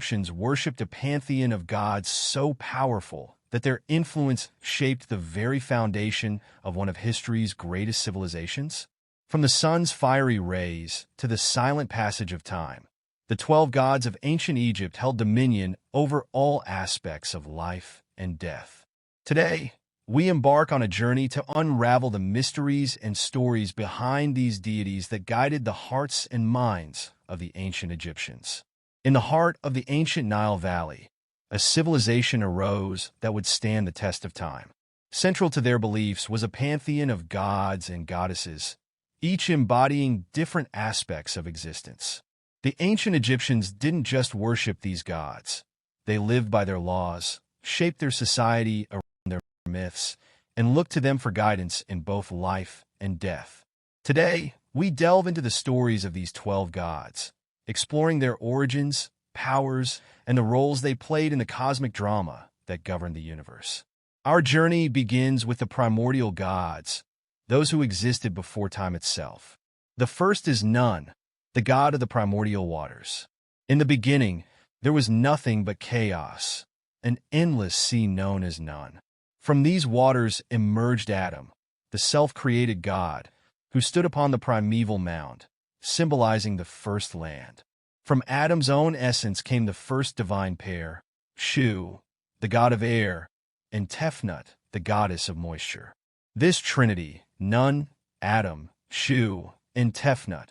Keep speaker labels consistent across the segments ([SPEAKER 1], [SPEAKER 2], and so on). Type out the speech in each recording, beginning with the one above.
[SPEAKER 1] Egyptians worshipped a pantheon of gods so powerful that their influence shaped the very foundation of one of history's greatest civilizations. From the sun's fiery rays to the silent passage of time, the 12 gods of ancient Egypt held dominion over all aspects of life and death. Today, we embark on a journey to unravel the mysteries and stories behind these deities that guided the hearts and minds of the ancient Egyptians. In the heart of the ancient Nile Valley, a civilization arose that would stand the test of time. Central to their beliefs was a pantheon of gods and goddesses, each embodying different aspects of existence. The ancient Egyptians didn't just worship these gods. They lived by their laws, shaped their society around their myths, and looked to them for guidance in both life and death. Today, we delve into the stories of these 12 gods, exploring their origins, powers, and the roles they played in the cosmic drama that governed the universe. Our journey begins with the primordial gods, those who existed before time itself. The first is Nun, the god of the primordial waters. In the beginning, there was nothing but chaos, an endless sea known as Nun. From these waters emerged Adam, the self-created god, who stood upon the primeval mound, symbolizing the first land. From Adam's own essence came the first divine pair, Shu, the god of air, and Tefnut, the goddess of moisture. This trinity, Nun, Adam, Shu, and Tefnut,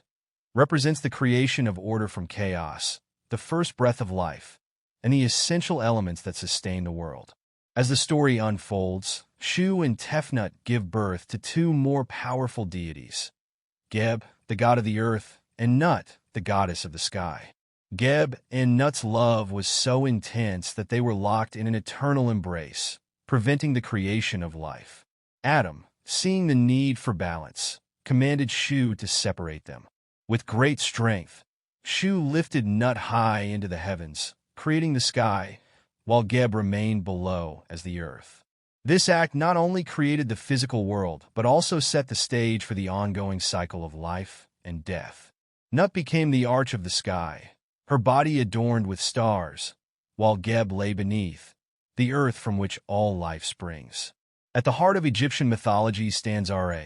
[SPEAKER 1] represents the creation of order from chaos, the first breath of life, and the essential elements that sustain the world. As the story unfolds, Shu and Tefnut give birth to two more powerful deities, Geb, the god of the earth, and Nut, the goddess of the sky. Geb and Nut's love was so intense that they were locked in an eternal embrace, preventing the creation of life. Adam, seeing the need for balance, commanded Shu to separate them. With great strength, Shu lifted Nut high into the heavens, creating the sky, while Geb remained below as the earth. This act not only created the physical world, but also set the stage for the ongoing cycle of life and death. Nut became the arch of the sky, her body adorned with stars, while Geb lay beneath, the earth from which all life springs. At the heart of Egyptian mythology stands Ra,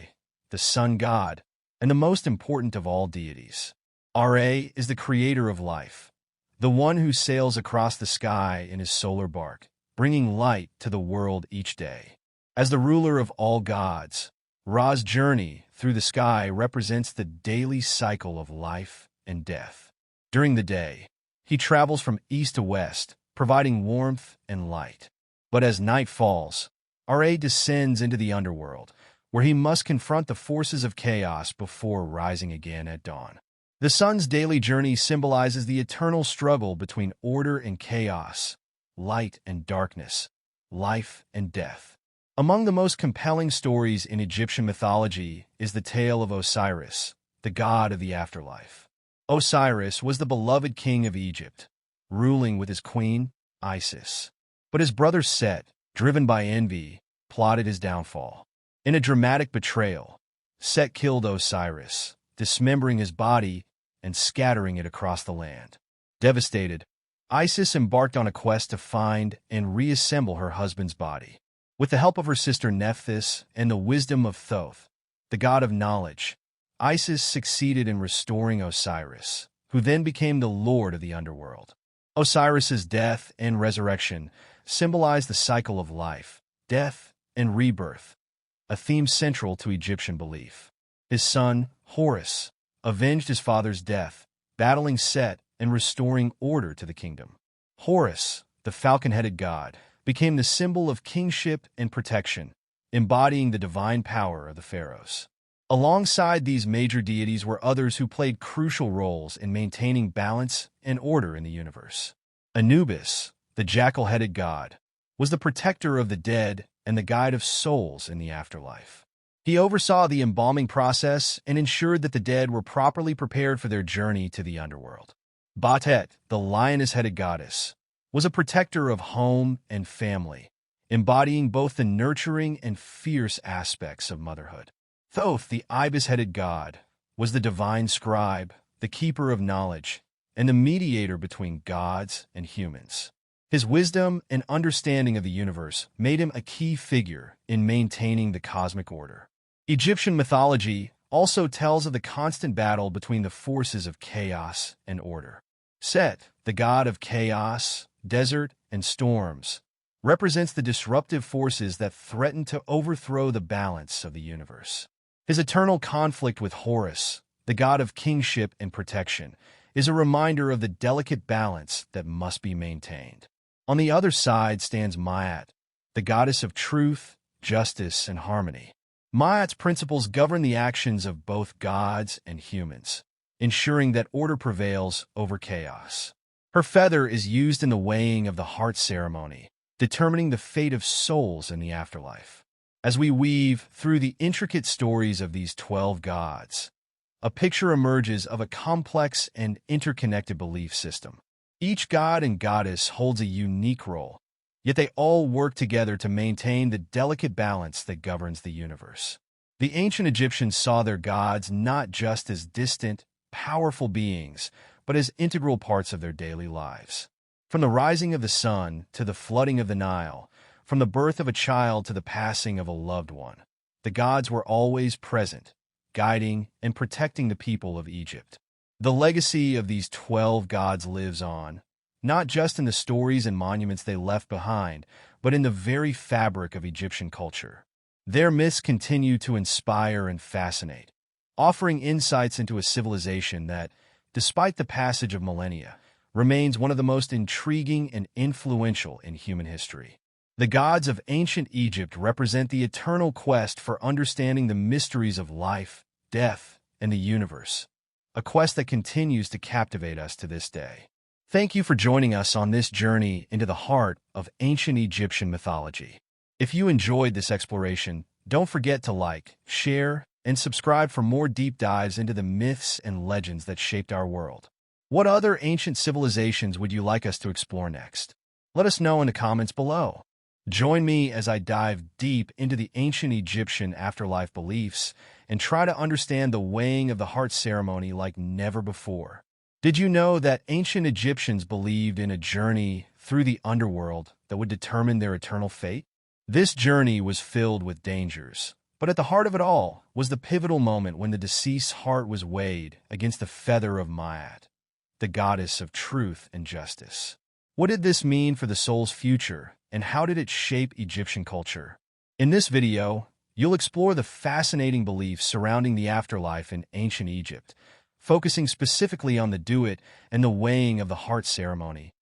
[SPEAKER 1] the sun god, and the most important of all deities. Ra is the creator of life, the one who sails across the sky in his solar bark, bringing light to the world each day. As the ruler of all gods, Ra's journey through the sky represents the daily cycle of life and death. During the day, he travels from east to west, providing warmth and light. But as night falls, Ra descends into the underworld, where he must confront the forces of chaos before rising again at dawn. The sun's daily journey symbolizes the eternal struggle between order and chaos, light and darkness, life and death. Among the most compelling stories in Egyptian mythology is the tale of Osiris, the god of the afterlife. Osiris was the beloved king of Egypt, ruling with his queen, Isis. But his brother Set, driven by envy, plotted his downfall. In a dramatic betrayal, Set killed Osiris, dismembering his body and scattering it across the land. Devastated, Isis embarked on a quest to find and reassemble her husband's body. With the help of her sister Nephthys and the wisdom of Thoth, the god of knowledge, Isis succeeded in restoring Osiris, who then became the lord of the underworld. Osiris's death and resurrection symbolize the cycle of life, death, and rebirth, a theme central to Egyptian belief. His son, Horus, avenged his father's death, battling Set and restoring order to the kingdom. Horus, the falcon-headed god, became the symbol of kingship and protection, embodying the divine power of the pharaohs. Alongside these major deities were others who played crucial roles in maintaining balance and order in the universe. Anubis, the jackal-headed god, was the protector of the dead and the guide of souls in the afterlife. He oversaw the embalming process and ensured that the dead were properly prepared for their journey to the underworld. Batet, the lioness-headed goddess, was a protector of home and family, embodying both the nurturing and fierce aspects of motherhood. Thoth, the ibis-headed god, was the divine scribe, the keeper of knowledge, and the mediator between gods and humans. His wisdom and understanding of the universe made him a key figure in maintaining the cosmic order. Egyptian mythology also tells of the constant battle between the forces of chaos and order. Set, the god of chaos, desert, and storms, represents the disruptive forces that threaten to overthrow the balance of the universe. His eternal conflict with Horus, the god of kingship and protection, is a reminder of the delicate balance that must be maintained. On the other side stands Ma'at, the goddess of truth, justice, and harmony. Ma'at's principles govern the actions of both gods and humans, ensuring that order prevails over chaos. Her feather is used in the weighing of the heart ceremony, determining the fate of souls in the afterlife. As we weave through the intricate stories of these 12 gods, a picture emerges of a complex and interconnected belief system. Each god and goddess holds a unique role, yet they all work together to maintain the delicate balance that governs the universe. The ancient Egyptians saw their gods not just as distant, powerful beings, but as integral parts of their daily lives. From the rising of the sun to the flooding of the Nile, from the birth of a child to the passing of a loved one, the gods were always present, guiding and protecting the people of Egypt. The legacy of these 12 gods lives on, not just in the stories and monuments they left behind, but in the very fabric of Egyptian culture. Their myths continue to inspire and fascinate, offering insights into a civilization that, despite the passage of millennia, remains one of the most intriguing and influential in human history. The gods of ancient Egypt represent the eternal quest for understanding the mysteries of life, death, and the universe, a quest that continues to captivate us to this day. Thank you for joining us on this journey into the heart of ancient Egyptian mythology. If you enjoyed this exploration, don't forget to like, share, and subscribe for more deep dives into the myths and legends that shaped our world. What other ancient civilizations would you like us to explore next? Let us know in the comments below. Join me as I dive deep into the ancient Egyptian afterlife beliefs and try to understand the weighing of the heart ceremony like never before. Did you know that ancient Egyptians believed in a journey through the underworld that would determine their eternal fate? This journey was filled with dangers, but at the heart of it all was the pivotal moment when the deceased's heart was weighed against the feather of Ma'at, the goddess of truth and justice. What did this mean for the soul's future, and how did it shape Egyptian culture? In this video, you'll explore the fascinating beliefs surrounding the afterlife in ancient Egypt, focusing specifically on the duat and the weighing of the heart ceremony.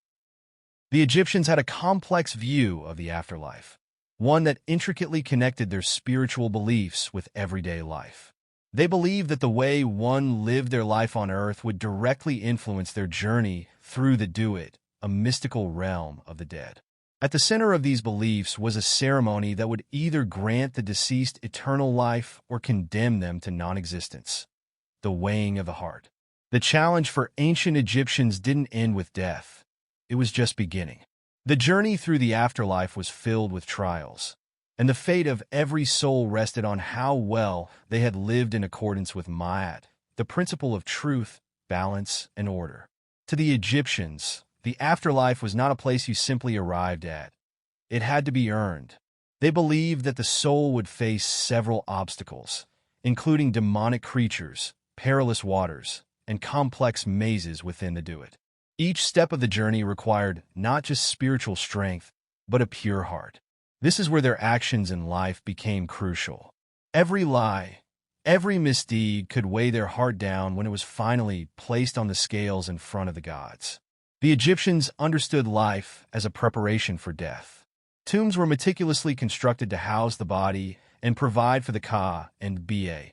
[SPEAKER 1] The Egyptians had a complex view of the afterlife, one that intricately connected their spiritual beliefs with everyday life. They believed that the way one lived their life on earth would directly influence their journey through the duat, a mystical realm of the dead. At the center of these beliefs was a ceremony that would either grant the deceased eternal life or condemn them to non-existence: the weighing of the heart. The challenge for ancient Egyptians didn't end with death. It was just beginning. The journey through the afterlife was filled with trials, and the fate of every soul rested on how well they had lived in accordance with Ma'at, the principle of truth, balance, and order. To the Egyptians, the afterlife was not a place you simply arrived at. It had to be earned. They believed that the soul would face several obstacles, including demonic creatures, perilous waters, and complex mazes within the duat. Each step of the journey required not just spiritual strength, but a pure heart. This is where their actions in life became crucial. Every lie, every misdeed could weigh their heart down when it was finally placed on the scales in front of the gods. The Egyptians understood life as a preparation for death. Tombs were meticulously constructed to house the body and provide for the Ka and Ba,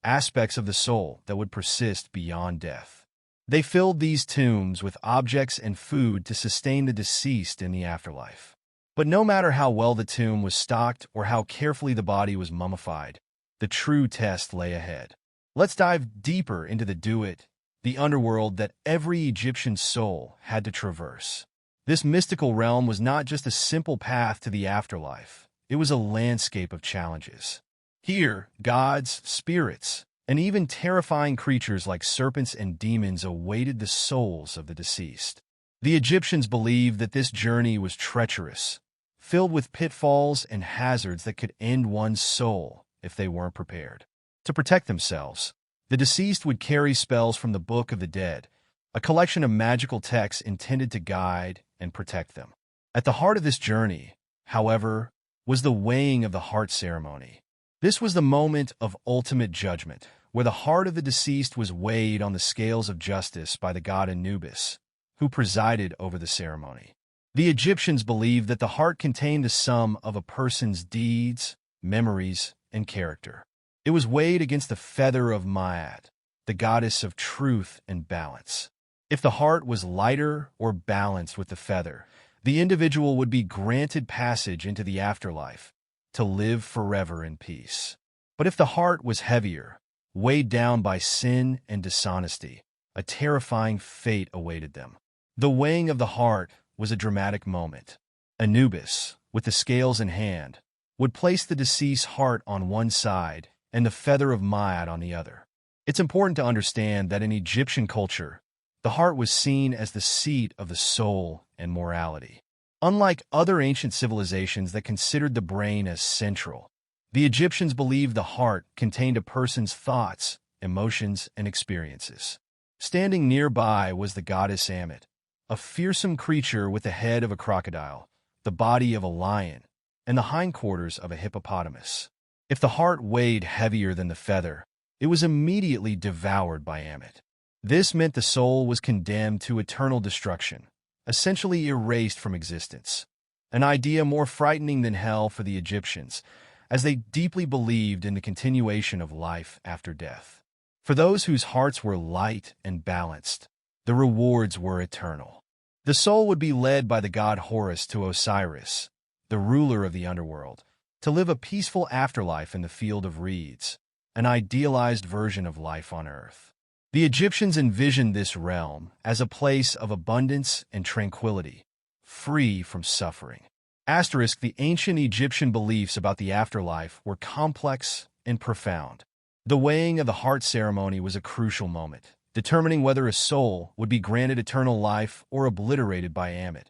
[SPEAKER 1] aspects of the soul that would persist beyond death. They filled these tombs with objects and food to sustain the deceased in the afterlife. But no matter how well the tomb was stocked or how carefully the body was mummified, the true test lay ahead. Let's dive deeper into the duat, the underworld that every Egyptian soul had to traverse. This mystical realm was not just a simple path to the afterlife. It was a landscape of challenges. Here, gods, spirits, and even terrifying creatures like serpents and demons awaited the souls of the deceased. The Egyptians believed that this journey was treacherous, filled with pitfalls and hazards that could end one's soul if they weren't prepared. To protect themselves, the deceased would carry spells from the Book of the Dead, a collection of magical texts intended to guide and protect them. At the heart of this journey, however, was the weighing of the heart ceremony. This was the moment of ultimate judgment, where the heart of the deceased was weighed on the scales of justice by the god Anubis, who presided over the ceremony. The Egyptians believed that the heart contained the sum of a person's deeds, memories, and character. It was weighed against the feather of Maat, the goddess of truth and balance. If the heart was lighter or balanced with the feather, the individual would be granted passage into the afterlife, to live forever in peace. But if the heart was heavier, weighed down by sin and dishonesty, a terrifying fate awaited them. The weighing of the heart was a dramatic moment. Anubis, with the scales in hand, would place the deceased's heart on one side and the feather of Maat on the other. It's important to understand that in Egyptian culture, the heart was seen as the seat of the soul and morality. Unlike other ancient civilizations that considered the brain as central, the Egyptians believed the heart contained a person's thoughts, emotions, and experiences. Standing nearby was the goddess Ammit, a fearsome creature with the head of a crocodile, the body of a lion, and the hindquarters of a hippopotamus. If the heart weighed heavier than the feather, it was immediately devoured by Ammit. This meant the soul was condemned to eternal destruction, essentially erased from existence, an idea more frightening than hell for the Egyptians, as they deeply believed in the continuation of life after death. For those whose hearts were light and balanced, the rewards were eternal. The soul would be led by the god Horus to Osiris, the ruler of the underworld, to live a peaceful afterlife in the field of reeds, an idealized version of life on earth. The Egyptians envisioned this realm as a place of abundance and tranquility, free from suffering. The ancient Egyptian beliefs about the afterlife were complex and profound. The weighing of the heart ceremony was a crucial moment, determining whether a soul would be granted eternal life or obliterated by Ammit.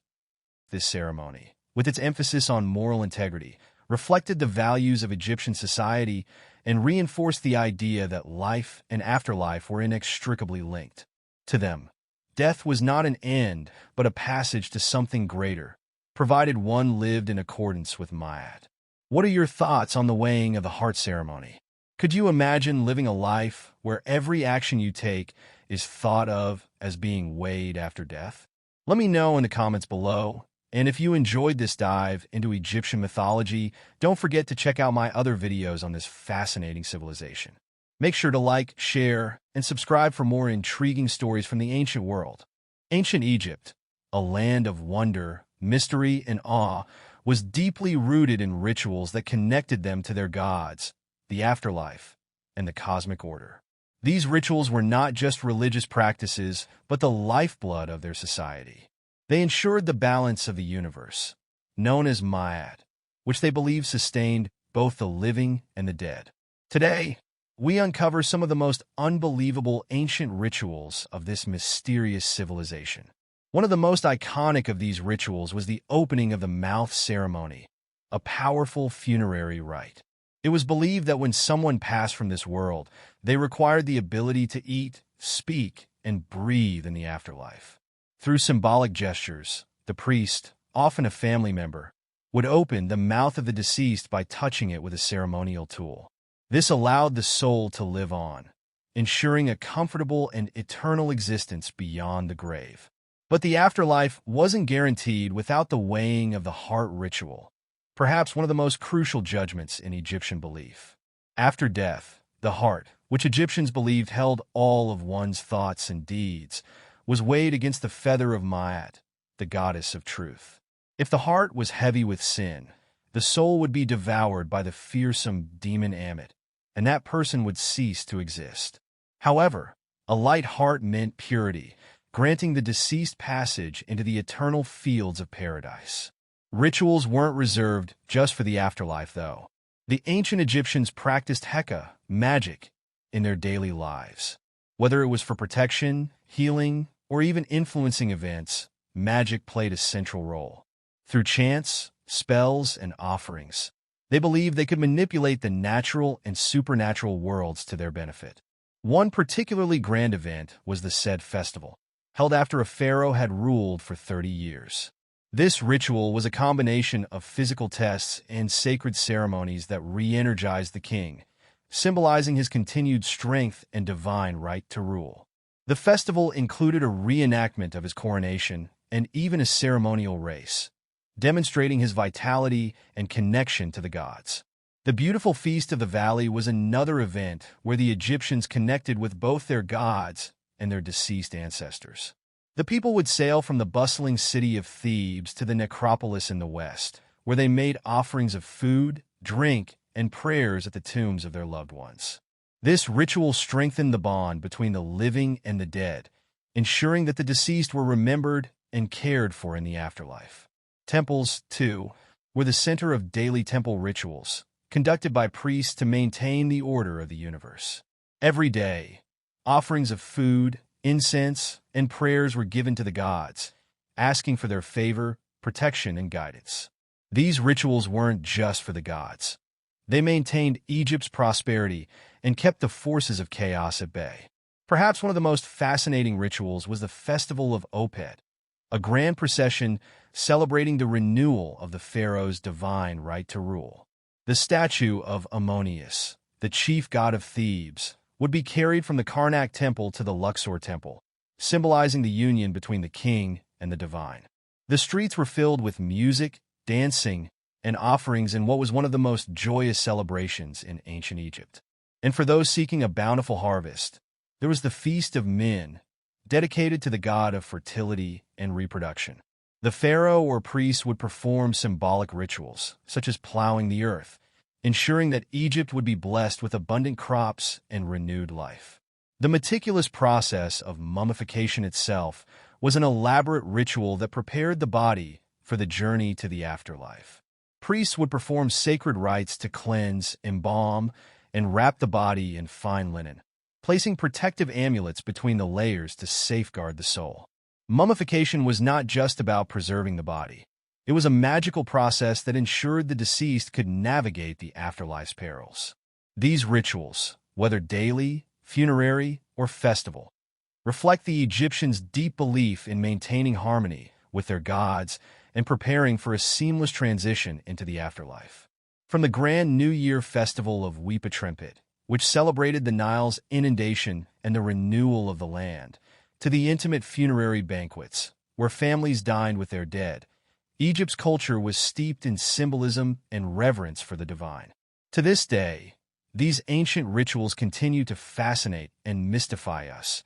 [SPEAKER 1] This ceremony, with its emphasis on moral integrity, reflected the values of Egyptian society and reinforced the idea that life and afterlife were inextricably linked. To them, death was not an end, but a passage to something greater, provided one lived in accordance with Maat. What are your thoughts on the weighing of the heart ceremony? Could you imagine living a life where every action you take is thought of as being weighed after death? Let me know in the comments below. And if you enjoyed this dive into Egyptian mythology, don't forget to check out my other videos on this fascinating civilization. Make sure to like, share, and subscribe for more intriguing stories from the ancient world. Ancient Egypt, a land of wonder, mystery, and awe, was deeply rooted in rituals that connected them to their gods, the afterlife, and the cosmic order. These rituals were not just religious practices, but the lifeblood of their society. They ensured the balance of the universe, known as Maat, which they believed sustained both the living and the dead. Today, we uncover some of the most unbelievable ancient rituals of this mysterious civilization. One of the most iconic of these rituals was the opening of the mouth ceremony, a powerful funerary rite. It was believed that when someone passed from this world, they required the ability to eat, speak, and breathe in the afterlife. Through symbolic gestures, the priest, often a family member, would open the mouth of the deceased by touching it with a ceremonial tool. This allowed the soul to live on, ensuring a comfortable and eternal existence beyond the grave. But the afterlife wasn't guaranteed without the weighing of the heart ritual, perhaps one of the most crucial judgments in Egyptian belief. After death, the heart, which Egyptians believed held all of one's thoughts and deeds, was weighed against the feather of Maat, the goddess of truth. If the heart was heavy with sin, the soul would be devoured by the fearsome demon Ammit, and that person would cease to exist. However, a light heart meant purity, granting the deceased passage into the eternal fields of paradise. Rituals weren't reserved just for the afterlife, though. The ancient Egyptians practiced Heka, magic, in their daily lives. Whether it was for protection, healing, or even influencing events, magic played a central role. Through chants, spells, and offerings, they believed they could manipulate the natural and supernatural worlds to their benefit. One particularly grand event was the Sed Festival, held after a pharaoh had ruled for 30 years. This ritual was a combination of physical tests and sacred ceremonies that re-energized the king, symbolizing his continued strength and divine right to rule. The festival included a reenactment of his coronation and even a ceremonial race, demonstrating his vitality and connection to the gods. The beautiful Feast of the Valley was another event where the Egyptians connected with both their gods and their deceased ancestors. The people would sail from the bustling city of Thebes to the necropolis in the west, where they made offerings of food, drink, and prayers at the tombs of their loved ones. This ritual strengthened the bond between the living and the dead, ensuring that the deceased were remembered and cared for in the afterlife. Temples, too, were the center of daily temple rituals, conducted by priests to maintain the order of the universe. Every day, offerings of food, incense, and prayers were given to the gods, asking for their favor, protection, and guidance. These rituals weren't just for the gods. They maintained Egypt's prosperity and kept the forces of chaos at bay. Perhaps one of the most fascinating rituals was the Festival of Opet, a grand procession celebrating the renewal of the pharaoh's divine right to rule. The statue of Ammonius, the chief god of Thebes, would be carried from the Karnak temple to the Luxor temple, symbolizing the union between the king and the divine. The streets were filled with music, dancing, and offerings in what was one of the most joyous celebrations in ancient Egypt. And for those seeking a bountiful harvest, there was the Feast of Min, dedicated to the god of fertility and reproduction. The pharaoh or priest would perform symbolic rituals, such as plowing the earth, ensuring that Egypt would be blessed with abundant crops and renewed life. The meticulous process of mummification itself was an elaborate ritual that prepared the body for the journey to the afterlife. Priests would perform sacred rites to cleanse, embalm, and wrap the body in fine linen, placing protective amulets between the layers to safeguard the soul. Mummification was not just about preserving the body. It was a magical process that ensured the deceased could navigate the afterlife's perils. These rituals, whether daily, funerary, or festival, reflect the Egyptians' deep belief in maintaining harmony with their gods and preparing for a seamless transition into the afterlife. From the grand New Year festival of Weepa, which celebrated the Nile's inundation and the renewal of the land, to the intimate funerary banquets, where families dined with their dead, Egypt's culture was steeped in symbolism and reverence for the divine. To this day, these ancient rituals continue to fascinate and mystify us,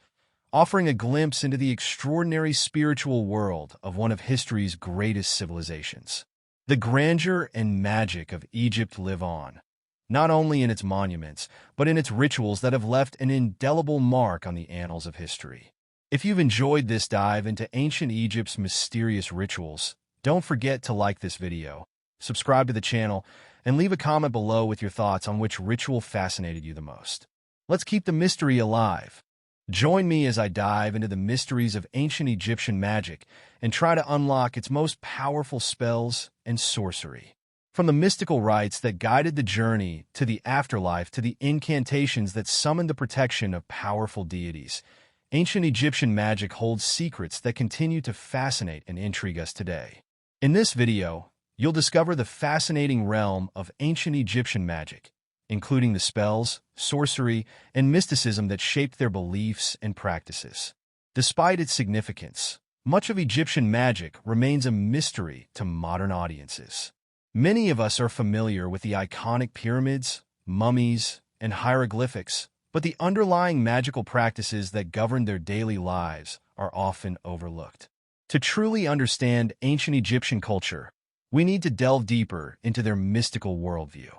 [SPEAKER 1] offering a glimpse into the extraordinary spiritual world of one of history's greatest civilizations. The grandeur and magic of Egypt live on, not only in its monuments, but in its rituals that have left an indelible mark on the annals of history. If you've enjoyed this dive into ancient Egypt's mysterious rituals, don't forget to like this video, subscribe to the channel, and leave a comment below with your thoughts on which ritual fascinated you the most. Let's keep the mystery alive. Join me as I dive into the mysteries of ancient Egyptian magic and try to unlock its most powerful spells and sorcery. From the mystical rites that guided the journey to the afterlife to the incantations that summoned the protection of powerful deities, ancient Egyptian magic holds secrets that continue to fascinate and intrigue us today. In this video, you'll discover the fascinating realm of ancient Egyptian magic, including the spells, sorcery, and mysticism that shaped their beliefs and practices. Despite its significance, much of Egyptian magic remains a mystery to modern audiences. Many of us are familiar with the iconic pyramids, mummies, and hieroglyphics, but the underlying magical practices that govern their daily lives are often overlooked. To truly understand ancient Egyptian culture, we need to delve deeper into their mystical worldview.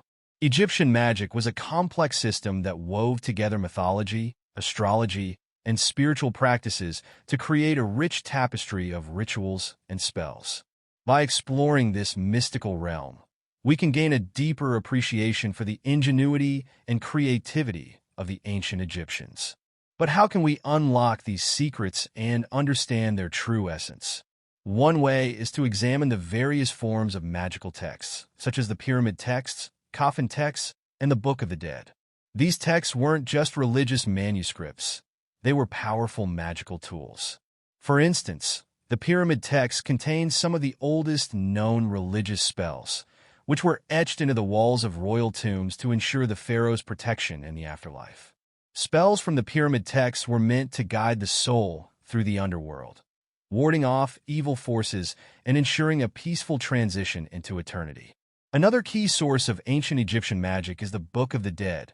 [SPEAKER 1] Egyptian magic was a complex system that wove together mythology, astrology, and spiritual practices to create a rich tapestry of rituals and spells. By exploring this mystical realm, we can gain a deeper appreciation for the ingenuity and creativity of the ancient Egyptians. But how can we unlock these secrets and understand their true essence? One way is to examine the various forms of magical texts, such as the pyramid texts, coffin texts, and the Book of the Dead. These texts weren't just religious manuscripts. They were powerful magical tools. For instance, the pyramid texts contain some of the oldest known religious spells, which were etched into the walls of royal tombs to ensure the pharaoh's protection in the afterlife. Spells from the pyramid texts were meant to guide the soul through the underworld, warding off evil forces and ensuring a peaceful transition into eternity. Another key source of ancient Egyptian magic is the Book of the Dead,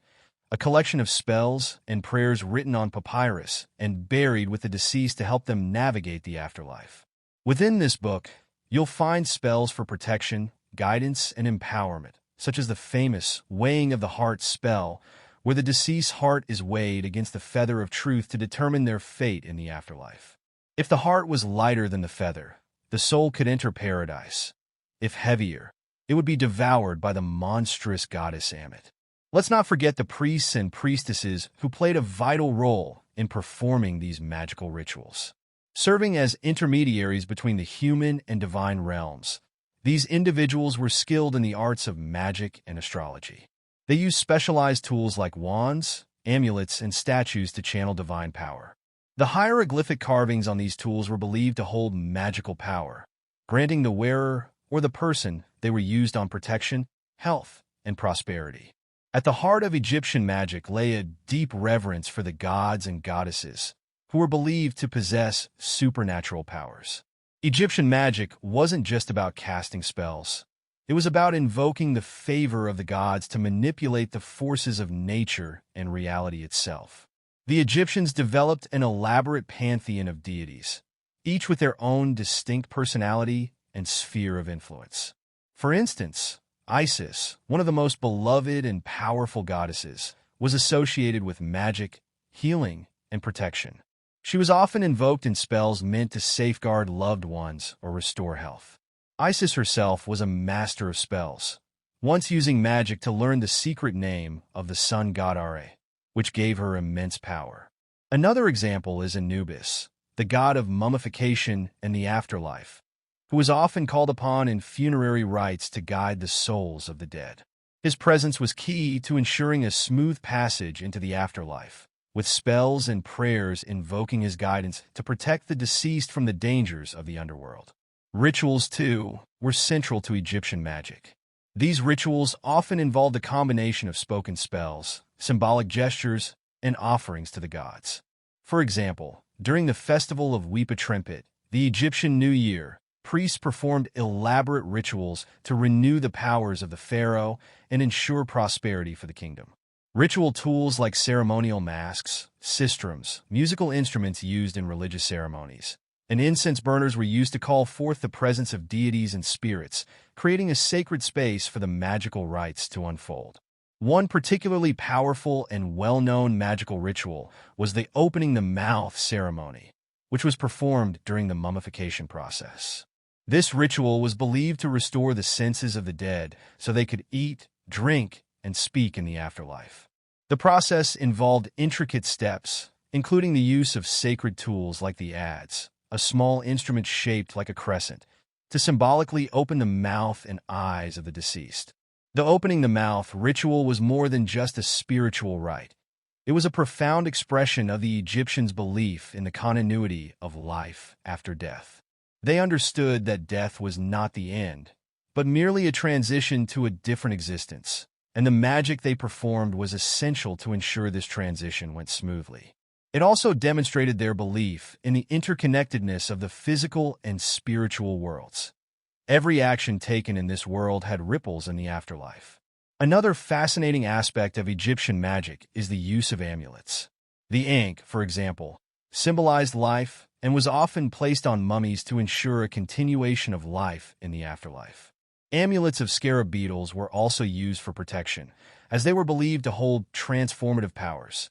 [SPEAKER 1] a collection of spells and prayers written on papyrus and buried with the deceased to help them navigate the afterlife. Within this book, you'll find spells for protection, guidance, and empowerment, such as the famous weighing of the heart spell, where the deceased's heart is weighed against the feather of truth to determine their fate in the afterlife. If the heart was lighter than the feather, the soul could enter paradise. If heavier, it would be devoured by the monstrous goddess Ammit. Let's not forget the priests and priestesses who played a vital role in performing these magical rituals. Serving as intermediaries between the human and divine realms, these individuals were skilled in the arts of magic and astrology. They used specialized tools like wands, amulets, and statues to channel divine power. The hieroglyphic carvings on these tools were believed to hold magical power, granting the wearer or the person they were used on protection, health, and prosperity. At the heart of Egyptian magic lay a deep reverence for the gods and goddesses, who were believed to possess supernatural powers. Egyptian magic wasn't just about casting spells. It was about invoking the favor of the gods to manipulate the forces of nature and reality itself. The Egyptians developed an elaborate pantheon of deities, each with their own distinct personality and sphere of influence. For instance, Isis, one of the most beloved and powerful goddesses, was associated with magic, healing, and protection. She was often invoked in spells meant to safeguard loved ones or restore health. Isis herself was a master of spells, once using magic to learn the secret name of the sun god Re, which gave her immense power. Another example is Anubis, the god of mummification and the afterlife, who was often called upon in funerary rites to guide the souls of the dead. His presence was key to ensuring a smooth passage into the afterlife, with spells and prayers invoking his guidance to protect the deceased from the dangers of the underworld. Rituals, too, were central to Egyptian magic. These rituals often involved a combination of spoken spells, symbolic gestures, and offerings to the gods. For example, during the festival of Weepa Trempet, the Egyptian New Year, priests performed elaborate rituals to renew the powers of the pharaoh and ensure prosperity for the kingdom. Ritual tools like ceremonial masks, sistrums, musical instruments used in religious ceremonies, and incense burners were used to call forth the presence of deities and spirits, creating a sacred space for the magical rites to unfold. One particularly powerful and well-known magical ritual was the opening the mouth ceremony, which was performed during the mummification process. This ritual was believed to restore the senses of the dead so they could eat, drink, and speak in the afterlife. The process involved intricate steps, including the use of sacred tools like the adze, a small instrument shaped like a crescent, to symbolically open the mouth and eyes of the deceased. The opening the mouth ritual was more than just a spiritual rite. It was a profound expression of the Egyptians' belief in the continuity of life after death. They understood that death was not the end, but merely a transition to a different existence, and the magic they performed was essential to ensure this transition went smoothly. It also demonstrated their belief in the interconnectedness of the physical and spiritual worlds. Every action taken in this world had ripples in the afterlife. Another fascinating aspect of Egyptian magic is the use of amulets. The ankh, for example, symbolized life and was often placed on mummies to ensure a continuation of life in the afterlife. Amulets of scarab beetles were also used for protection, as they were believed to hold transformative powers.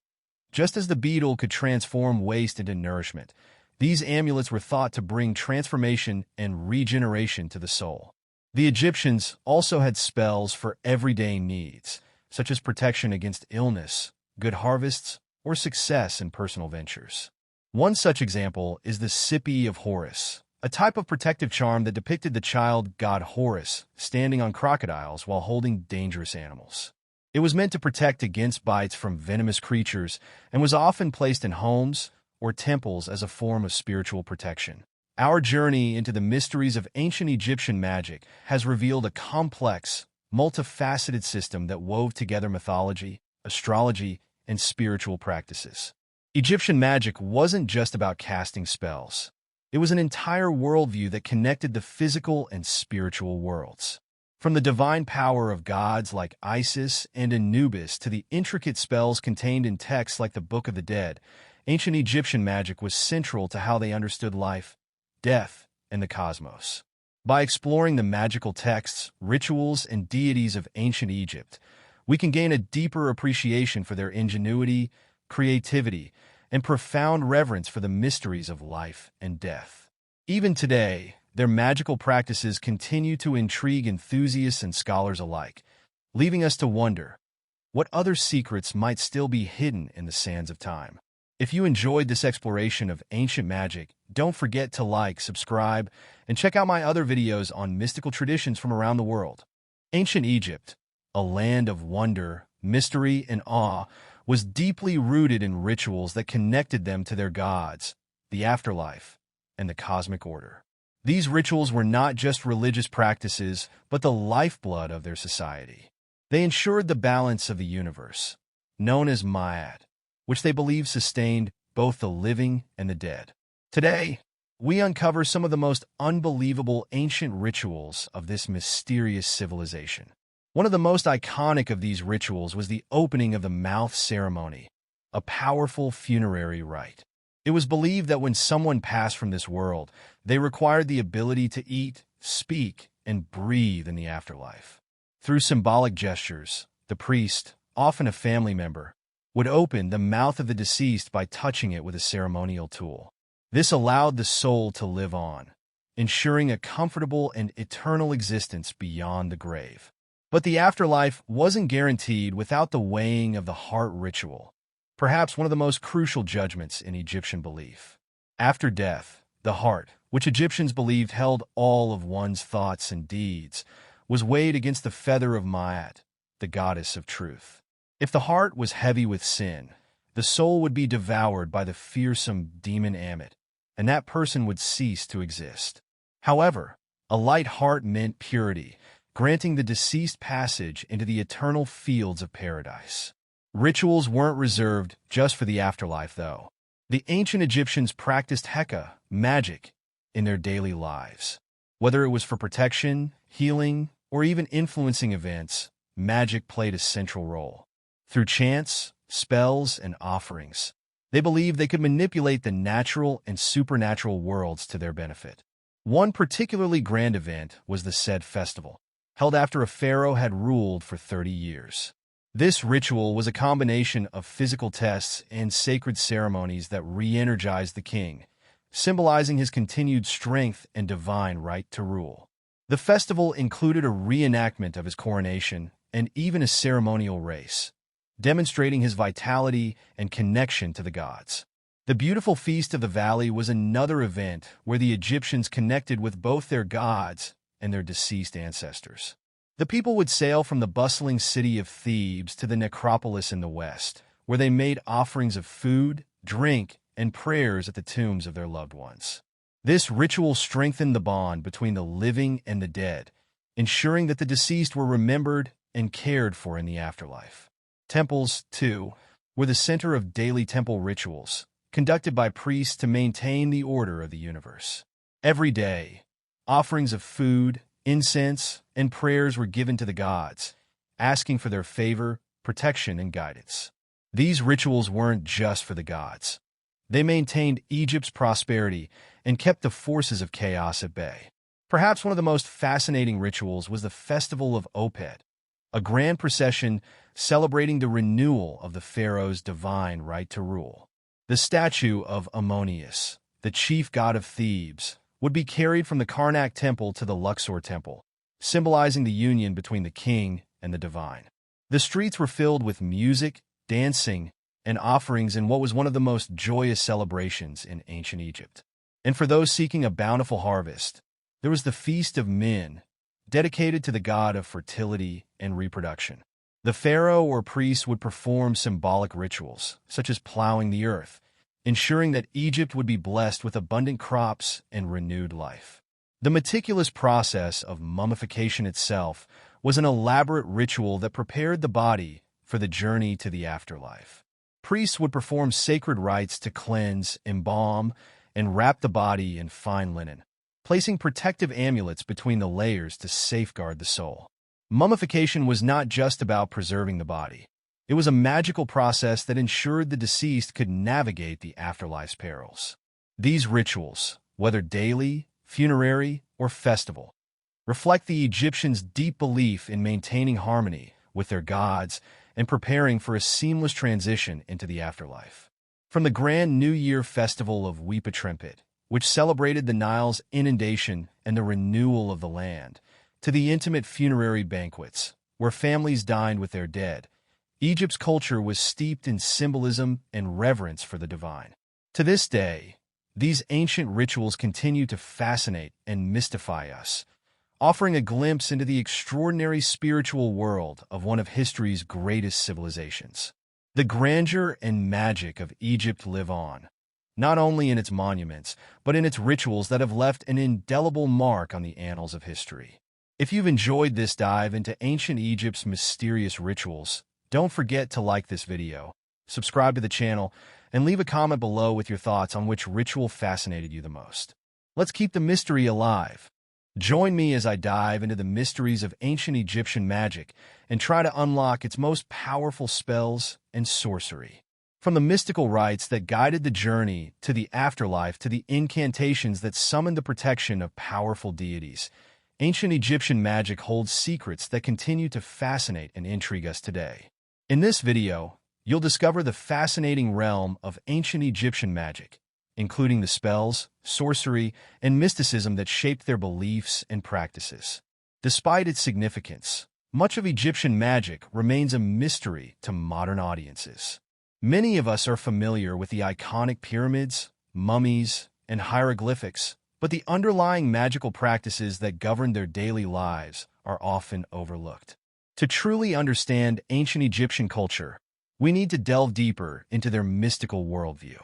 [SPEAKER 1] Just as the beetle could transform waste into nourishment, these amulets were thought to bring transformation and regeneration to the soul. The Egyptians also had spells for everyday needs, such as protection against illness, good harvests, or success in personal ventures. One such example is the Sipi of Horus, a type of protective charm that depicted the child god Horus standing on crocodiles while holding dangerous animals. It was meant to protect against bites from venomous creatures and was often placed in homes or temples as a form of spiritual protection. Our journey into the mysteries of ancient Egyptian magic has revealed a complex, multifaceted system that wove together mythology, astrology, and spiritual practices. Egyptian magic wasn't just about casting spells. It was an entire worldview that connected the physical and spiritual worlds. From the divine power of gods like Isis and Anubis to the intricate spells contained in texts like the Book of the Dead, ancient Egyptian magic was central to how they understood life, death, and the cosmos. By exploring the magical texts, rituals, and deities of ancient Egypt, we can gain a deeper appreciation for their ingenuity, creativity, and profound reverence for the mysteries of life and death. Even today, their magical practices continue to intrigue enthusiasts and scholars alike, leaving us to wonder what other secrets might still be hidden in the sands of time. If you enjoyed this exploration of ancient magic, don't forget to like, subscribe, and check out my other videos on mystical traditions from around the world. Ancient Egypt, a land of wonder, mystery, and awe, was deeply rooted in rituals that connected them to their gods, the afterlife, and the cosmic order. These rituals were not just religious practices, but the lifeblood of their society. They ensured the balance of the universe, known as Ma'at, which they believed sustained both the living and the dead. Today, we uncover some of the most unbelievable ancient rituals of this mysterious civilization. One of the most iconic of these rituals was the opening of the mouth ceremony, a powerful funerary rite. It was believed that when someone passed from this world, they required the ability to eat, speak, and breathe in the afterlife. Through symbolic gestures, the priest, often a family member, would open the mouth of the deceased by touching it with a ceremonial tool. This allowed the soul to live on, ensuring a comfortable and eternal existence beyond the grave. But the afterlife wasn't guaranteed without the weighing of the heart ritual, perhaps one of the most crucial judgments in Egyptian belief. After death, the heart, which Egyptians believed held all of one's thoughts and deeds, was weighed against the feather of Ma'at, the goddess of truth. If the heart was heavy with sin, the soul would be devoured by the fearsome demon Ammit, and that person would cease to exist. However, a light heart meant purity, granting the deceased passage into the eternal fields of paradise. Rituals weren't reserved just for the afterlife, though. The ancient Egyptians practiced Heka, magic, in their daily lives. Whether it was for protection, healing, or even influencing events, magic played a central role. Through chants, spells, and offerings, they believed they could manipulate the natural and supernatural worlds to their benefit. One particularly grand event was the Sed Festival, held after a pharaoh had ruled for 30 years. This ritual was a combination of physical tests and sacred ceremonies that re-energized the king, symbolizing his continued strength and divine right to rule. The festival included a reenactment of his coronation and even a ceremonial race, demonstrating his vitality and connection to the gods. The beautiful Feast of the Valley was another event where the Egyptians connected with both their gods and their deceased ancestors. The people would sail from the bustling city of Thebes to the necropolis in the west, where they made offerings of food, drink, and prayers at the tombs of their loved ones. This ritual strengthened the bond between the living and the dead, ensuring that the deceased were remembered and cared for in the afterlife. Temples, too, were the center of daily temple rituals, conducted by priests to maintain the order of the universe. Every day, offerings of food, incense, and prayers were given to the gods, asking for their favor, protection, and guidance. These rituals weren't just for the gods. They maintained Egypt's prosperity and kept the forces of chaos at bay. Perhaps one of the most fascinating rituals was the Festival of Opet, a grand procession celebrating the renewal of the pharaoh's divine right to rule. The statue of Ammonius, the chief god of Thebes, would be carried from the Karnak temple to the Luxor temple, symbolizing the union between the king and the divine. The streets were filled with music, dancing, and offerings in what was one of the most joyous celebrations in ancient Egypt. And for those seeking a bountiful harvest, there was the Feast of Min, dedicated to the god of fertility and reproduction. The pharaoh or priest would perform symbolic rituals, such as plowing the earth, ensuring that Egypt would be blessed with abundant crops and renewed life. The meticulous process of mummification itself was an elaborate ritual that prepared the body for the journey to the afterlife. Priests would perform sacred rites to cleanse, embalm, and wrap the body in fine linen, placing protective amulets between the layers to safeguard the soul. Mummification was not just about preserving the body. It was a magical process that ensured the deceased could navigate the afterlife's perils. These rituals, whether daily, funerary, or festival, reflect the Egyptians' deep belief in maintaining harmony with their gods and preparing for a seamless transition into the afterlife. From the grand New Year festival of Weepa, which celebrated the Nile's inundation and the renewal of the land, to the intimate funerary banquets, where families dined with their dead, Egypt's culture was steeped in symbolism and reverence for the divine. To this day, these ancient rituals continue to fascinate and mystify us, offering a glimpse into the extraordinary spiritual world of one of history's greatest civilizations. The grandeur and magic of Egypt live on, not only in its monuments, but in its rituals that have left an indelible mark on the annals of history. If you've enjoyed this dive into ancient Egypt's mysterious rituals, don't forget to like this video, subscribe to the channel, and leave a comment below with your thoughts on which ritual fascinated you the most. Let's keep the mystery alive. Join me as I dive into the mysteries of ancient Egyptian magic and try to unlock its most powerful spells and sorcery. From the mystical rites that guided the journey to the afterlife to the incantations that summoned the protection of powerful deities, ancient Egyptian magic holds secrets that continue to fascinate and intrigue us today. In this video, you'll discover the fascinating realm of ancient Egyptian magic, including the spells, sorcery, and mysticism that shaped their beliefs and practices. Despite its significance, much of Egyptian magic remains a mystery to modern audiences. Many of us are familiar with the iconic pyramids, mummies, and hieroglyphics, but the underlying magical practices that govern their daily lives are often overlooked. To truly understand ancient Egyptian culture, we need to delve deeper into their mystical worldview.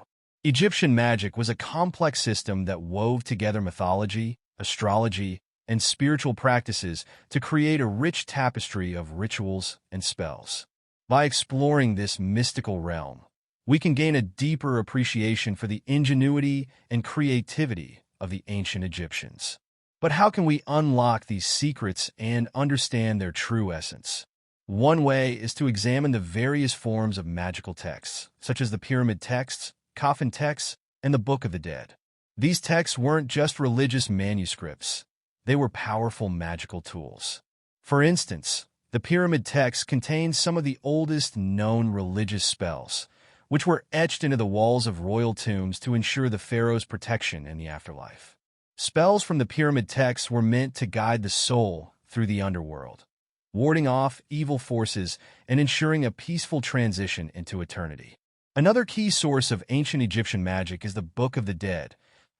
[SPEAKER 1] Egyptian magic was a complex system that wove together mythology, astrology, and spiritual practices to create a rich tapestry of rituals and spells. By exploring this mystical realm, we can gain a deeper appreciation for the ingenuity and creativity of the ancient Egyptians. But how can we unlock these secrets and understand their true essence? One way is to examine the various forms of magical texts, such as the pyramid texts, coffin texts, and the Book of the Dead. These texts weren't just religious manuscripts. They were powerful magical tools. For instance, the pyramid texts contain some of the oldest known religious spells, which were etched into the walls of royal tombs to ensure the pharaoh's protection in the afterlife. Spells from the pyramid texts were meant to guide the soul through the underworld, warding off evil forces and ensuring a peaceful transition into eternity. Another key source of ancient Egyptian magic is the Book of the Dead,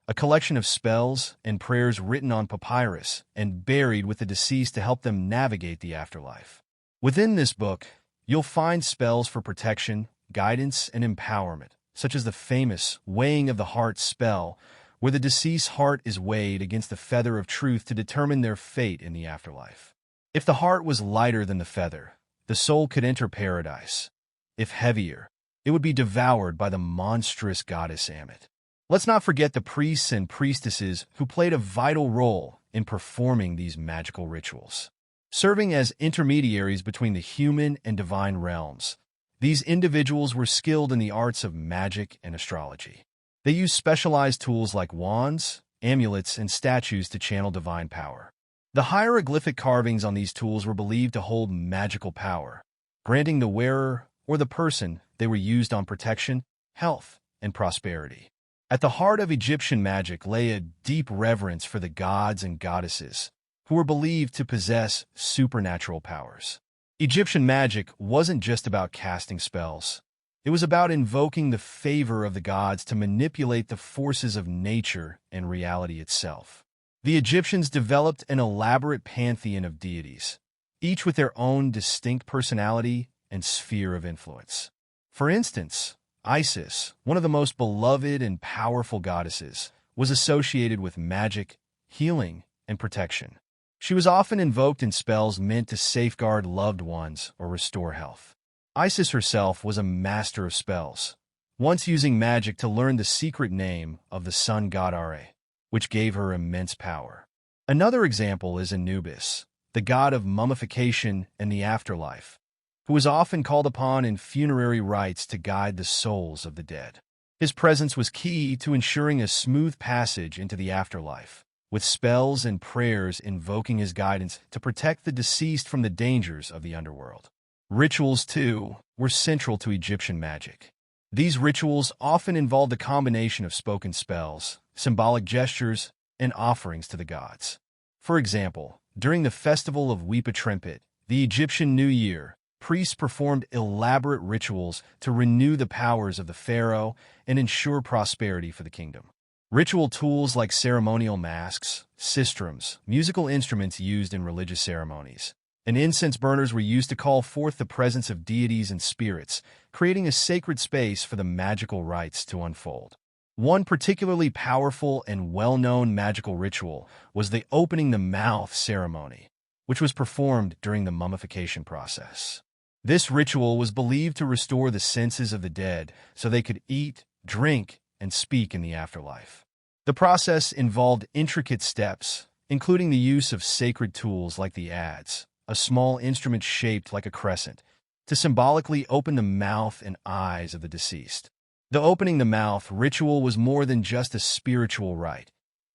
[SPEAKER 1] a collection of spells and prayers written on papyrus and buried with the deceased to help them navigate the afterlife. Within this book, you'll find spells for protection, guidance, and empowerment, such as the famous weighing of the heart spell, where the deceased's heart is weighed against the feather of truth to determine their fate in the afterlife. If the heart was lighter than the feather, the soul could enter paradise. If heavier, it would be devoured by the monstrous goddess Ammit. Let's not forget the priests and priestesses who played a vital role in performing these magical rituals. Serving as intermediaries between the human and divine realms, these individuals were skilled in the arts of magic and astrology. They used specialized tools like wands, amulets, and statues to channel divine power. The hieroglyphic carvings on these tools were believed to hold magical power, granting the wearer or the person they were used on protection, health, and prosperity. At the heart of Egyptian magic lay a deep reverence for the gods and goddesses, who were believed to possess supernatural powers. Egyptian magic wasn't just about casting spells. It was about invoking the favor of the gods to manipulate the forces of nature and reality itself. The Egyptians developed an elaborate pantheon of deities, each with their own distinct personality and sphere of influence. For instance, Isis, one of the most beloved and powerful goddesses, was associated with magic, healing, and protection. She was often invoked in spells meant to safeguard loved ones or restore health. Isis herself was a master of spells, once using magic to learn the secret name of the sun god Ra, which gave her immense power. Another example is Anubis, the god of mummification and the afterlife, who was often called upon in funerary rites to guide the souls of the dead. His presence was key to ensuring a smooth passage into the afterlife, with spells and prayers invoking his guidance to protect the deceased from the dangers of the underworld. Rituals, too, were central to Egyptian magic. These rituals often involved a combination of spoken spells, symbolic gestures, and offerings to the gods. For example, during the festival of Weepa Trempet, the Egyptian New Year, priests performed elaborate rituals to renew the powers of the pharaoh and ensure prosperity for the kingdom. Ritual tools like ceremonial masks, sistrums, musical instruments used in religious ceremonies, and incense burners were used to call forth the presence of deities and spirits, creating a sacred space for the magical rites to unfold. One particularly powerful and well-known magical ritual was the opening the mouth ceremony, which was performed during the mummification process. This ritual was believed to restore the senses of the dead so they could eat, drink, and speak in the afterlife. The process involved intricate steps, including the use of sacred tools like the adze, a small instrument shaped like a crescent, to symbolically open the mouth and eyes of the deceased. The opening the mouth ritual was more than just a spiritual rite.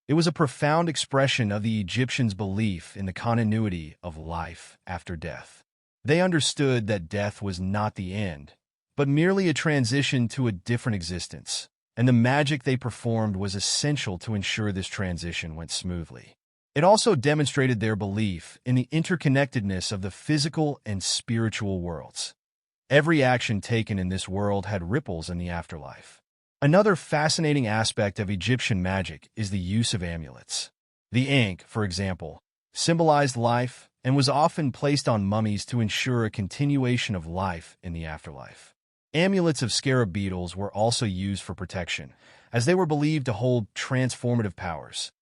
[SPEAKER 1] It was a profound expression of the Egyptians' belief in the continuity of life after death. They understood that death was not the end, but merely a transition to a different existence, and the magic they performed was essential to ensure this transition went smoothly. It also demonstrated their belief in the interconnectedness of the physical and spiritual worlds. Every action taken in this world had ripples in the afterlife. Another fascinating aspect of Egyptian magic is the use of amulets. The ankh, for example, symbolized life and was often placed on mummies to ensure a continuation of life in the afterlife. Amulets of scarab beetles were also used for protection, as they were believed to hold transformative powers.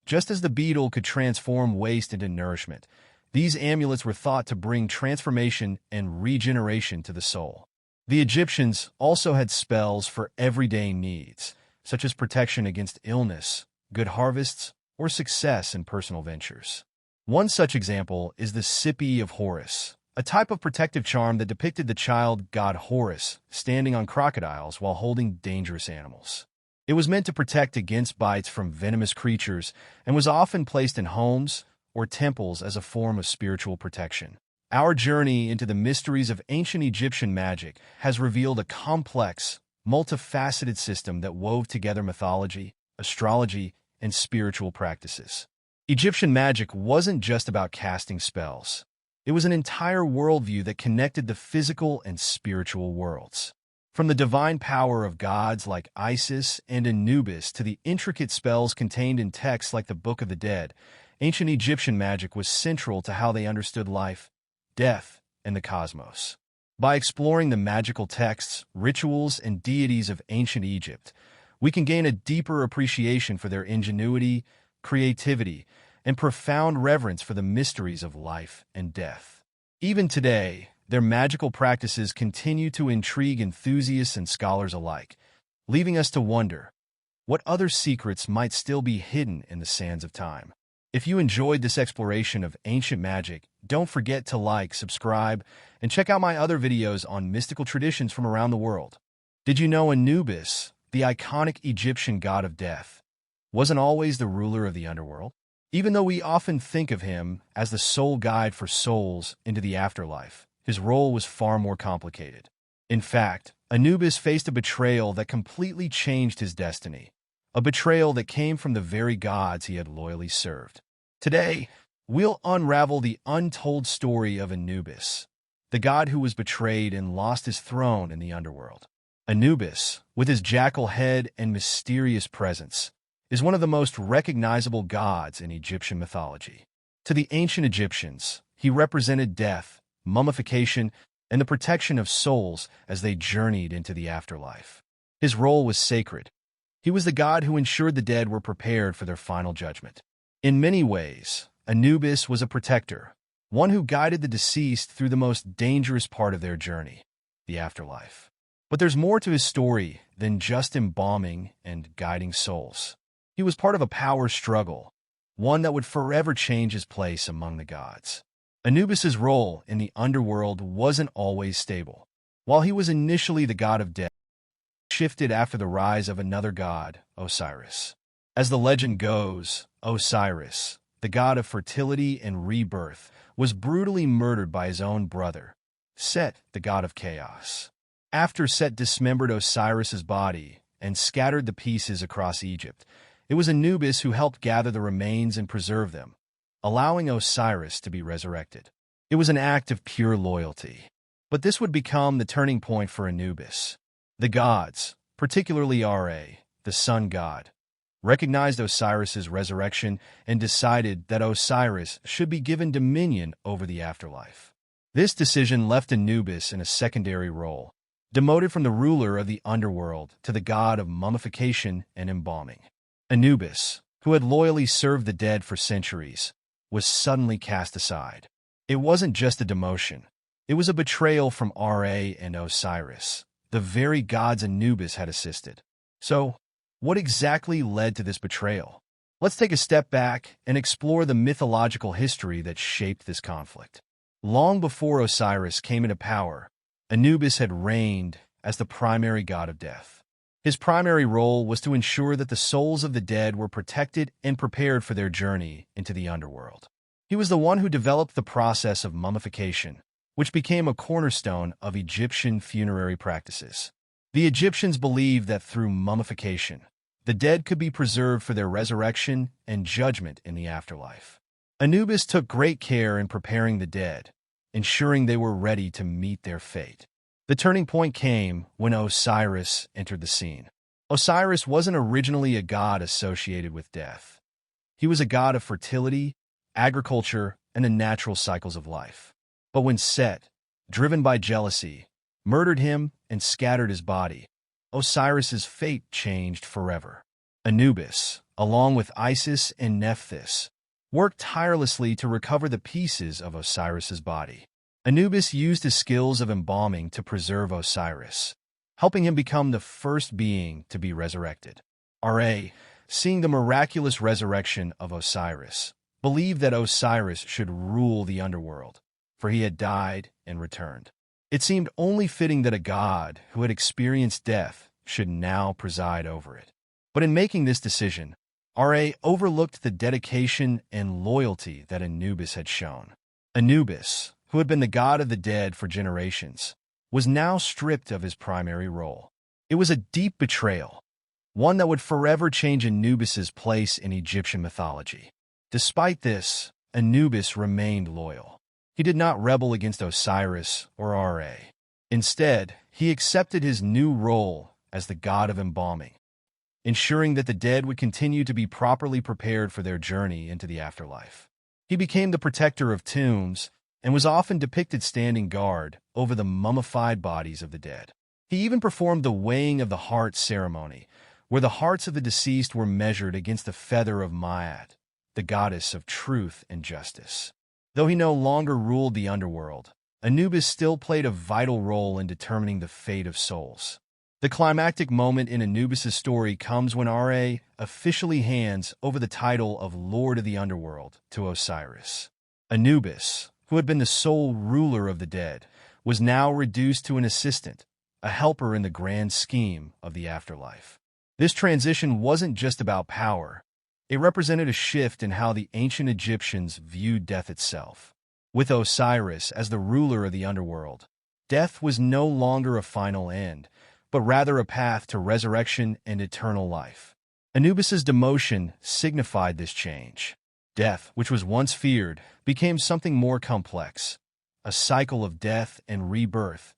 [SPEAKER 1] Just as the beetle could transform waste into nourishment, these amulets were thought to bring transformation and regeneration to the soul. The Egyptians also had spells for everyday needs, such as protection against illness, good harvests, or success in personal ventures. One such example is the Sipi of Horus, a type of protective charm that depicted the child god Horus standing on crocodiles while holding dangerous animals. It was meant to protect against bites from venomous creatures and was often placed in homes or temples as a form of spiritual protection. Our journey into the mysteries of ancient Egyptian magic has revealed a complex, multifaceted system that wove together mythology, astrology, and spiritual practices. Egyptian magic wasn't just about casting spells. It was an entire worldview that connected the physical and spiritual worlds. From the divine power of gods like Isis and Anubis to the intricate spells contained in texts like the Book of the Dead, ancient Egyptian magic was central to how they understood life, death, and the cosmos. By exploring the magical texts, rituals, and deities of ancient Egypt, we can gain a deeper appreciation for their ingenuity, creativity, and profound reverence for the mysteries of life and death. Even today, their magical practices continue to intrigue enthusiasts and scholars alike, leaving us to wonder what other secrets might still be hidden in the sands of time. If you enjoyed this exploration of ancient magic, don't forget to like, subscribe, and check out my other videos on mystical traditions from around the world. Did you know Anubis, the iconic Egyptian god of death, wasn't always the ruler of the underworld? Even though we often think of him as the sole guide for souls into the afterlife, his role was far more complicated. In fact, Anubis faced a betrayal that completely changed his destiny, a betrayal that came from the very gods he had loyally served. Today, we'll unravel the untold story of Anubis, the god who was betrayed and lost his throne in the underworld. Anubis, with his jackal head and mysterious presence, is one of the most recognizable gods in Egyptian mythology. To the ancient Egyptians, he represented death, mummification, and the protection of souls as they journeyed into the afterlife. His role was sacred. He was the god who ensured the dead were prepared for their final judgment. In many ways, Anubis was a protector, one who guided the deceased through the most dangerous part of their journey, the afterlife. But there's more to his story than just embalming and guiding souls. He was part of a power struggle, one that would forever change his place among the gods. Anubis's role in the underworld wasn't always stable. While he was initially the god of death, he shifted after the rise of another god, Osiris. As the legend goes, Osiris, the god of fertility and rebirth, was brutally murdered by his own brother, Set, the god of chaos. After Set dismembered Osiris's body and scattered the pieces across Egypt, it was Anubis who helped gather the remains and preserve them, allowing Osiris to be resurrected. It was an act of pure loyalty. But this would become the turning point for Anubis. The gods, particularly Ra, the sun god, recognized Osiris's resurrection and decided that Osiris should be given dominion over the afterlife. This decision left Anubis in a secondary role, demoted from the ruler of the underworld to the god of mummification and embalming. Anubis, who had loyally served the dead for centuries, was suddenly cast aside. It wasn't just a demotion. It was a betrayal from Ra and Osiris, the very gods Anubis had assisted. So, what exactly led to this betrayal? Let's take a step back and explore the mythological history that shaped this conflict. Long before Osiris came into power, Anubis had reigned as the primary god of death. His primary role was to ensure that the souls of the dead were protected and prepared for their journey into the underworld. He was the one who developed the process of mummification, which became a cornerstone of Egyptian funerary practices. The Egyptians believed that through mummification, the dead could be preserved for their resurrection and judgment in the afterlife. Anubis took great care in preparing the dead, ensuring they were ready to meet their fate. The turning point came when Osiris entered the scene. Osiris wasn't originally a god associated with death. He was a god of fertility, agriculture, and the natural cycles of life. But when Set, driven by jealousy, murdered him and scattered his body, Osiris's fate changed forever. Anubis, along with Isis and Nephthys, worked tirelessly to recover the pieces of Osiris's body. Anubis used his skills of embalming to preserve Osiris, helping him become the first being to be resurrected. Ra, seeing the miraculous resurrection of Osiris, believed that Osiris should rule the underworld, for he had died and returned. It seemed only fitting that a god who had experienced death should now preside over it. But in making this decision, Ra overlooked the dedication and loyalty that Anubis had shown. Anubis, who had been the god of the dead for generations, was now stripped of his primary role. It was a deep betrayal, one that would forever change Anubis's place in Egyptian mythology. Despite this, Anubis remained loyal. He did not rebel against Osiris or Ra. Instead, he accepted his new role as the god of embalming, ensuring that the dead would continue to be properly prepared for their journey into the afterlife. He became the protector of tombs and was often depicted standing guard over the mummified bodies of the dead. He even performed the weighing of the heart ceremony, where the hearts of the deceased were measured against the feather of Maat, the goddess of truth and justice. Though he no longer ruled the underworld, Anubis still played a vital role in determining the fate of souls. The climactic moment in Anubis's story comes when Ra officially hands over the title of Lord of the Underworld to Osiris. Anubis, who had been the sole ruler of the dead, was now reduced to an assistant, a helper in the grand scheme of the afterlife. This transition wasn't just about power. It represented a shift in how the ancient Egyptians viewed death itself. With Osiris as the ruler of the underworld, death was no longer a final end, but rather a path to resurrection and eternal life. Anubis's demotion signified this change. Death, which was once feared, became something more complex, a cycle of death and rebirth,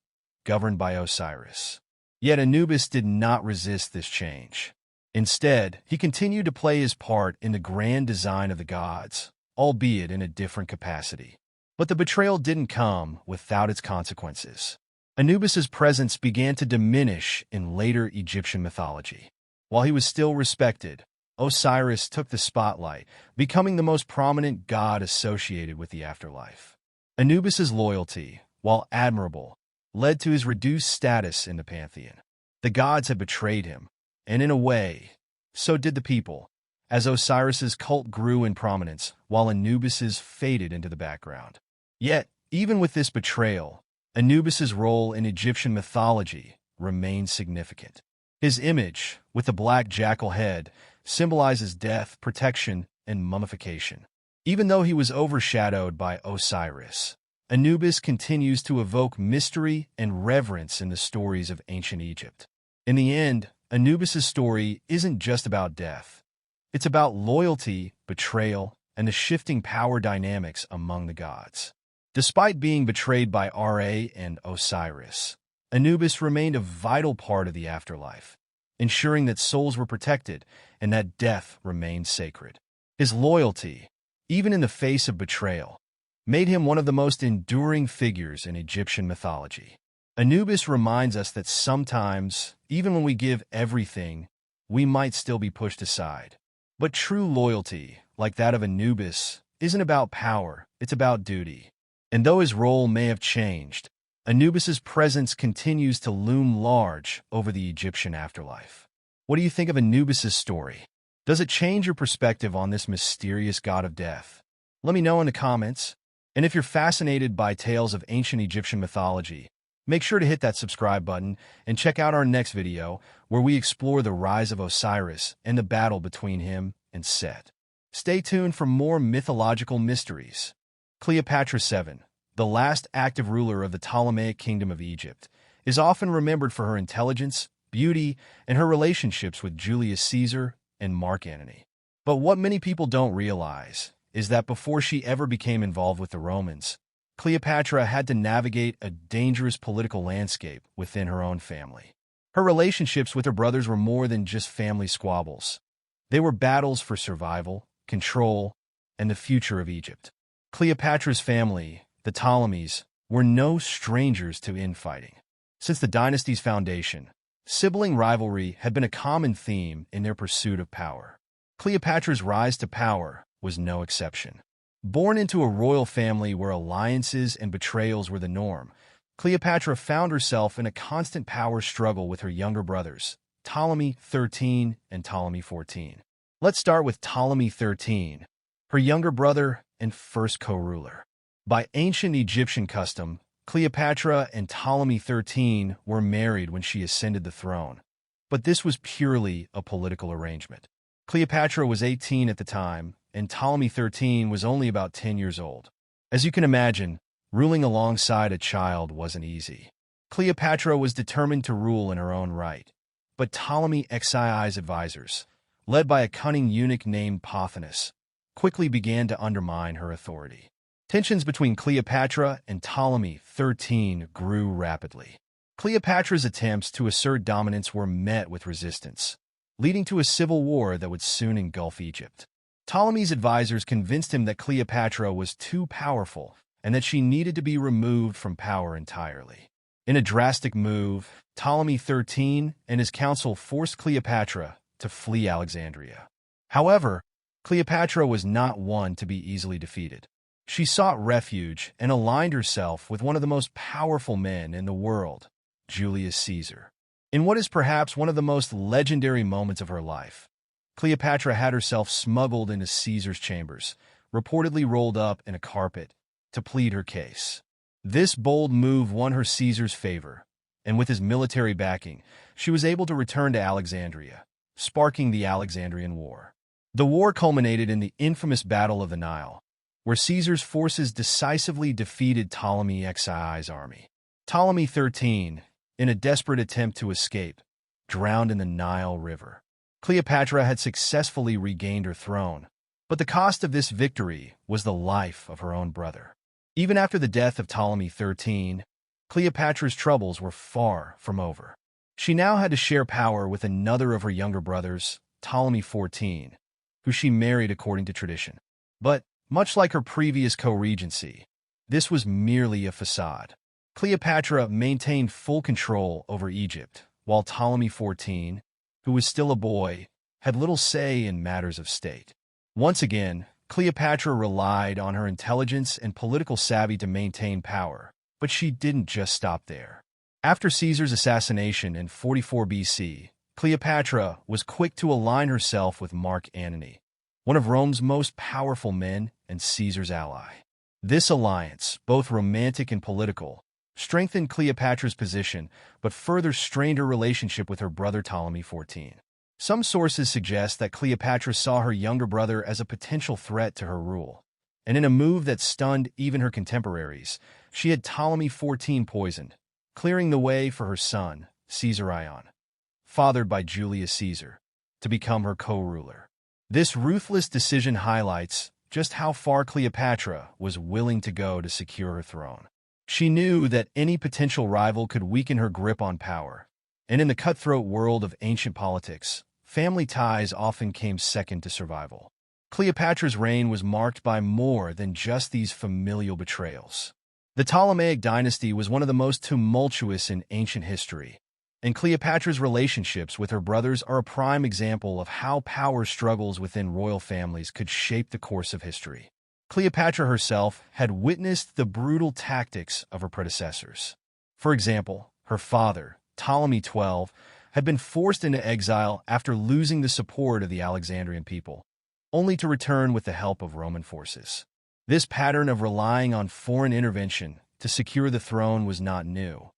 [SPEAKER 1] governed by Osiris. Yet Anubis did not resist this change. Instead, he continued to play his part in the grand design of the gods, albeit in a different capacity. But the betrayal didn't come without its consequences. Anubis's presence began to diminish in later Egyptian mythology. While he was still respected, Osiris took the spotlight, becoming the most prominent god associated with the afterlife. Anubis's loyalty, while admirable, led to his reduced status in the pantheon. The gods had betrayed him, and in a way, so did the people, as Osiris's cult grew in prominence while Anubis's faded into the background. Yet, even with this betrayal, Anubis's role in Egyptian mythology remained significant. His image, with the black jackal head, symbolizes death, protection, and mummification. Even though he was overshadowed by Osiris, Anubis continues to evoke mystery and reverence in the stories of ancient Egypt. In the end, Anubis's story isn't just about death. It's about loyalty, betrayal, and the shifting power dynamics among the gods. Despite being betrayed by Ra and Osiris, Anubis remained a vital part of the afterlife, ensuring that souls were protected and that death remained sacred. His loyalty, even in the face of betrayal, made him one of the most enduring figures in Egyptian mythology. Anubis reminds us that sometimes, even when we give everything, we might still be pushed aside. But true loyalty, like that of Anubis, isn't about power, it's about duty. And though his role may have changed, Anubis's presence continues to loom large over the Egyptian afterlife. What do you think of Anubis's story? Does it change your perspective on this mysterious god of death? Let me know in the comments. And if you're fascinated by tales of ancient Egyptian mythology, make sure to hit that subscribe button and check out our next video where we explore the rise of Osiris and the battle between him and Set. Stay tuned for more mythological mysteries. Cleopatra VII, the last active ruler of the Ptolemaic Kingdom of Egypt, is often remembered for her intelligence, beauty, and her relationships with Julius Caesar and Mark Antony. But what many people don't realize is that before she ever became involved with the Romans, Cleopatra had to navigate a dangerous political landscape within her own family. Her relationships with her brothers were more than just family squabbles. They were battles for survival, control, and the future of Egypt. Cleopatra's family, the Ptolemies, were no strangers to infighting. Since the dynasty's foundation, sibling rivalry had been a common theme in their pursuit of power. Cleopatra's rise to power was no exception. Born into a royal family where alliances and betrayals were the norm, Cleopatra found herself in a constant power struggle with her younger brothers, Ptolemy XIII and Ptolemy XIV. Let's start with Ptolemy XIII, her younger brother and first co-ruler. By ancient Egyptian custom, Cleopatra and Ptolemy XIII were married when she ascended the throne, but this was purely a political arrangement. Cleopatra was 18 at the time, and Ptolemy XIII was only about 10 years old. As you can imagine, ruling alongside a child wasn't easy. Cleopatra was determined to rule in her own right, but Ptolemy XII's advisors, led by a cunning eunuch named Pothinus, quickly began to undermine her authority. Tensions between Cleopatra and Ptolemy XIII grew rapidly. Cleopatra's attempts to assert dominance were met with resistance, leading to a civil war that would soon engulf Egypt. Ptolemy's advisors convinced him that Cleopatra was too powerful and that she needed to be removed from power entirely. In a drastic move, Ptolemy XIII and his council forced Cleopatra to flee Alexandria. However, Cleopatra was not one to be easily defeated. She sought refuge and aligned herself with one of the most powerful men in the world, Julius Caesar. In what is perhaps one of the most legendary moments of her life, Cleopatra had herself smuggled into Caesar's chambers, reportedly rolled up in a carpet, to plead her case. This bold move won her Caesar's favor, and with his military backing, she was able to return to Alexandria, sparking the Alexandrian War. The war culminated in the infamous Battle of the Nile, where Caesar's forces decisively defeated Ptolemy XII's army. Ptolemy XIII, in a desperate attempt to escape, drowned in the Nile River. Cleopatra had successfully regained her throne, but the cost of this victory was the life of her own brother. Even after the death of Ptolemy XIII, Cleopatra's troubles were far from over. She now had to share power with another of her younger brothers, Ptolemy XIV, who she married according to tradition. But, much like her previous co-regency, this was merely a facade. Cleopatra maintained full control over Egypt, while Ptolemy XIV, who was still a boy, had little say in matters of state. Once again, Cleopatra relied on her intelligence and political savvy to maintain power, but she didn't just stop there. After Caesar's assassination in 44 BC, Cleopatra was quick to align herself with Mark Antony, one of Rome's most powerful men and Caesar's ally. This alliance, both romantic and political, strengthened Cleopatra's position but further strained her relationship with her brother Ptolemy XIV. Some sources suggest that Cleopatra saw her younger brother as a potential threat to her rule, and in a move that stunned even her contemporaries, she had Ptolemy XIV poisoned, clearing the way for her son, Caesarion, fathered by Julius Caesar, to become her co-ruler. This ruthless decision highlights just how far Cleopatra was willing to go to secure her throne. She knew that any potential rival could weaken her grip on power, and in the cutthroat world of ancient politics, family ties often came second to survival. Cleopatra's reign was marked by more than just these familial betrayals. The Ptolemaic dynasty was one of the most tumultuous in ancient history, and Cleopatra's relationships with her brothers are a prime example of how power struggles within royal families could shape the course of history. Cleopatra herself had witnessed the brutal tactics of her predecessors. For example, her father, Ptolemy XII, had been forced into exile after losing the support of the Alexandrian people, only to return with the help of Roman forces. This pattern of relying on foreign intervention to secure the throne was not new,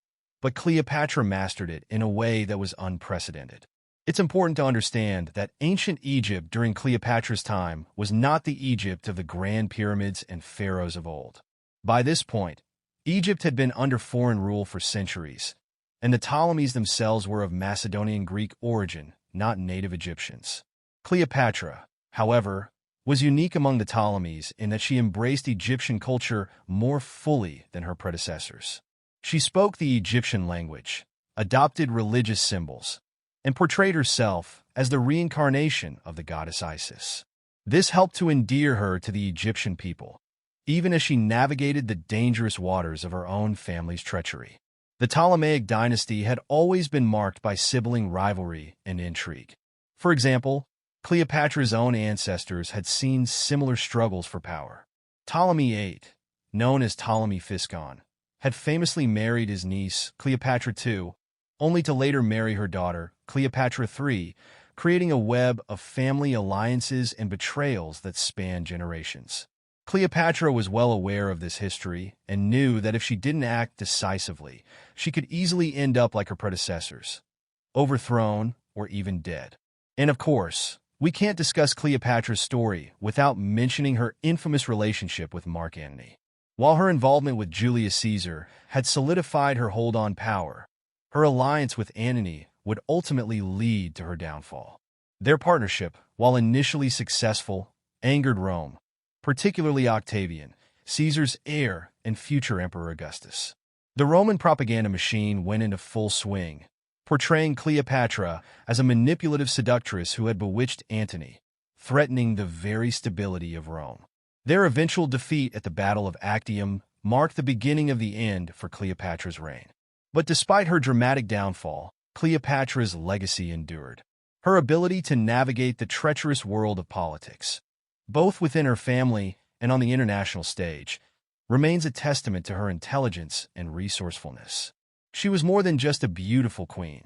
[SPEAKER 1] but Cleopatra mastered it in a way that was unprecedented. It's important to understand that ancient Egypt during Cleopatra's time was not the Egypt of the grand pyramids and pharaohs of old. By this point, Egypt had been under foreign rule for centuries, and the Ptolemies themselves were of Macedonian Greek origin, not native Egyptians. Cleopatra, however, was unique among the Ptolemies in that she embraced Egyptian culture more fully than her predecessors. She spoke the Egyptian language, adopted religious symbols, and portrayed herself as the reincarnation of the goddess Isis. This helped to endear her to the Egyptian people, even as she navigated the dangerous waters of her own family's treachery. The Ptolemaic dynasty had always been marked by sibling rivalry and intrigue. For example, Cleopatra's own ancestors had seen similar struggles for power. Ptolemy VIII, known as Ptolemy Physcon, had famously married his niece, Cleopatra II, only to later marry her daughter, Cleopatra III, creating a web of family alliances and betrayals that spanned generations. Cleopatra was well aware of this history and knew that if she didn't act decisively, she could easily end up like her predecessors, overthrown or even dead. And of course, we can't discuss Cleopatra's story without mentioning her infamous relationship with Mark Antony. While her involvement with Julius Caesar had solidified her hold on power, her alliance with Antony would ultimately lead to her downfall. Their partnership, while initially successful, angered Rome, particularly Octavian, Caesar's heir and future Emperor Augustus. The Roman propaganda machine went into full swing, portraying Cleopatra as a manipulative seductress who had bewitched Antony, threatening the very stability of Rome. Their eventual defeat at the Battle of Actium marked the beginning of the end for Cleopatra's reign. But despite her dramatic downfall, Cleopatra's legacy endured. Her ability to navigate the treacherous world of politics, both within her family and on the international stage, remains a testament to her intelligence and resourcefulness. She was more than just a beautiful queen.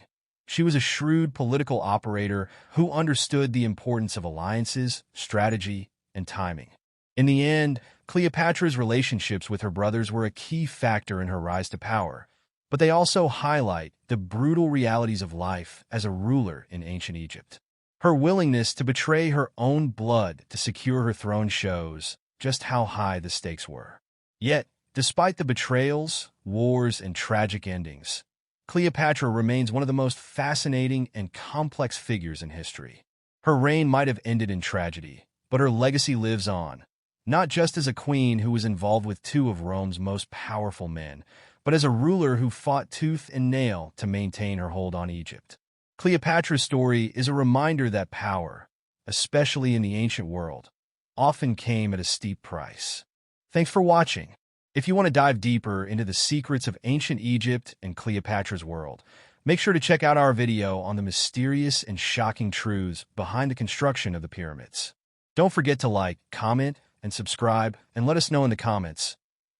[SPEAKER 1] She was a shrewd political operator who understood the importance of alliances, strategy, and timing. In the end, Cleopatra's relationships with her brothers were a key factor in her rise to power, but they also highlight the brutal realities of life as a ruler in ancient Egypt. Her willingness to betray her own blood to secure her throne shows just how high the stakes were. Yet, despite the betrayals, wars, and tragic endings, Cleopatra remains one of the most fascinating and complex figures in history. Her reign might have ended in tragedy, but her legacy lives on, not just as a queen who was involved with two of Rome's most powerful men, but as a ruler who fought tooth and nail to maintain her hold on Egypt. Cleopatra's story is a reminder that power, especially in the ancient world, often came at a steep price. Thanks for watching. If you want to dive deeper into the secrets of ancient Egypt and Cleopatra's world, make sure to check out our video on the mysterious and shocking truths behind the construction of the pyramids. Don't forget to like, comment, and subscribe, and let us know in the comments,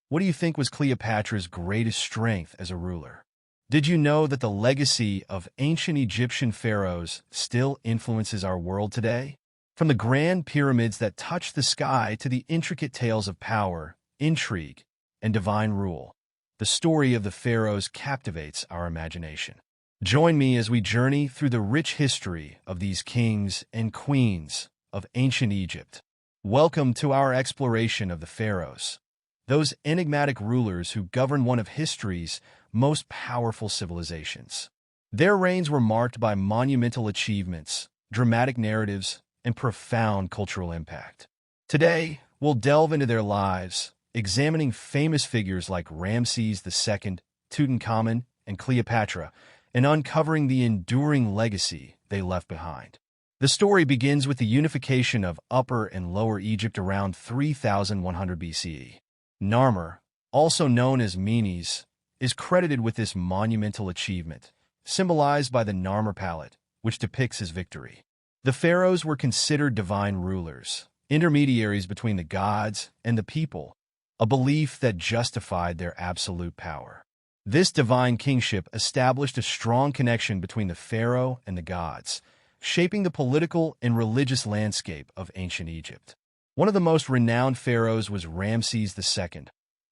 [SPEAKER 1] what do you think was Cleopatra's greatest strength as a ruler? Did you know that the legacy of ancient Egyptian pharaohs still influences our world today? From the grand pyramids that touch the sky to the intricate tales of power, intrigue, and divine rule, the story of the pharaohs captivates our imagination. Join me as we journey through the rich history of these kings and queens of ancient Egypt. Welcome to our exploration of the pharaohs, those enigmatic rulers who governed one of history's most powerful civilizations. Their reigns were marked by monumental achievements, dramatic narratives, and profound cultural impact. Today, we'll delve into their lives, examining famous figures like Ramses II, Tutankhamun, and Cleopatra, and uncovering the enduring legacy they left behind. The story begins with the unification of Upper and Lower Egypt around 3100 BCE. Narmer, also known as Menes, is credited with this monumental achievement, symbolized by the Narmer palette, which depicts his victory. The pharaohs were considered divine rulers, intermediaries between the gods and the people, a belief that justified their absolute power. This divine kingship established a strong connection between the pharaoh and the gods, shaping the political and religious landscape of ancient Egypt. One of the most renowned pharaohs was Ramses II,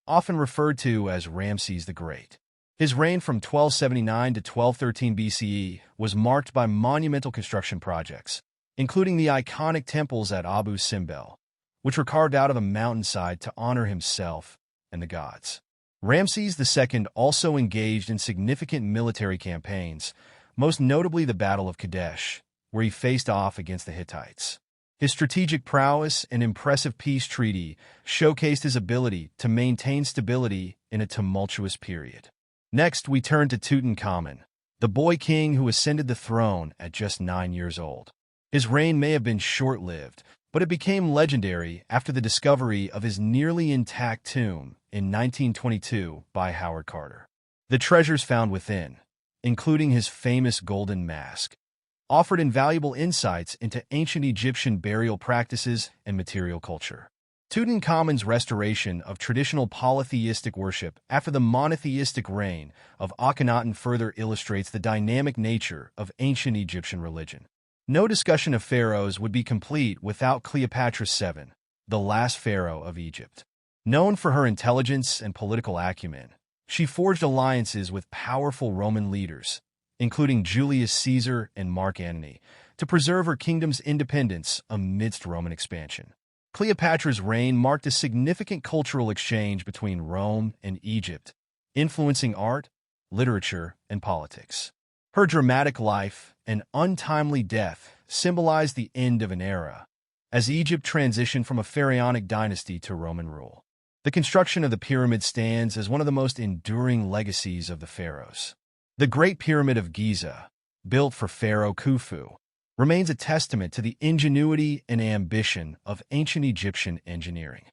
[SPEAKER 1] often referred to as Ramses the Great. His reign from 1279 to 1213 BCE was marked by monumental construction projects, including the iconic temples at Abu Simbel, which were carved out of a mountainside to honor himself and the gods. Ramses II also engaged in significant military campaigns, most notably the Battle of Kadesh, where he faced off against the Hittites. His strategic prowess and impressive peace treaty showcased his ability to maintain stability in a tumultuous period. Next, we turn to Tutankhamun, the boy king who ascended the throne at just 9 years old. His reign may have been short-lived, but it became legendary after the discovery of his nearly intact tomb in 1922 by Howard Carter. The treasures found within, including his famous golden mask, offered invaluable insights into ancient Egyptian burial practices and material culture. Tutankhamun's restoration of traditional polytheistic worship after the monotheistic reign of Akhenaten further illustrates the dynamic nature of ancient Egyptian religion. No discussion of pharaohs would be complete without Cleopatra VII, the last pharaoh of Egypt. Known for her intelligence and political acumen, she forged alliances with powerful Roman leaders, including Julius Caesar and Mark Antony, to preserve her kingdom's independence amidst Roman expansion. Cleopatra's reign marked a significant cultural exchange between Rome and Egypt, influencing art, literature, and politics. Her dramatic life and untimely death symbolized the end of an era, as Egypt transitioned from a pharaonic dynasty to Roman rule. The construction of the pyramid stands as one of the most enduring legacies of the pharaohs. The Great Pyramid of Giza, built for Pharaoh Khufu, remains a testament to the ingenuity and ambition of ancient Egyptian engineering.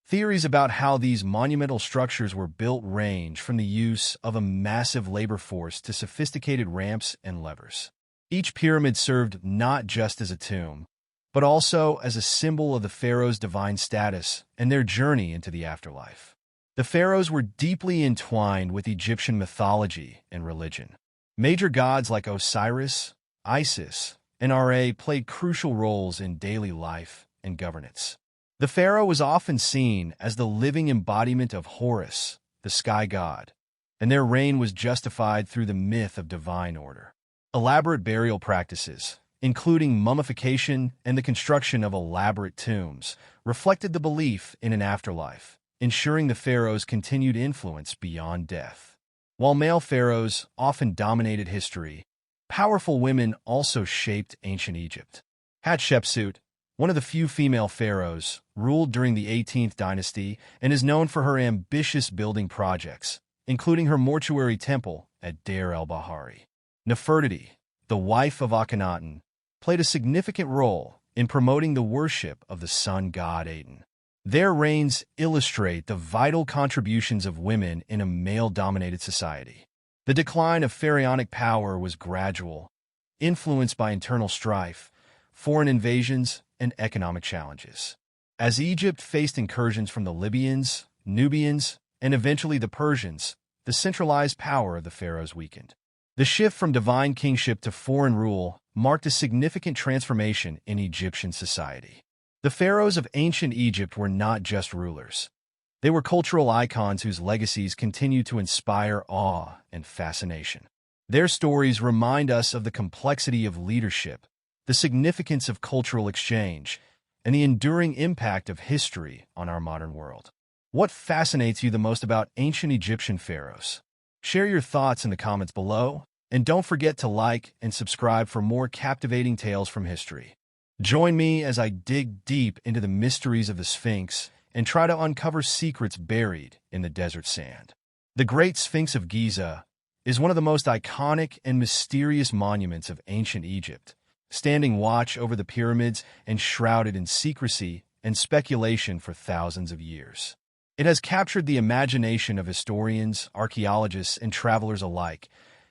[SPEAKER 1] Theories about how these monumental structures were built range from the use of a massive labor force to sophisticated ramps and levers. Each pyramid served not just as a tomb, but also as a symbol of the pharaoh's divine status and their journey into the afterlife. The pharaohs were deeply entwined with Egyptian mythology and religion. Major gods like Osiris, Isis, and Ra played crucial roles in daily life and governance. The pharaoh was often seen as the living embodiment of Horus, the sky god, and their reign was justified through the myth of divine order. Elaborate burial practices, including mummification and the construction of elaborate tombs, reflected the belief in an afterlife, ensuring the pharaoh's continued influence beyond death. While male pharaohs often dominated history, powerful women also shaped ancient Egypt. Hatshepsut, one of the few female pharaohs, ruled during the 18th dynasty and is known for her ambitious building projects, including her mortuary temple at Deir el-Bahari. Nefertiti, the wife of Akhenaten, played a significant role in promoting the worship of the sun god Aten. Their reigns illustrate the vital contributions of women in a male-dominated society. The decline of pharaonic power was gradual, influenced by internal strife, foreign invasions, and economic challenges. As Egypt faced incursions from the Libyans, Nubians, and eventually the Persians, the centralized power of the pharaohs weakened. The shift from divine kingship to foreign rule marked a significant transformation in Egyptian society. The pharaohs of ancient Egypt were not just rulers. They were cultural icons whose legacies continue to inspire awe and fascination. Their stories remind us of the complexity of leadership, the significance of cultural exchange, and the enduring impact of history on our modern world. What fascinates you the most about ancient Egyptian pharaohs? Share your thoughts in the comments below, and don't forget to like and subscribe for more captivating tales from history. Join me as I dig deep into the mysteries of the Sphinx and try to uncover secrets buried in the desert sand. The Great Sphinx of Giza is one of the most iconic and mysterious monuments of ancient Egypt, standing watch over the pyramids and shrouded in secrecy and speculation for thousands of years. It has captured the imagination of historians, archaeologists, and travelers alike,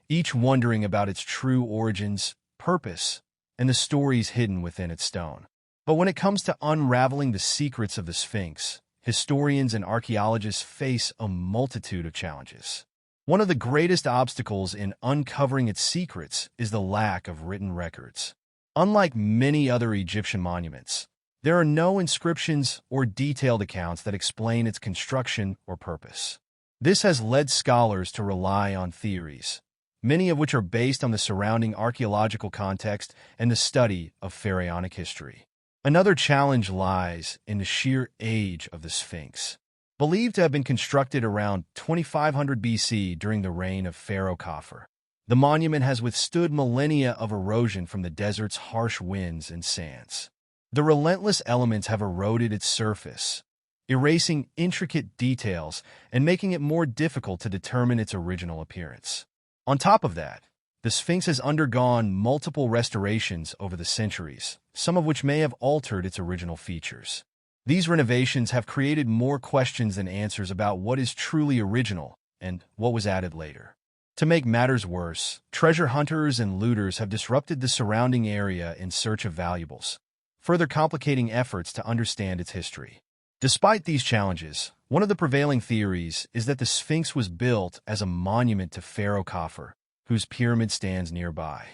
[SPEAKER 1] each wondering about its true origins, purpose, and the stories hidden within its stone. But when it comes to unraveling the secrets of the Sphinx, historians and archaeologists face a multitude of challenges. One of the greatest obstacles in uncovering its secrets is the lack of written records. Unlike many other Egyptian monuments, there are no inscriptions or detailed accounts that explain its construction or purpose. This has led scholars to rely on theories, many of which are based on the surrounding archaeological context and the study of pharaonic history. Another challenge lies in the sheer age of the Sphinx. Believed to have been constructed around 2500 BC during the reign of Pharaoh Khafre, the monument has withstood millennia of erosion from the desert's harsh winds and sands. The relentless elements have eroded its surface, erasing intricate details and making it more difficult to determine its original appearance. On top of that, the Sphinx has undergone multiple restorations over the centuries, some of which may have altered its original features. These renovations have created more questions than answers about what is truly original and what was added later. To make matters worse, treasure hunters and looters have disrupted the surrounding area in search of valuables, further complicating efforts to understand its history. Despite these challenges, one of the prevailing theories is that the Sphinx was built as a monument to Pharaoh Khafre, whose pyramid stands nearby.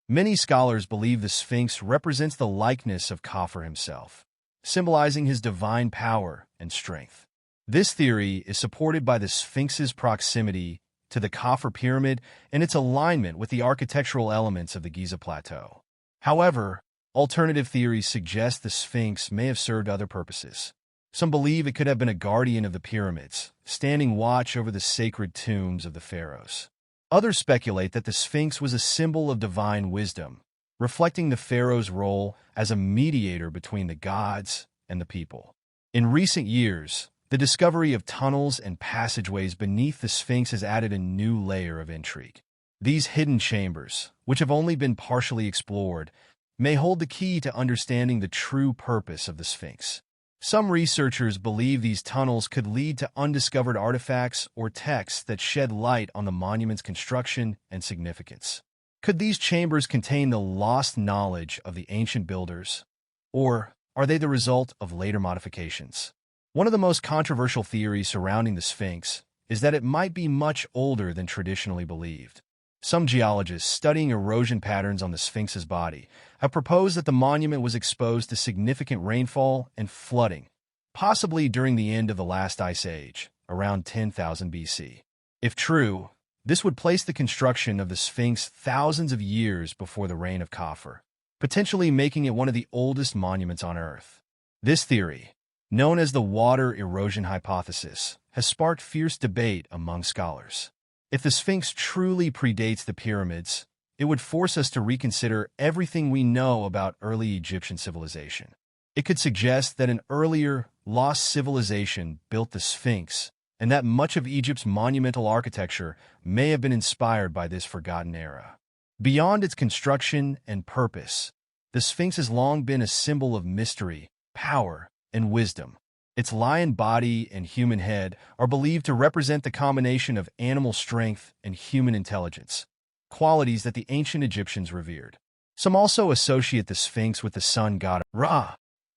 [SPEAKER 1] Many scholars believe the Sphinx represents the likeness of Khafre himself, symbolizing his divine power and strength. This theory is supported by the Sphinx's proximity to the Khafre pyramid and its alignment with the architectural elements of the Giza Plateau. However, alternative theories suggest the Sphinx may have served other purposes. Some believe it could have been a guardian of the pyramids, standing watch over the sacred tombs of the pharaohs. Others speculate that the Sphinx was a symbol of divine wisdom, reflecting the pharaoh's role as a mediator between the gods and the people. In recent years, the discovery of tunnels and passageways beneath the Sphinx has added a new layer of intrigue. These hidden chambers, which have only been partially explored, may hold the key to understanding the true purpose of the Sphinx. Some researchers believe these tunnels could lead to undiscovered artifacts or texts that shed light on the monument's construction and significance. Could these chambers contain the lost knowledge of the ancient builders, or are they the result of later modifications? One of the most controversial theories surrounding the Sphinx is that it might be much older than traditionally believed. Some geologists studying erosion patterns on the Sphinx's body have proposed that the monument was exposed to significant rainfall and flooding, possibly during the end of the last ice age, around 10,000 BC. If true, this would place the construction of the Sphinx thousands of years before the reign of Khafre, potentially making it one of the oldest monuments on Earth. This theory, known as the water erosion hypothesis, has sparked fierce debate among scholars. If the Sphinx truly predates the pyramids, it would force us to reconsider everything we know about early Egyptian civilization. It could suggest that an earlier, lost civilization built the Sphinx, and that much of Egypt's monumental architecture may have been inspired by this forgotten era. Beyond its construction and purpose, the Sphinx has long been a symbol of mystery, power, and wisdom. Its lion body and human head are believed to represent the combination of animal strength and human intelligence, qualities that the ancient Egyptians revered. Some also associate the Sphinx with the sun god Ra,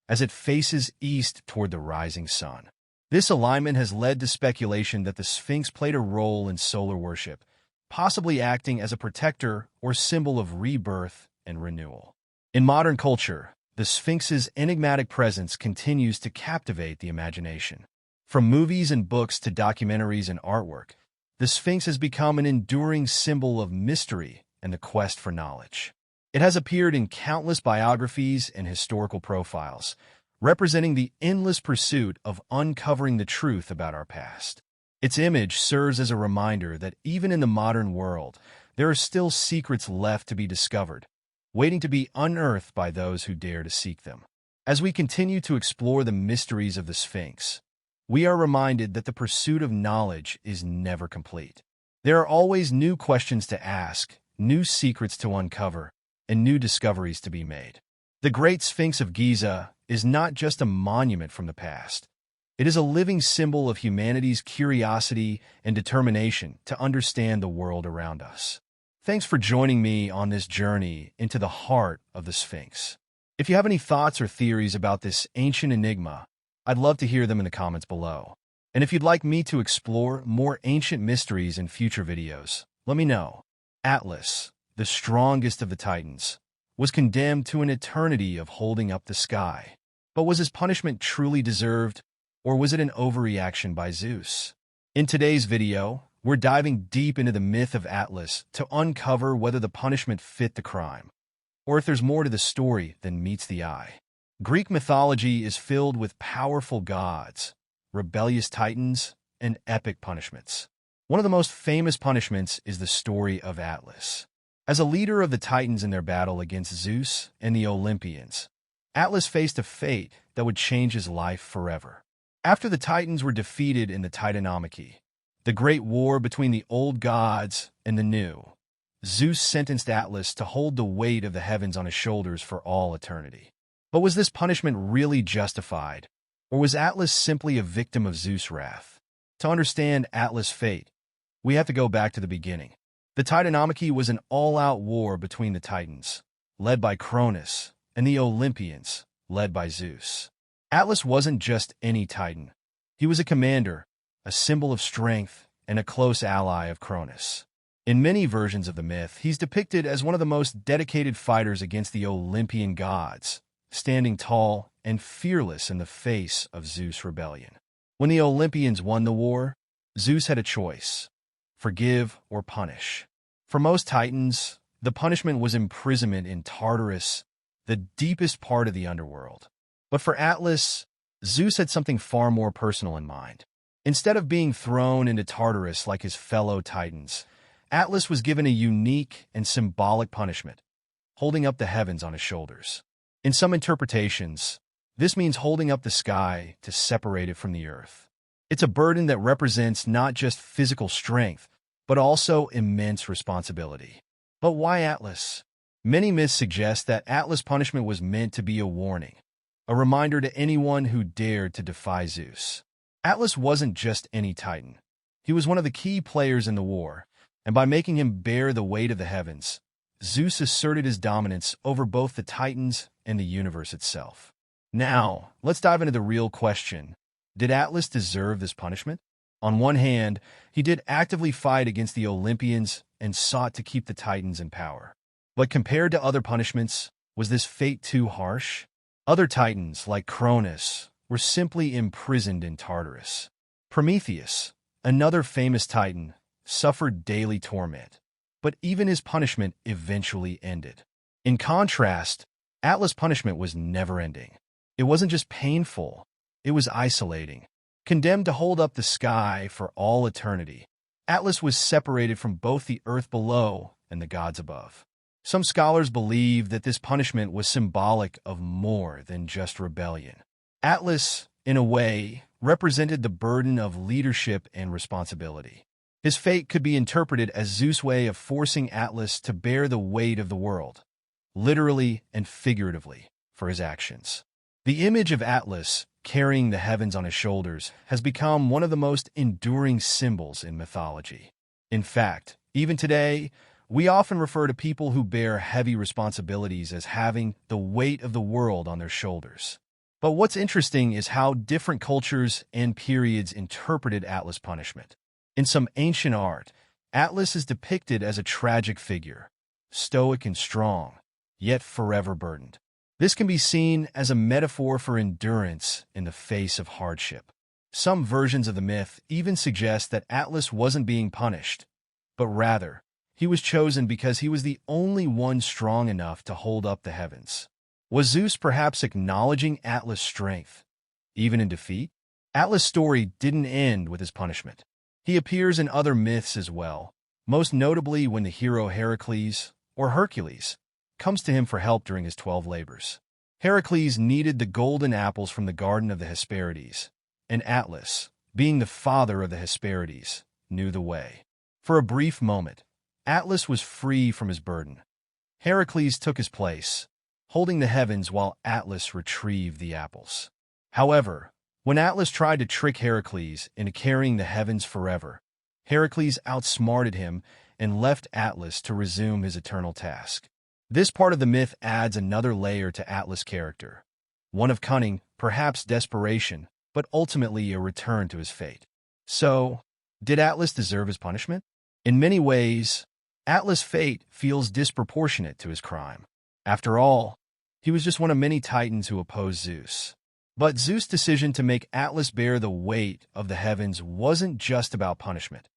[SPEAKER 1] as it faces east toward the rising sun. This alignment has led to speculation that the Sphinx played a role in solar worship, possibly acting as a protector or symbol of rebirth and renewal. In modern culture, the Sphinx's enigmatic presence continues to captivate the imagination. From movies and books to documentaries and artwork, the Sphinx has become an enduring symbol of mystery and the quest for knowledge. It has appeared in countless biographies and historical profiles, representing the endless pursuit of uncovering the truth about our past. Its image serves as a reminder that even in the modern world, there are still secrets left to be discovered, waiting to be unearthed by those who dare to seek them. As we continue to explore the mysteries of the Sphinx, we are reminded that the pursuit of knowledge is never complete. There are always new questions to ask, new secrets to uncover, and new discoveries to be made. The Great Sphinx of Giza is not just a monument from the past. It is a living symbol of humanity's curiosity and determination to understand the world around us. Thanks for joining me on this journey into the heart of the Sphinx. If you have any thoughts or theories about this ancient enigma, I'd love to hear them in the comments below. And if you'd like me to explore more ancient mysteries in future videos, let me know. Atlas, the strongest of the Titans, was condemned to an eternity of holding up the sky. But was his punishment truly deserved, or was it an overreaction by Zeus? In today's video, we're diving deep into the myth of Atlas to uncover whether the punishment fit the crime, or if there's more to the story than meets the eye. Greek mythology is filled with powerful gods, rebellious titans, and epic punishments. One of the most famous punishments is the story of Atlas. As a leader of the Titans in their battle against Zeus and the Olympians, Atlas faced a fate that would change his life forever. After the Titans were defeated in the Titanomachy, the great war between the old gods and the new, Zeus sentenced Atlas to hold the weight of the heavens on his shoulders for all eternity. But was this punishment really justified, or was Atlas simply a victim of Zeus' wrath? To understand Atlas' fate, we have to go back to the beginning. The Titanomachy was an all-out war between the Titans, led by Cronus, and the Olympians, led by Zeus. Atlas wasn't just any Titan. He was a commander, a symbol of strength, and a close ally of Cronus. In many versions of the myth, he's depicted as one of the most dedicated fighters against the Olympian gods, standing tall and fearless in the face of Zeus' rebellion. When the Olympians won the war, Zeus had a choice: forgive or punish. For most Titans, the punishment was imprisonment in Tartarus, the deepest part of the underworld. But for Atlas, Zeus had something far more personal in mind. Instead of being thrown into Tartarus like his fellow Titans, Atlas was given a unique and symbolic punishment: holding up the heavens on his shoulders. In some interpretations, this means holding up the sky to separate it from the earth. It's a burden that represents not just physical strength, but also immense responsibility. But why Atlas? Many myths suggest that Atlas' punishment was meant to be a warning, a reminder to anyone who dared to defy Zeus. Atlas wasn't just any Titan. He was one of the key players in the war, and by making him bear the weight of the heavens, Zeus asserted his dominance over both the Titans and the universe itself. Now, let's dive into the real question. Did Atlas deserve this punishment? On one hand, he did actively fight against the Olympians and sought to keep the Titans in power. But compared to other punishments, was this fate too harsh? Other Titans, like Cronus, were simply imprisoned in Tartarus. Prometheus, another famous Titan, suffered daily torment, but even his punishment eventually ended. In contrast, Atlas' punishment was never-ending. It wasn't just painful, it was isolating. Condemned to hold up the sky for all eternity, Atlas was separated from both the earth below and the gods above. Some scholars believe that this punishment was symbolic of more than just rebellion. Atlas, in a way, represented the burden of leadership and responsibility. His fate could be interpreted as Zeus' way of forcing Atlas to bear the weight of the world, literally and figuratively, for his actions. The image of Atlas, carrying the heavens on his shoulders, has become one of the most enduring symbols in mythology. In fact, even today, we often refer to people who bear heavy responsibilities as having the weight of the world on their shoulders. But what's interesting is how different cultures and periods interpreted Atlas' punishment. In some ancient art, Atlas is depicted as a tragic figure, stoic and strong, yet forever burdened. This can be seen as a metaphor for endurance in the face of hardship. Some versions of the myth even suggest that Atlas wasn't being punished, but rather, he was chosen because he was the only one strong enough to hold up the heavens. Was Zeus perhaps acknowledging Atlas' strength, even in defeat? Atlas' story didn't end with his punishment. He appears in other myths as well, most notably when the hero Heracles, or Hercules, comes to him for help during his 12 labors. Heracles needed the golden apples from the Garden of the Hesperides, and Atlas, being the father of the Hesperides, knew the way. For a brief moment, Atlas was free from his burden. Heracles took his place, holding the heavens while Atlas retrieved the apples. However, when Atlas tried to trick Heracles into carrying the heavens forever, Heracles outsmarted him and left Atlas to resume his eternal task. This part of the myth adds another layer to Atlas' character, one of cunning, perhaps desperation, but ultimately a return to his fate. So, did Atlas deserve his punishment? In many ways, Atlas' fate feels disproportionate to his crime. After all, he was just one of many titans who opposed Zeus. But Zeus' decision to make Atlas bear the weight of the heavens wasn't just about punishment.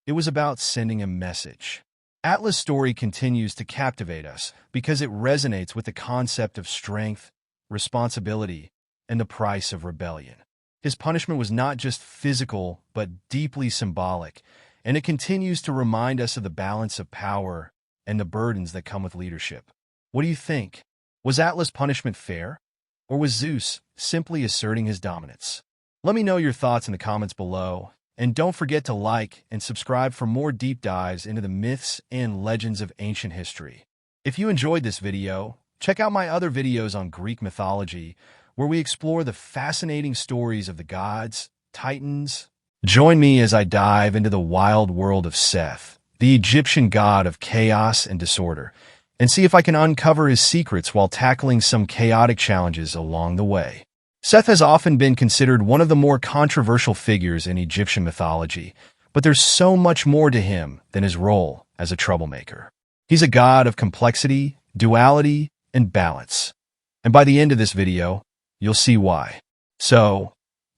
[SPEAKER 1] It was about sending a message. Atlas' story continues to captivate us because it resonates with the concept of strength, responsibility, and the price of rebellion. His punishment was not just physical, but deeply symbolic, and it continues to remind us of the balance of power and the burdens that come with leadership. What do you think? Was Atlas' punishment fair? Or was Zeus simply asserting his dominance? Let me know your thoughts in the comments below, and don't forget to like and subscribe for more deep dives into the myths and legends of ancient history. If you enjoyed this video, check out my other videos on Greek mythology, where we explore the fascinating stories of the gods, titans. Join me as I dive into the wild world of Seth, the Egyptian god of chaos and disorder, and see if I can uncover his secrets while tackling some chaotic challenges along the way. Seth has often been considered one of the more controversial figures in Egyptian mythology, but there's so much more to him than his role as a troublemaker. He's a god of complexity, duality, and balance. And by the end of this video, you'll see why. So,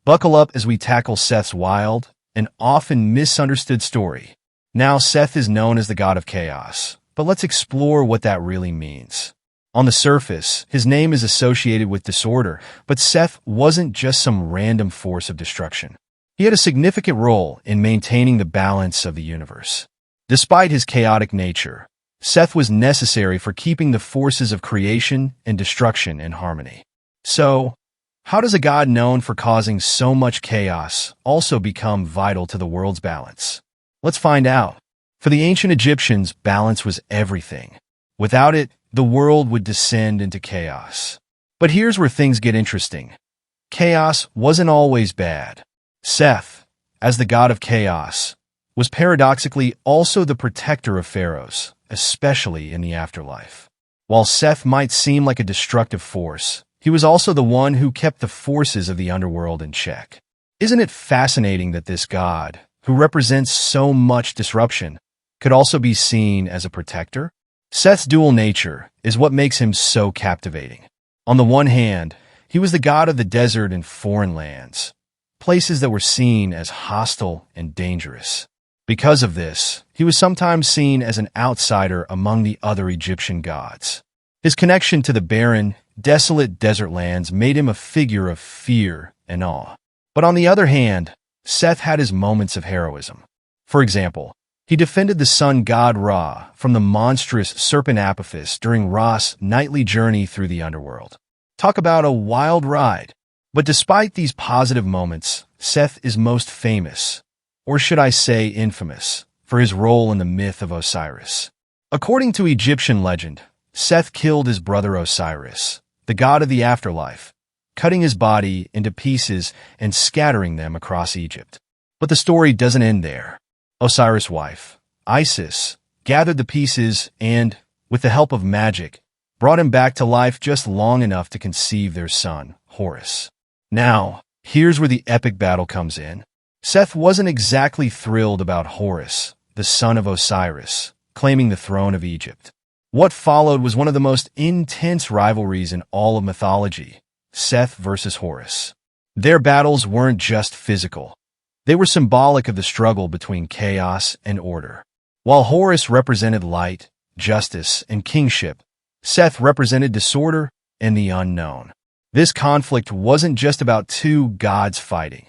[SPEAKER 1] buckle up as we tackle Seth's wild and often misunderstood story. Now, Seth is known as the god of chaos, but let's explore what that really means. On the surface, his name is associated with disorder, but Seth wasn't just some random force of destruction. He had a significant role in maintaining the balance of the universe. Despite his chaotic nature, Seth was necessary for keeping the forces of creation and destruction in harmony. So, how does a god known for causing so much chaos also become vital to the world's balance? Let's find out. For the ancient Egyptians, balance was everything. Without it, the world would descend into chaos. But here's where things get interesting. Chaos wasn't always bad. Seth, as the god of chaos, was paradoxically also the protector of pharaohs, especially in the afterlife. While Seth might seem like a destructive force, he was also the one who kept the forces of the underworld in check. Isn't it fascinating that this god, who represents so much disruption, could also be seen as a protector? Seth's dual nature is what makes him so captivating. On the one hand, he was the god of the desert and foreign lands, places that were seen as hostile and dangerous. Because of this, he was sometimes seen as an outsider among the other Egyptian gods. His connection to the barren, desolate desert lands made him a figure of fear and awe. But on the other hand, Seth had his moments of heroism. For example, He defended the sun god Ra from the monstrous serpent Apophis during Ra's nightly journey through the underworld. Talk about a wild ride. But despite these positive moments, Seth is most famous, or should I say infamous, for his role in the myth of Osiris. According to Egyptian legend, Seth killed his brother Osiris, the god of the afterlife, cutting his body into pieces and scattering them across Egypt. But the story doesn't end there. Osiris' wife, Isis, gathered the pieces and, with the help of magic, brought him back to life just long enough to conceive their son, Horus. Now, here's where the epic battle comes in. Seth wasn't exactly thrilled about Horus, the son of Osiris, claiming the throne of Egypt. What followed was one of the most intense rivalries in all of mythology, Seth versus Horus. Their battles weren't just physical. They were symbolic of the struggle between chaos and order. While Horus represented light, justice, and kingship, Seth represented disorder and the unknown. This conflict wasn't just about two gods fighting.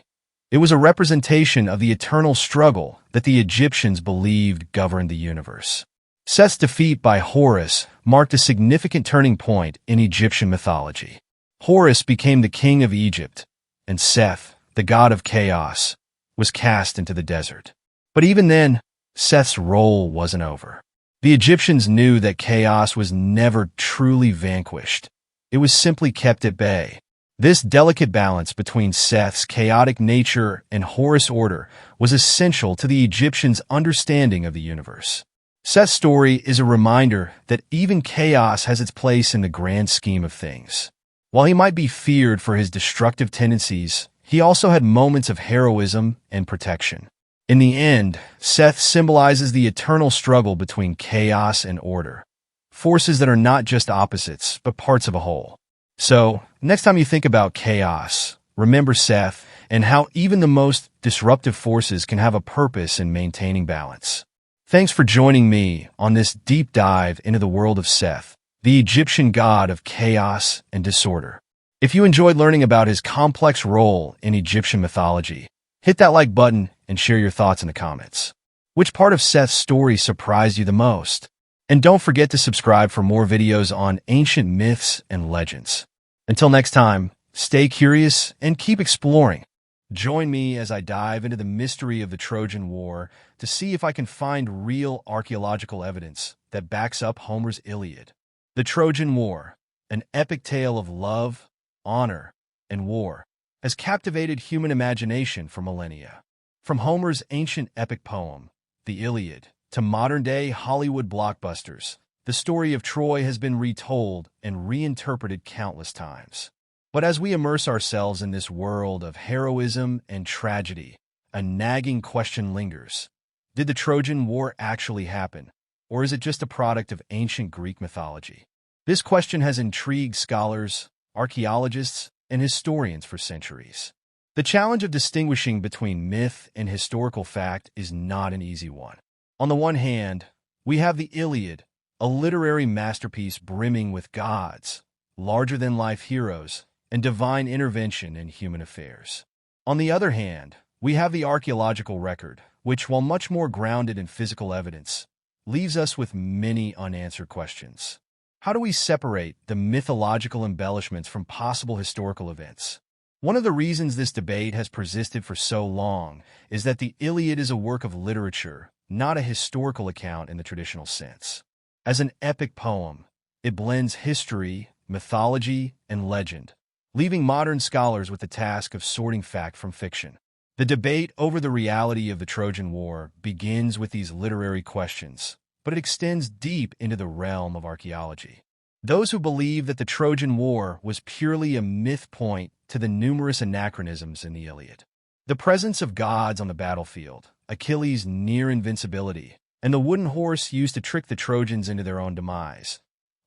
[SPEAKER 1] It was a representation of the eternal struggle that the Egyptians believed governed the universe. Seth's defeat by Horus marked a significant turning point in Egyptian mythology. Horus became the king of Egypt, and Seth, the god of chaos, was cast into the desert. But even then, Seth's role wasn't over. The Egyptians knew that chaos was never truly vanquished. It was simply kept at bay. This delicate balance between Seth's chaotic nature and Horus' order was essential to the Egyptians' understanding of the universe. Seth's story is a reminder that even chaos has its place in the grand scheme of things. While he might be feared for his destructive tendencies, he also had moments of heroism and protection. In the end, Seth symbolizes the eternal struggle between chaos and order, forces that are not just opposites, but parts of a whole. So, next time you think about chaos, remember Seth and how even the most disruptive forces can have a purpose in maintaining balance. Thanks for joining me on this deep dive into the world of Seth, the Egyptian god of chaos and disorder. If you enjoyed learning about his complex role in Egyptian mythology, hit that like button and share your thoughts in the comments. Which part of Seth's story surprised you the most? And don't forget to subscribe for more videos on ancient myths and legends. Until next time, stay curious and keep exploring. Join me as I dive into the mystery of the Trojan War to see if I can find real archaeological evidence that backs up Homer's Iliad. The Trojan War, an epic tale of love, honor, and war, has captivated human imagination for millennia. From Homer's ancient epic poem, the Iliad, to modern-day Hollywood blockbusters, the story of Troy has been retold and reinterpreted countless times. But as we immerse ourselves in this world of heroism and tragedy, a nagging question lingers. Did the Trojan War actually happen, or is it just a product of ancient Greek mythology? This question has intrigued scholars, archaeologists, and historians for centuries. The challenge of distinguishing between myth and historical fact is not an easy one. On the one hand, we have the Iliad, a literary masterpiece brimming with gods, larger-than-life heroes, and divine intervention in human affairs. On the other hand, we have the archaeological record, which, while much more grounded in physical evidence, leaves us with many unanswered questions. How do we separate the mythological embellishments from possible historical events? One of the reasons this debate has persisted for so long is that the Iliad is a work of literature, not a historical account in the traditional sense. As an epic poem, it blends history, mythology, and legend, leaving modern scholars with the task of sorting fact from fiction. The debate over the reality of the Trojan War begins with these literary questions, but it extends deep into the realm of archaeology. Those who believe that the Trojan War was purely a myth point to the numerous anachronisms in the Iliad. The presence of gods on the battlefield, Achilles' near invincibility, and the wooden horse used to trick the Trojans into their own demise,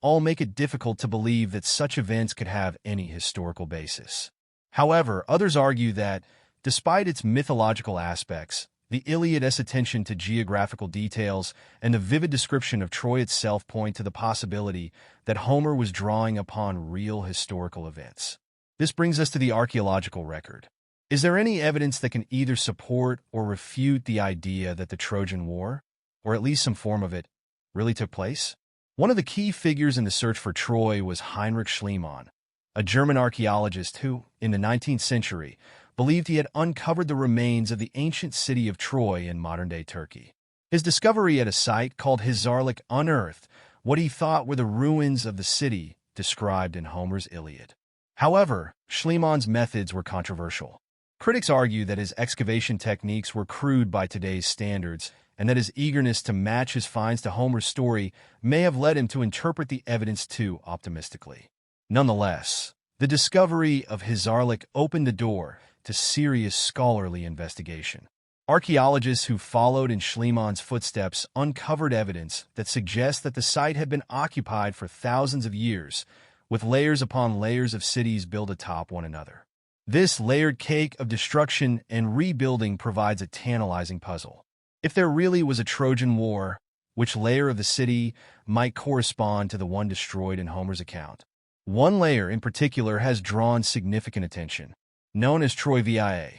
[SPEAKER 1] all make it difficult to believe that such events could have any historical basis. However, others argue that, despite its mythological aspects, the Iliad's attention to geographical details and the vivid description of Troy itself point to the possibility that Homer was drawing upon real historical events. This brings us to the archaeological record. Is there any evidence that can either support or refute the idea that the Trojan War, or at least some form of it, really took place? One of the key figures in the search for Troy was Heinrich Schliemann, a German archaeologist who, in the 19th century, believed he had uncovered the remains of the ancient city of Troy in modern-day Turkey. His discovery at a site called Hizarlik unearthed what he thought were the ruins of the city described in Homer's Iliad. However, Schliemann's methods were controversial. Critics argue that his excavation techniques were crude by today's standards, and that his eagerness to match his finds to Homer's story may have led him to interpret the evidence too optimistically. Nonetheless, the discovery of Hizarlik opened the door to serious scholarly investigation. Archaeologists who followed in Schliemann's footsteps uncovered evidence that suggests that the site had been occupied for thousands of years, with layers upon layers of cities built atop one another. This layered cake of destruction and rebuilding provides a tantalizing puzzle. If there really was a Trojan War, which layer of the city might correspond to the one destroyed in Homer's account? One layer in particular has drawn significant attention, known as Troy VIA.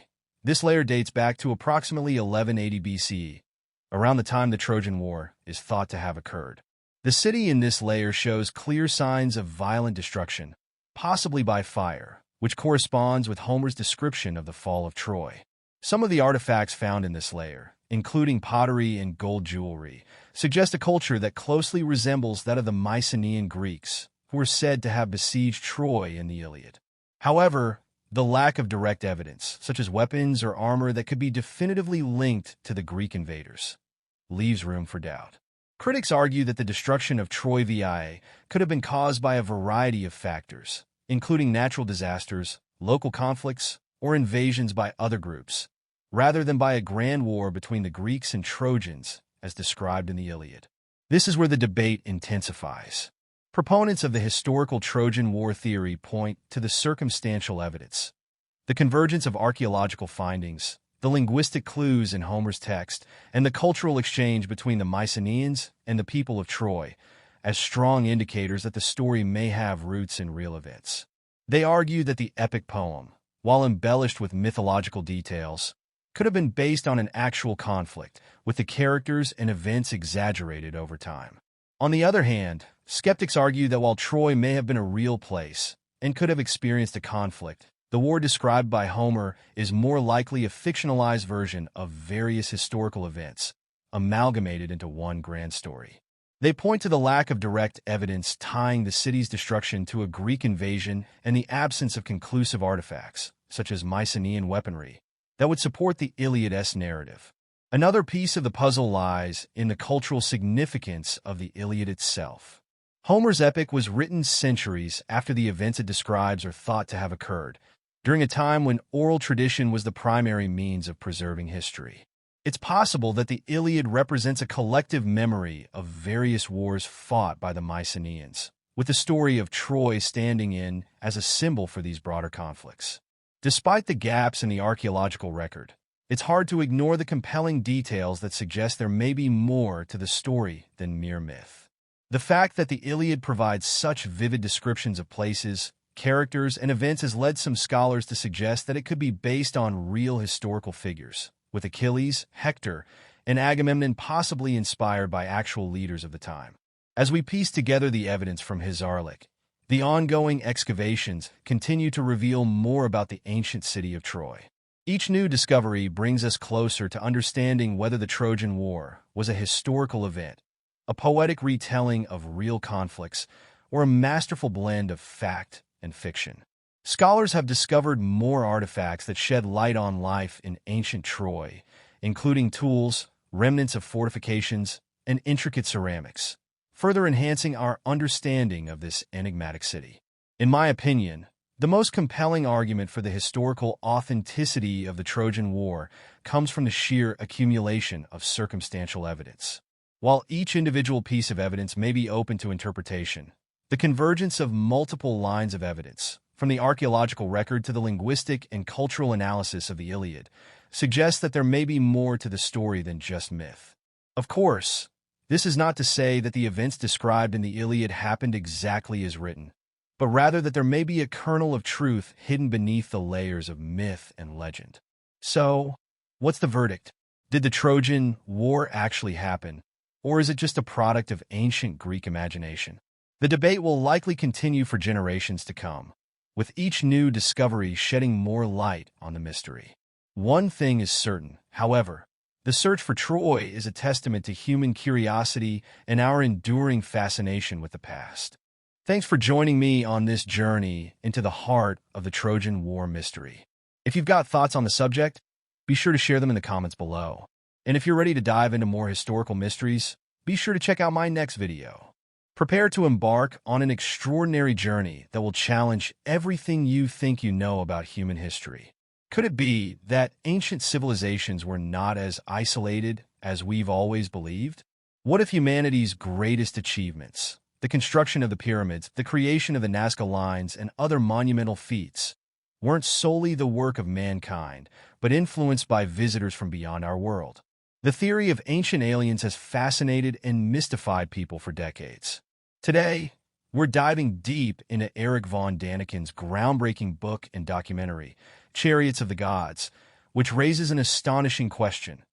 [SPEAKER 1] This layer dates back to approximately 1180 BCE, around the time the Trojan War is thought to have occurred. The city in this layer shows clear signs of violent destruction, possibly by fire, which corresponds with Homer's description of the fall of Troy. Some of the artifacts found in this layer, including pottery and gold jewelry, suggest a culture that closely resembles that of the Mycenaean Greeks, who were said to have besieged Troy in the Iliad. However, the lack of direct evidence, such as weapons or armor that could be definitively linked to the Greek invaders, leaves room for doubt. Critics argue that the destruction of Troy VIA could have been caused by a variety of factors, including natural disasters, local conflicts, or invasions by other groups, rather than by a grand war between the Greeks and Trojans, as described in the Iliad. This is where the debate intensifies. Proponents of the historical Trojan War theory point to the circumstantial evidence, the convergence of archaeological findings, the linguistic clues in Homer's text, and the cultural exchange between the Mycenaeans and the people of Troy as strong indicators that the story may have roots in real events. They argue that the epic poem, while embellished with mythological details, could have been based on an actual conflict, with the characters and events exaggerated over time. On the other hand, skeptics argue that while Troy may have been a real place and could have experienced a conflict, the war described by Homer is more likely a fictionalized version of various historical events, amalgamated into one grand story. They point to the lack of direct evidence tying the city's destruction to a Greek invasion and the absence of conclusive artifacts, such as Mycenaean weaponry, that would support the Iliad-esque narrative. Another piece of the puzzle lies in the cultural significance of the Iliad itself. Homer's epic was written centuries after the events it describes are thought to have occurred, during a time when oral tradition was the primary means of preserving history. It's possible that the Iliad represents a collective memory of various wars fought by the Mycenaeans, with the story of Troy standing in as a symbol for these broader conflicts. Despite the gaps in the archaeological record, it's hard to ignore the compelling details that suggest there may be more to the story than mere myth. The fact that the Iliad provides such vivid descriptions of places, characters, and events has led some scholars to suggest that it could be based on real historical figures, with Achilles, Hector, and Agamemnon possibly inspired by actual leaders of the time. As we piece together the evidence from Hizarlik, the ongoing excavations continue to reveal more about the ancient city of Troy. Each new discovery brings us closer to understanding whether the Trojan War was a historical event, a poetic retelling of real conflicts, or a masterful blend of fact and fiction. Scholars have discovered more artifacts that shed light on life in ancient Troy, including tools, remnants of fortifications, and intricate ceramics, further enhancing our understanding of this enigmatic city. In my opinion, the most compelling argument for the historical authenticity of the Trojan War comes from the sheer accumulation of circumstantial evidence. While each individual piece of evidence may be open to interpretation, the convergence of multiple lines of evidence, from the archaeological record to the linguistic and cultural analysis of the Iliad, suggests that there may be more to the story than just myth. Of course, this is not to say that the events described in the Iliad happened exactly as written, but rather that there may be a kernel of truth hidden beneath the layers of myth and legend. So, what's the verdict? Did the Trojan War actually happen, Or is it just a product of ancient Greek imagination? The debate will likely continue for generations to come, with each new discovery shedding more light on the mystery. One thing is certain, however: the search for Troy is a testament to human curiosity and our enduring fascination with the past. Thanks for joining me on this journey into the heart of the Trojan War mystery. If you've got thoughts on the subject, be sure to share them in the comments below. And if you're ready to dive into more historical mysteries, be sure to check out my next video. Prepare to embark on an extraordinary journey that will challenge everything you think you know about human history. Could it be that ancient civilizations were not as isolated as we've always believed? What if humanity's greatest achievements, the construction of the pyramids, the creation of the Nazca lines, and other monumental feats, weren't solely the work of mankind, but influenced by visitors from beyond our world? The theory of ancient aliens has fascinated and mystified people for decades. Today, we're diving deep into Erich von Daniken's groundbreaking book and documentary, Chariots of the Gods, which raises an astonishing question: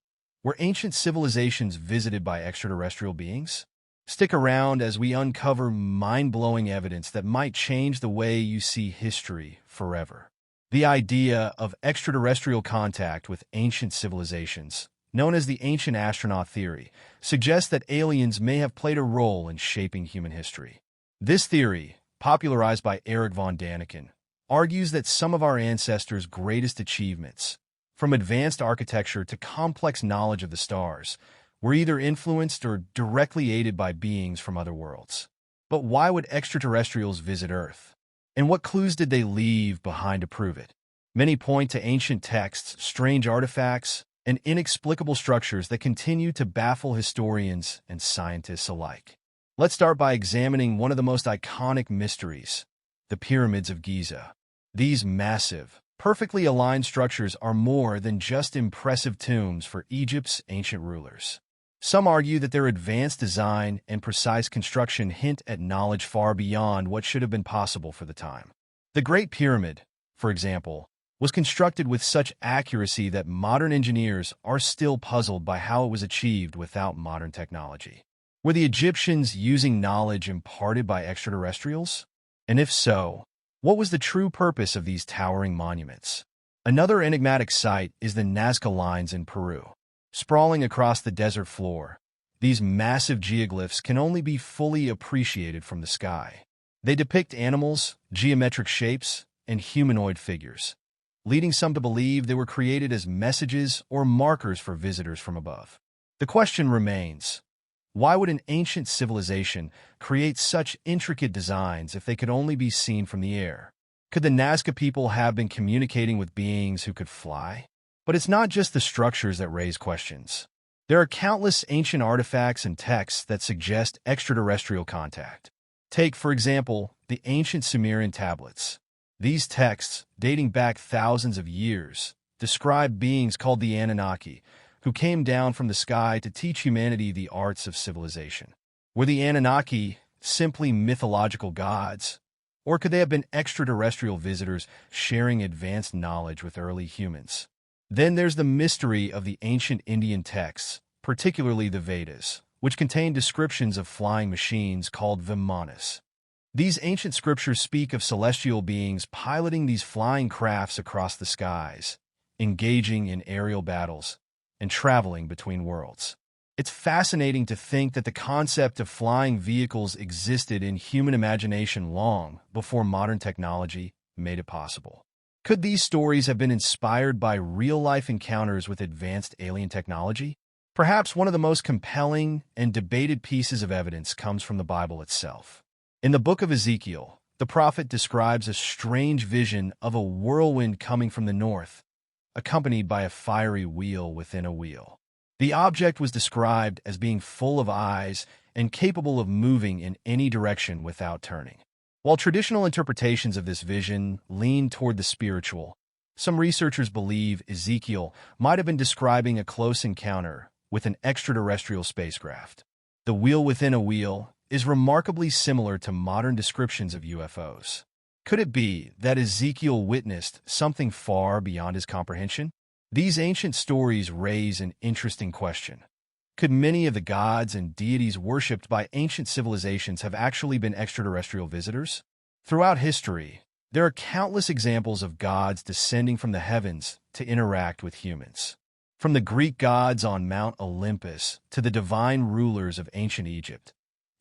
[SPEAKER 1] were ancient civilizations visited by extraterrestrial beings? Stick around as we uncover mind-blowing evidence that might change the way you see history forever. The idea of extraterrestrial contact with ancient civilizations, known as the ancient astronaut theory, suggests that aliens may have played a role in shaping human history. This theory, popularized by Erich von Daniken, argues that some of our ancestors' greatest achievements, from advanced architecture to complex knowledge of the stars, were either influenced or directly aided by beings from other worlds. But why would extraterrestrials visit Earth? And what clues did they leave behind to prove it? Many point to ancient texts, strange artifacts, and inexplicable structures that continue to baffle historians and scientists alike. Let's start by examining one of the most iconic mysteries: the Pyramids of Giza. These massive, perfectly aligned structures are more than just impressive tombs for Egypt's ancient rulers. Some argue that their advanced design and precise construction hint at knowledge far beyond what should have been possible for the time. The Great Pyramid, for example, was constructed with such accuracy that modern engineers are still puzzled by how it was achieved without modern technology. Were the Egyptians using knowledge imparted by extraterrestrials? And if so, what was the true purpose of these towering monuments? Another enigmatic site is the Nazca lines in Peru. Sprawling across the desert floor, these massive geoglyphs can only be fully appreciated from the sky. They depict animals, geometric shapes, and humanoid figures, leading some to believe they were created as messages or markers for visitors from above. The question remains: why would an ancient civilization create such intricate designs if they could only be seen from the air? Could the Nazca people have been communicating with beings who could fly? But it's not just the structures that raise questions. There are countless ancient artifacts and texts that suggest extraterrestrial contact. Take, for example, the ancient Sumerian tablets. These texts, dating back thousands of years, describe beings called the Anunnaki, who came down from the sky to teach humanity the arts of civilization. Were the Anunnaki simply mythological gods, or could they have been extraterrestrial visitors sharing advanced knowledge with early humans? Then there's the mystery of the ancient Indian texts, particularly the Vedas, which contain descriptions of flying machines called Vimanas. These ancient scriptures speak of celestial beings piloting these flying crafts across the skies, engaging in aerial battles, and traveling between worlds. It's fascinating to think that the concept of flying vehicles existed in human imagination long before modern technology made it possible. Could these stories have been inspired by real-life encounters with advanced alien technology? Perhaps one of the most compelling and debated pieces of evidence comes from the Bible itself. In the book of Ezekiel, the prophet describes a strange vision of a whirlwind coming from the north, accompanied by a fiery wheel within a wheel. The object was described as being full of eyes and capable of moving in any direction without turning. While traditional interpretations of this vision lean toward the spiritual, some researchers believe Ezekiel might have been describing a close encounter with an extraterrestrial spacecraft. The wheel within a wheel is remarkably similar to modern descriptions of UFOs. Could it be that Ezekiel witnessed something far beyond his comprehension? These ancient stories raise an interesting question. Could many of the gods and deities worshipped by ancient civilizations have actually been extraterrestrial visitors? Throughout history, there are countless examples of gods descending from the heavens to interact with humans. From the Greek gods on Mount Olympus to the divine rulers of ancient Egypt,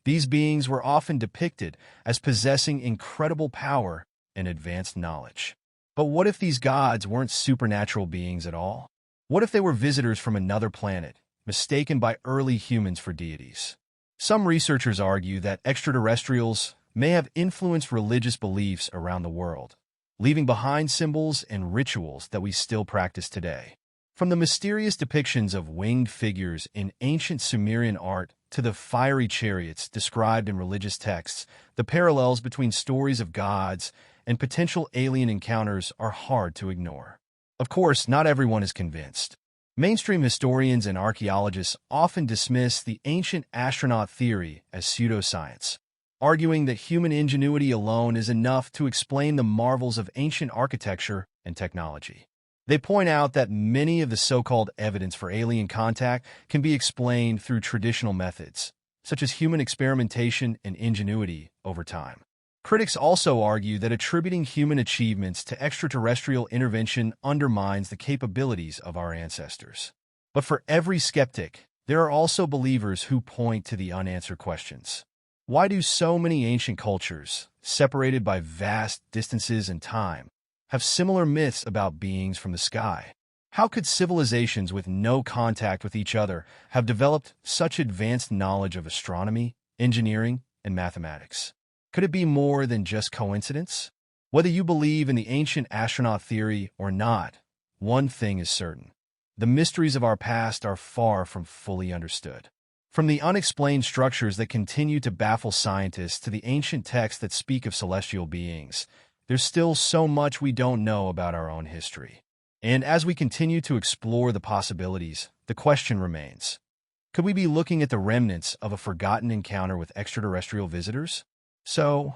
[SPEAKER 1] these beings were often depicted as possessing incredible power and advanced knowledge. But what if these gods weren't supernatural beings at all? What if they were visitors from another planet, mistaken by early humans for deities? Some researchers argue that extraterrestrials may have influenced religious beliefs around the world, leaving behind symbols and rituals that we still practice today. From the mysterious depictions of winged figures in ancient Sumerian art to the fiery chariots described in religious texts, the parallels between stories of gods and potential alien encounters are hard to ignore. Of course, not everyone is convinced. Mainstream historians and archaeologists often dismiss the ancient astronaut theory as pseudoscience, arguing that human ingenuity alone is enough to explain the marvels of ancient architecture and technology. They point out that many of the so-called evidence for alien contact can be explained through traditional methods, such as human experimentation and ingenuity over time. Critics also argue that attributing human achievements to extraterrestrial intervention undermines the capabilities of our ancestors. But for every skeptic, there are also believers who point to the unanswered questions. Why do so many ancient cultures, separated by vast distances and time, have similar myths about beings from the sky? How could civilizations with no contact with each other have developed such advanced knowledge of astronomy, engineering, and mathematics? Could it be more than just coincidence? Whether you believe in the ancient astronaut theory or not, one thing is certain. The mysteries of our past are far from fully understood. From the unexplained structures that continue to baffle scientists to the ancient texts that speak of celestial beings, there's still so much we don't know about our own history. And as we continue to explore the possibilities, the question remains: could we be looking at the remnants of a forgotten encounter with extraterrestrial visitors? So,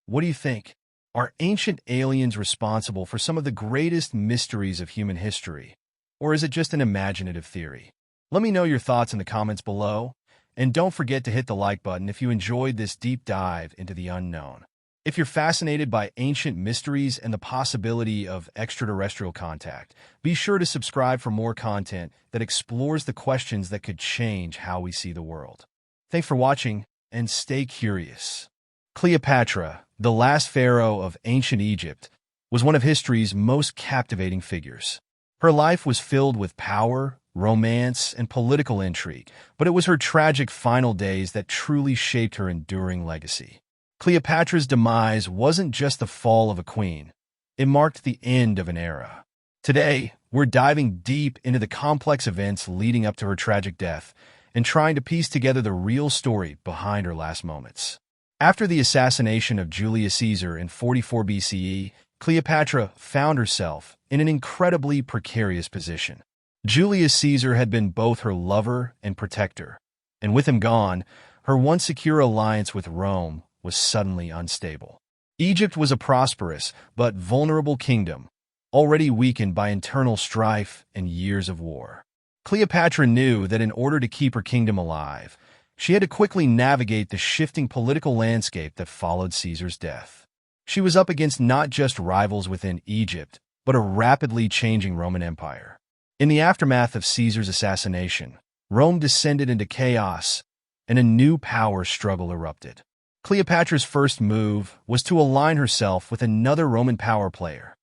[SPEAKER 1] what do you think? Are ancient aliens responsible for some of the greatest mysteries of human history? Or is it just an imaginative theory? Let me know your thoughts in the comments below, and don't forget to hit the like button if you enjoyed this deep dive into the unknown. If you're fascinated by ancient mysteries and the possibility of extraterrestrial contact, be sure to subscribe for more content that explores the questions that could change how we see the world. Thanks for watching, and stay curious. Cleopatra, the last pharaoh of ancient Egypt, was one of history's most captivating figures. Her life was filled with power, romance, and political intrigue, but it was her tragic final days that truly shaped her enduring legacy. Cleopatra's demise wasn't just the fall of a queen. It marked the end of an era. Today, we're diving deep into the complex events leading up to her tragic death and trying to piece together the real story behind her last moments. After the assassination of Julius Caesar in 44 BCE, Cleopatra found herself in an incredibly precarious position. Julius Caesar had been both her lover and protector, and with him gone, her once secure alliance with Rome was suddenly unstable. Egypt was a prosperous but vulnerable kingdom, already weakened by internal strife and years of war. Cleopatra knew that in order to keep her kingdom alive, she had to quickly navigate the shifting political landscape that followed Caesar's death. She was up against not just rivals within Egypt, but a rapidly changing Roman Empire. In the aftermath of Caesar's assassination, Rome descended into chaos, and a new power struggle erupted. Cleopatra's first move was to align herself with another Roman power player,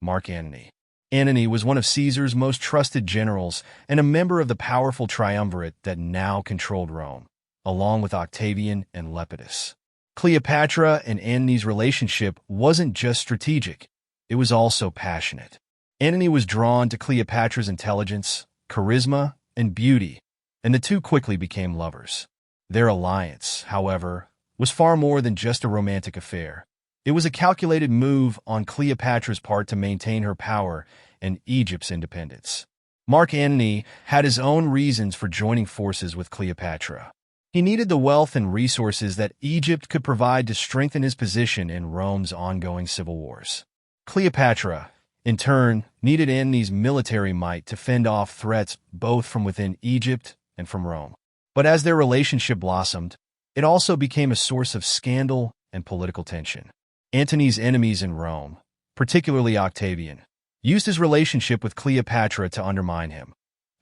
[SPEAKER 1] Mark Antony. Antony was one of Caesar's most trusted generals and a member of the powerful triumvirate that now controlled Rome, along with Octavian and Lepidus. Cleopatra and Antony's relationship wasn't just strategic, it was also passionate. Antony was drawn to Cleopatra's intelligence, charisma, and beauty, and the two quickly became lovers. Their alliance, however, was far more than just a romantic affair. It was a calculated move on Cleopatra's part to maintain her power and Egypt's independence. Mark Antony had his own reasons for joining forces with Cleopatra. He needed the wealth and resources that Egypt could provide to strengthen his position in Rome's ongoing civil wars. Cleopatra, in turn, needed Antony's military might to fend off threats both from within Egypt and from Rome. But as their relationship blossomed, it also became a source of scandal and political tension. Antony's enemies in Rome, particularly Octavian, used his relationship with Cleopatra to undermine him,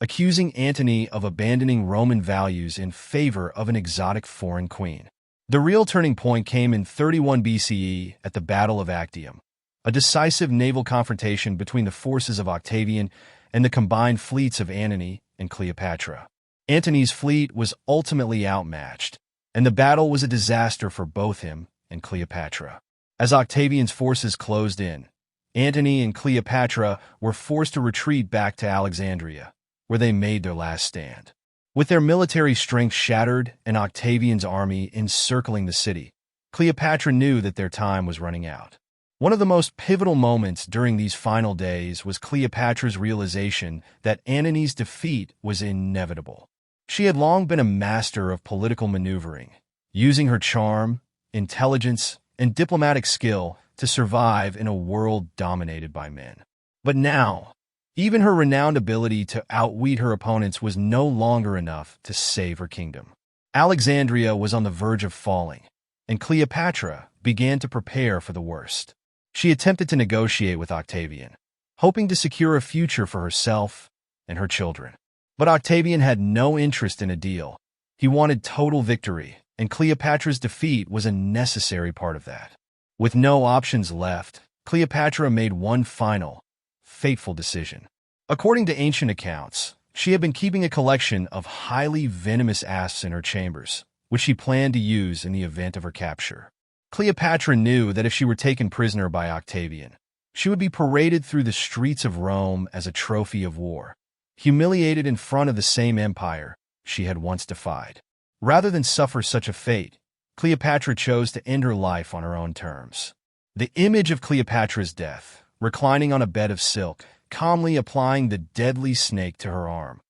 [SPEAKER 1] accusing Antony of abandoning Roman values in favor of an exotic foreign queen. The real turning point came in 31 BCE at the Battle of Actium, a decisive naval confrontation between the forces of Octavian and the combined fleets of Antony and Cleopatra. Antony's fleet was ultimately outmatched, and the battle was a disaster for both him and Cleopatra. As Octavian's forces closed in, Antony and Cleopatra were forced to retreat back to Alexandria, where they made their last stand. With their military strength shattered and Octavian's army encircling the city, Cleopatra knew that their time was running out. One of the most pivotal moments during these final days was Cleopatra's realization that Antony's defeat was inevitable. She had long been a master of political maneuvering, using her charm, intelligence, and diplomatic skill to survive in a world dominated by men. But now, even her renowned ability to outwit her opponents was no longer enough to save her kingdom. Alexandria was on the verge of falling, and Cleopatra began to prepare for the worst. She attempted to negotiate with Octavian, hoping to secure a future for herself and her children. But Octavian had no interest in a deal. He wanted total victory, and Cleopatra's defeat was a necessary part of that. With no options left, Cleopatra made one final, fateful decision. According to ancient accounts, she had been keeping a collection of highly venomous asps in her chambers, which she planned to use in the event of her capture. Cleopatra knew that if she were taken prisoner by Octavian, she would be paraded through the streets of Rome as a trophy of war, humiliated in front of the same empire she had once defied. Rather than suffer such a fate, Cleopatra chose to end her life on her own terms. The image of Cleopatra's death, reclining on a bed of silk, calmly applying the deadly snake to her arm,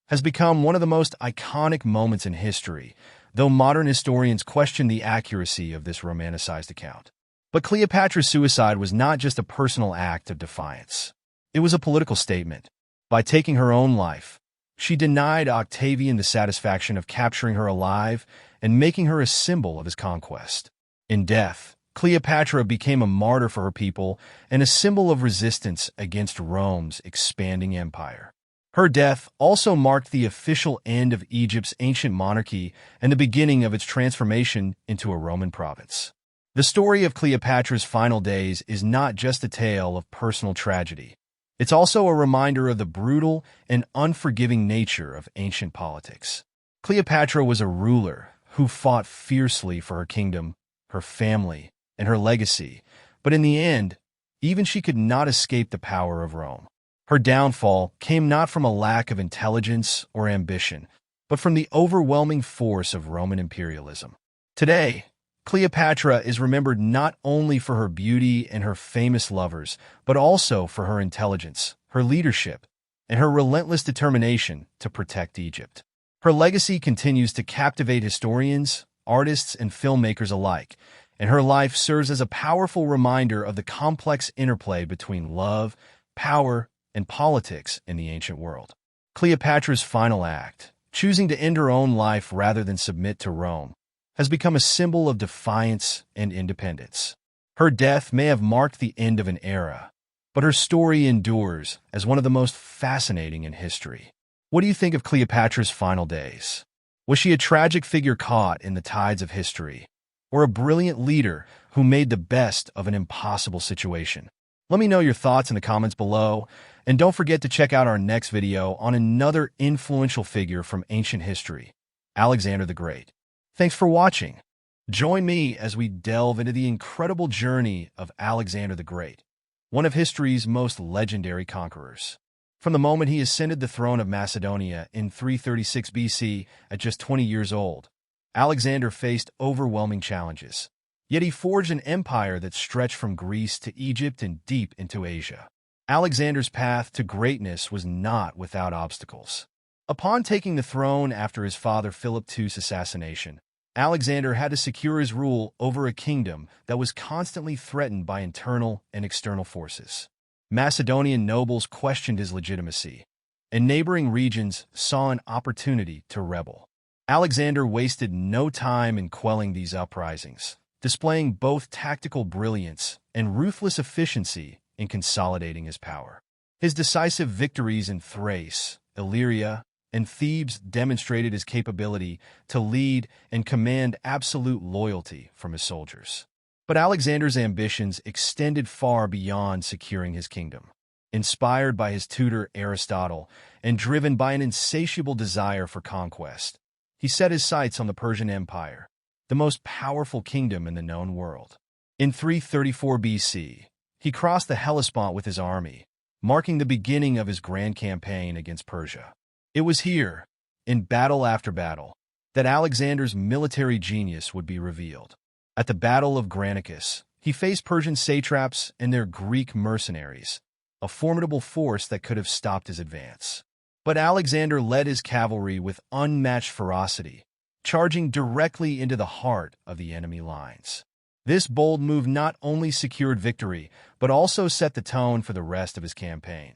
[SPEAKER 1] has become one of the most iconic moments in history, though modern historians question the accuracy of this romanticized account. But Cleopatra's suicide was not just a personal act of defiance. It was a political statement. By taking her own life, she denied Octavian the satisfaction of capturing her alive and making her a symbol of his conquest. In death, Cleopatra became a martyr for her people and a symbol of resistance against Rome's expanding empire. Her death also marked the official end of Egypt's ancient monarchy and the beginning of its transformation into a Roman province. The story of Cleopatra's final days is not just a tale of personal tragedy. It's also a reminder of the brutal and unforgiving nature of ancient politics. Cleopatra was a ruler who fought fiercely for her kingdom, her family, and her legacy, but in the end, even she could not escape the power of Rome. Her downfall came not from a lack of intelligence or ambition, but from the overwhelming force of Roman imperialism. Today, Cleopatra is remembered not only for her beauty and her famous lovers, but also for her intelligence, her leadership, and her relentless determination to protect Egypt. Her legacy continues to captivate historians, artists, and filmmakers alike, and her life serves as a powerful reminder of the complex interplay between love, power, and politics in the ancient world. Cleopatra's final act, choosing to end her own life rather than submit to Rome, has become a symbol of defiance and independence. Her death may have marked the end of an era, but her story endures as one of the most fascinating in history. What do you think of Cleopatra's final days? Was she a tragic figure caught in the tides of history, or a brilliant leader who made the best of an impossible situation? Let me know your thoughts in the comments below, and don't forget to check out our next video on another influential figure from ancient history, Alexander the Great. Thanks for watching. Join me as we delve into the incredible journey of Alexander the Great, one of history's most legendary conquerors. From the moment he ascended the throne of Macedonia in 336 BC at just 20 years old, Alexander faced overwhelming challenges. Yet he forged an empire that stretched from Greece to Egypt and deep into Asia. Alexander's path to greatness was not without obstacles. Upon taking the throne after his father Philip II's assassination, Alexander had to secure his rule over a kingdom that was constantly threatened by internal and external forces. Macedonian nobles questioned his legitimacy, and neighboring regions saw an opportunity to rebel. Alexander wasted no time in quelling these uprisings, displaying both tactical brilliance and ruthless efficiency in consolidating his power. His decisive victories in Thrace, Illyria, and Thebes demonstrated his capability to lead and command absolute loyalty from his soldiers. But Alexander's ambitions extended far beyond securing his kingdom. Inspired by his tutor Aristotle and driven by an insatiable desire for conquest, he set his sights on the Persian Empire, the most powerful kingdom in the known world. In 334 BC, he crossed the Hellespont with his army, marking the beginning of his grand campaign against Persia. It was here, in battle after battle, that Alexander's military genius would be revealed. At the Battle of Granicus, he faced Persian satraps and their Greek mercenaries, a formidable force that could have stopped his advance. But Alexander led his cavalry with unmatched ferocity, charging directly into the heart of the enemy lines. This bold move not only secured victory, but also set the tone for the rest of his campaign.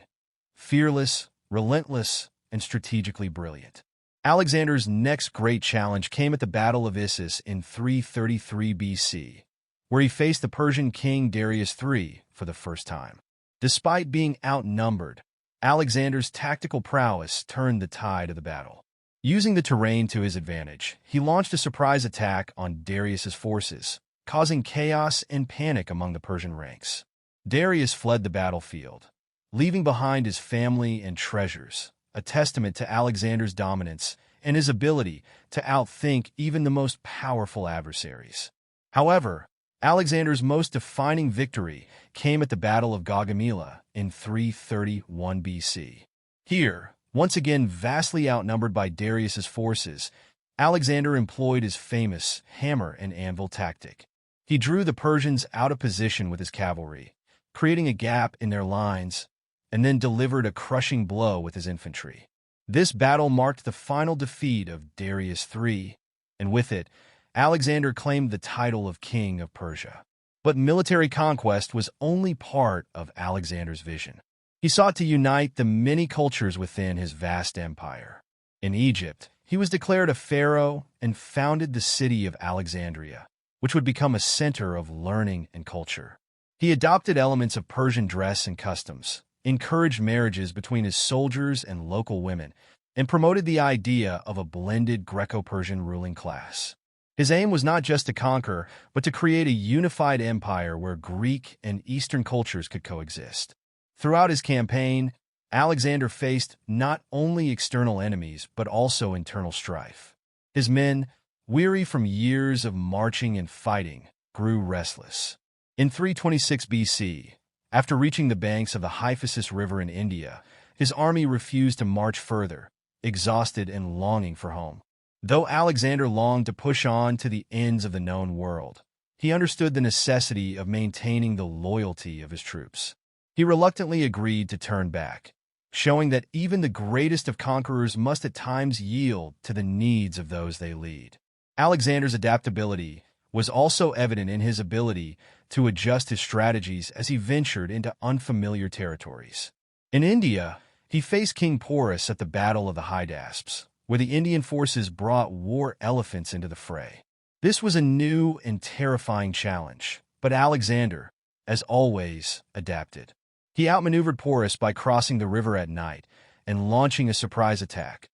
[SPEAKER 1] Fearless, relentless, and strategically brilliant. Alexander's next great challenge came at the Battle of Issus in 333 BC, where he faced the Persian king Darius III for the first time. Despite being outnumbered, Alexander's tactical prowess turned the tide of the battle. Using the terrain to his advantage, he launched a surprise attack on Darius's forces, causing chaos and panic among the Persian ranks. Darius fled the battlefield, leaving behind his family and treasures, a testament to Alexander's dominance and his ability to outthink even the most powerful adversaries. However, Alexander's most defining victory came at the Battle of Gaugamela in 331 BC. Here, once again vastly outnumbered by Darius's forces, Alexander employed his famous hammer and anvil tactic. He drew the Persians out of position with his cavalry, creating a gap in their lines, and then delivered a crushing blow with his infantry. This battle marked the final defeat of Darius III, and with it, Alexander claimed the title of King of Persia. But military conquest was only part of Alexander's vision. He sought to unite the many cultures within his vast empire. In Egypt, he was declared a pharaoh and founded the city of Alexandria, which would become a center of learning and culture. He adopted elements of Persian dress and customs, encouraged marriages between his soldiers and local women, and promoted the idea of a blended Greco-Persian ruling class. His aim was not just to conquer, but to create a unified empire where Greek and Eastern cultures could coexist. Throughout his campaign, Alexander faced not only external enemies, but also internal strife. His men, weary from years of marching and fighting, grew restless. In 326 BC, after reaching the banks of the Hyphasis River in India, his army refused to march further, exhausted and longing for home. Though Alexander longed to push on to the ends of the known world, he understood the necessity of maintaining the loyalty of his troops. He reluctantly agreed to turn back, showing that even the greatest of conquerors must at times yield to the needs of those they lead. Alexander's adaptability was also evident in his ability to adjust his strategies as he ventured into unfamiliar territories. In India, he faced King Porus at the Battle of the Hydaspes, where the Indian forces brought war elephants into the fray. This was a new and terrifying challenge, but Alexander, as always, adapted. He outmaneuvered Porus by crossing the river at night and launching a surprise attack,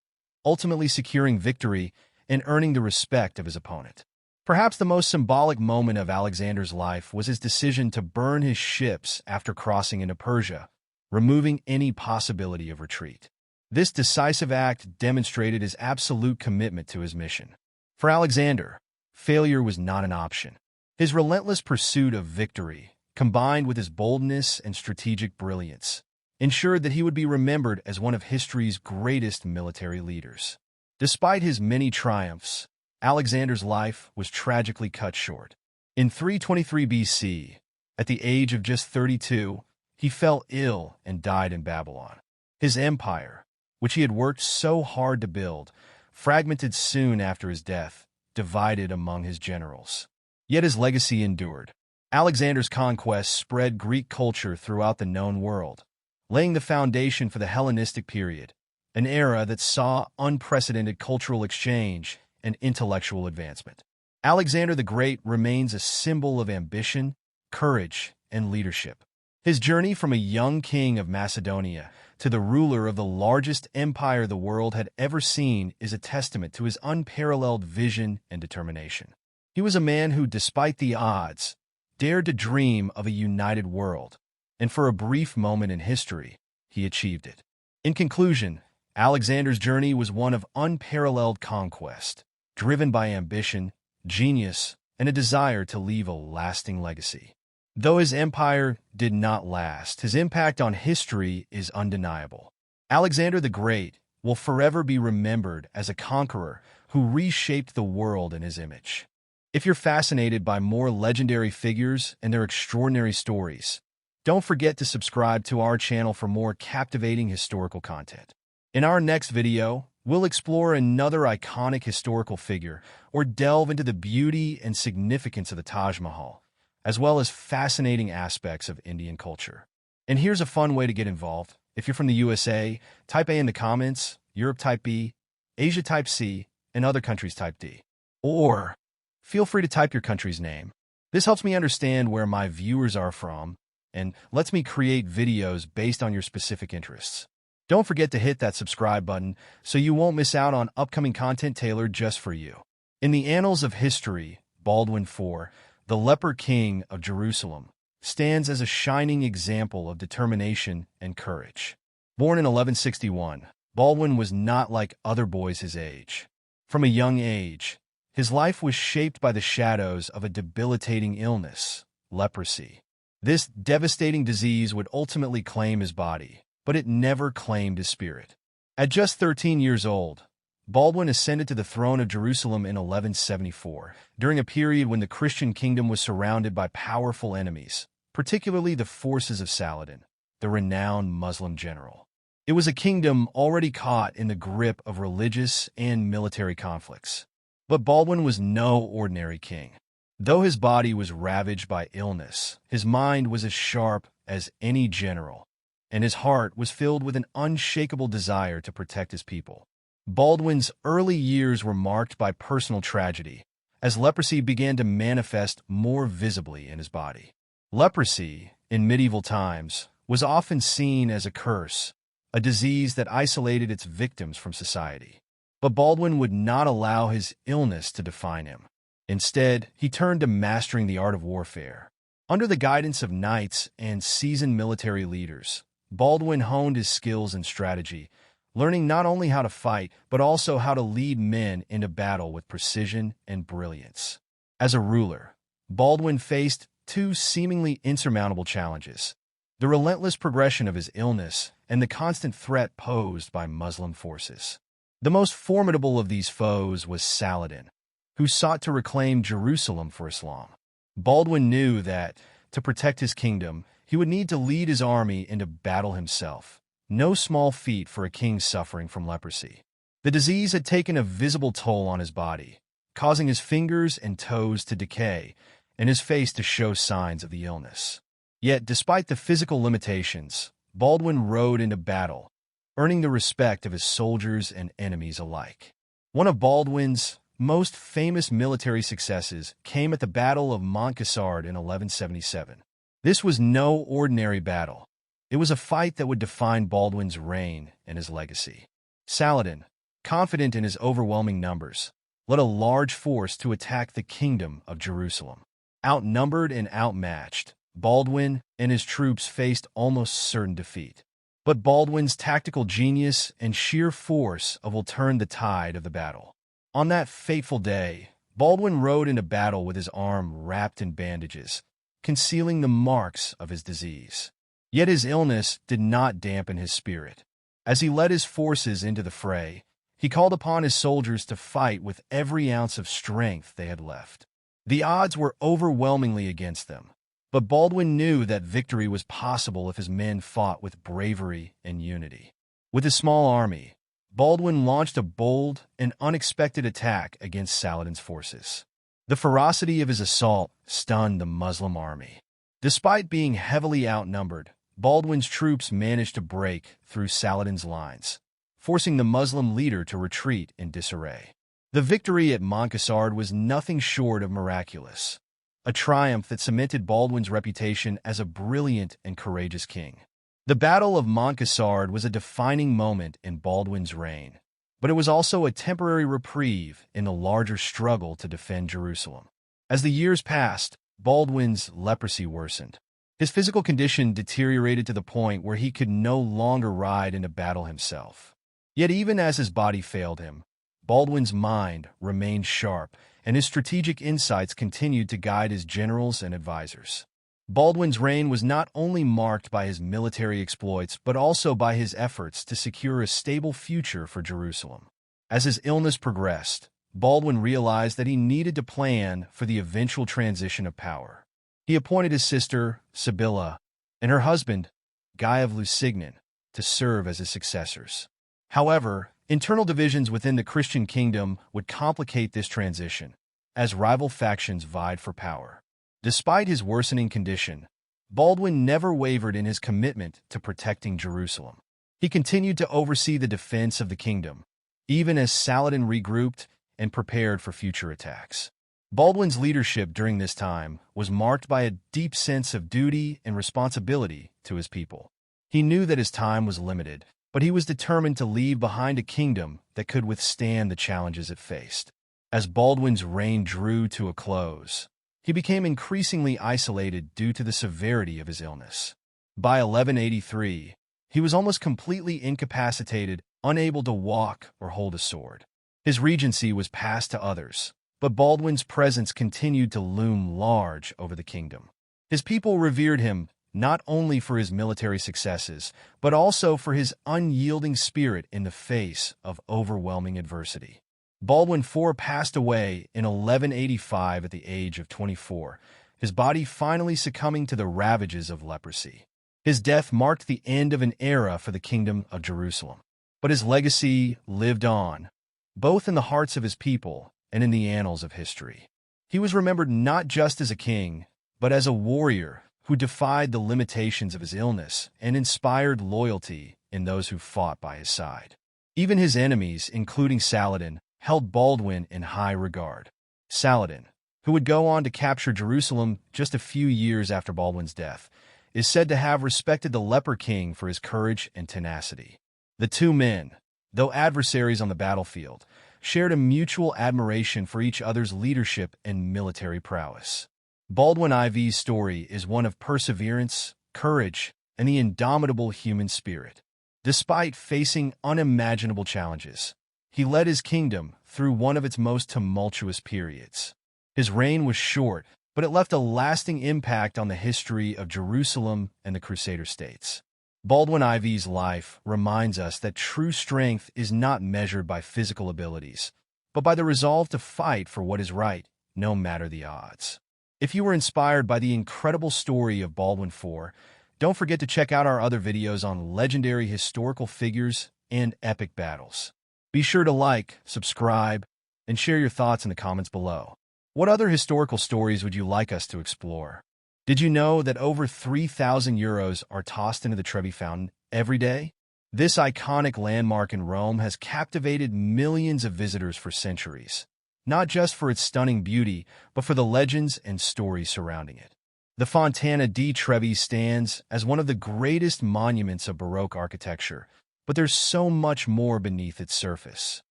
[SPEAKER 1] ultimately securing victory and earning the respect of his opponent. Perhaps the most symbolic moment of Alexander's life was his decision to burn his ships after crossing into Persia, removing any possibility of retreat. This decisive act demonstrated his absolute commitment to his mission. For Alexander, failure was not an option. His relentless pursuit of victory, combined with his boldness and strategic brilliance, ensured that he would be remembered as one of history's greatest military leaders. Despite his many triumphs, Alexander's life was tragically cut short. In 323 BC, at the age of just 32, he fell ill and died in Babylon. His empire, which he had worked so hard to build, fragmented soon after his death, divided among his generals. Yet his legacy endured. Alexander's conquests spread Greek culture throughout the known world, laying the foundation for the Hellenistic period, an era that saw unprecedented cultural exchange and intellectual advancement. Alexander the Great remains a symbol of ambition, courage, and leadership. His journey from a young king of Macedonia to the ruler of the largest empire the world had ever seen is a testament to his unparalleled vision and determination. He was a man who, despite the odds, dared to dream of a united world, and for a brief moment in history, he achieved it. In conclusion, Alexander's journey was one of unparalleled conquest, driven by ambition, genius, and a desire to leave a lasting legacy. Though his empire did not last, his impact on history is undeniable. Alexander the Great will forever be remembered as a conqueror who reshaped the world in his image. If you're fascinated by more legendary figures and their extraordinary stories, don't forget to subscribe to our channel for more captivating historical content. In our next video, we'll explore another iconic historical figure or delve into the beauty and significance of the Taj Mahal, as well as fascinating aspects of Indian culture. And here's a fun way to get involved. If you're from the USA, type A in the comments, Europe type B, Asia type C, and other countries type D. Or feel free to type your country's name. This helps me understand where my viewers are from and lets me create videos based on your specific interests. Don't forget to hit that subscribe button so you won't miss out on upcoming content tailored just for you. In the annals of history, Baldwin IV, the leper king of Jerusalem, stands as a shining example of determination and courage. Born in 1161, Baldwin was not like other boys his age. From a young age, his life was shaped by the shadows of a debilitating illness, leprosy. This devastating disease would ultimately claim his body, but it never claimed his spirit. At just 13 years old, Baldwin ascended to the throne of Jerusalem in 1174, during a period when the Christian kingdom was surrounded by powerful enemies, particularly the forces of Saladin, the renowned Muslim general. It was a kingdom already caught in the grip of religious and military conflicts. But Baldwin was no ordinary king. Though his body was ravaged by illness, his mind was as sharp as any general, and his heart was filled with an unshakable desire to protect his people. Baldwin's early years were marked by personal tragedy, as leprosy began to manifest more visibly in his body. Leprosy, in medieval times, was often seen as a curse, a disease that isolated its victims from society. But Baldwin would not allow his illness to define him. Instead, he turned to mastering the art of warfare. Under the guidance of knights and seasoned military leaders, Baldwin honed his skills and strategy, learning not only how to fight, but also how to lead men into battle with precision and brilliance. As a ruler, Baldwin faced two seemingly insurmountable challenges: the relentless progression of his illness and the constant threat posed by Muslim forces. The most formidable of these foes was Saladin, who sought to reclaim Jerusalem for Islam. Baldwin knew that, to protect his kingdom, he would need to lead his army into battle himself, no small feat for a king suffering from leprosy. The disease had taken a visible toll on his body, causing his fingers and toes to decay and his face to show signs of the illness. Yet, despite the physical limitations, Baldwin rode into battle, earning the respect of his soldiers and enemies alike. One of Baldwin's most famous military successes came at the Battle of Montcassard in 1177. This was no ordinary battle. It was a fight that would define Baldwin's reign and his legacy. Saladin, confident in his overwhelming numbers, led a large force to attack the kingdom of Jerusalem. Outnumbered and outmatched, Baldwin and his troops faced almost certain defeat. But Baldwin's tactical genius and sheer force will turn the tide of the battle. On that fateful day, Baldwin rode into battle with his arm wrapped in bandages, concealing the marks of his disease. Yet his illness did not dampen his spirit. As he led his forces into the fray, he called upon his soldiers to fight with every ounce of strength they had left. The odds were overwhelmingly against them, but Baldwin knew that victory was possible if his men fought with bravery and unity. With his small army, Baldwin launched a bold and unexpected attack against Saladin's forces. The ferocity of his assault stunned the Muslim army. Despite being heavily outnumbered, Baldwin's troops managed to break through Saladin's lines, forcing the Muslim leader to retreat in disarray. The victory at Montcassard was nothing short of miraculous, a triumph that cemented Baldwin's reputation as a brilliant and courageous king. The Battle of Montcassard was a defining moment in Baldwin's reign, but it was also a temporary reprieve in the larger struggle to defend Jerusalem. As the years passed, Baldwin's leprosy worsened. His physical condition deteriorated to the point where he could no longer ride into battle himself. Yet even as his body failed him, Baldwin's mind remained sharp, and his strategic insights continued to guide his generals and advisors. Baldwin's reign was not only marked by his military exploits, but also by his efforts to secure a stable future for Jerusalem. As his illness progressed, Baldwin realized that he needed to plan for the eventual transition of power. He appointed his sister, Sibylla, and her husband, Guy of Lusignan, to serve as his successors. However, internal divisions within the Christian kingdom would complicate this transition, as rival factions vied for power. Despite his worsening condition, Baldwin never wavered in his commitment to protecting Jerusalem. He continued to oversee the defense of the kingdom, even as Saladin regrouped and prepared for future attacks. Baldwin's leadership during this time was marked by a deep sense of duty and responsibility to his people. He knew that his time was limited, but he was determined to leave behind a kingdom that could withstand the challenges it faced. As Baldwin's reign drew to a close, he became increasingly isolated due to the severity of his illness. By 1183, he was almost completely incapacitated, unable to walk or hold a sword. His regency was passed to others, but Baldwin's presence continued to loom large over the kingdom. His people revered him not only for his military successes, but also for his unyielding spirit in the face of overwhelming adversity. Baldwin IV passed away in 1185 at the age of 24, his body finally succumbing to the ravages of leprosy. His death marked the end of an era for the Kingdom of Jerusalem. But his legacy lived on, both in the hearts of his people and in the annals of history. He was remembered not just as a king, but as a warrior who defied the limitations of his illness and inspired loyalty in those who fought by his side. Even his enemies, including Saladin, held Baldwin in high regard. Saladin, who would go on to capture Jerusalem just a few years after Baldwin's death, is said to have respected the leper king for his courage and tenacity. The two men, though adversaries on the battlefield, shared a mutual admiration for each other's leadership and military prowess. Baldwin IV's story is one of perseverance, courage, and the indomitable human spirit. Despite facing unimaginable challenges, he led his kingdom through one of its most tumultuous periods. His reign was short, but it left a lasting impact on the history of Jerusalem and the Crusader states. Baldwin IV's life reminds us that true strength is not measured by physical abilities, but by the resolve to fight for what is right, no matter the odds. If you were inspired by the incredible story of Baldwin IV, don't forget to check out our other videos on legendary historical figures and epic battles. Be sure to like, subscribe, and share your thoughts in the comments below. What other historical stories would you like us to explore? Did you know that over 3,000 euros are tossed into the Trevi Fountain every day? This iconic landmark in Rome has captivated millions of visitors for centuries, not just for its stunning beauty, but for the legends and stories surrounding it. The Fontana di Trevi stands as one of the greatest monuments of Baroque architecture, but there's so much more beneath its surface.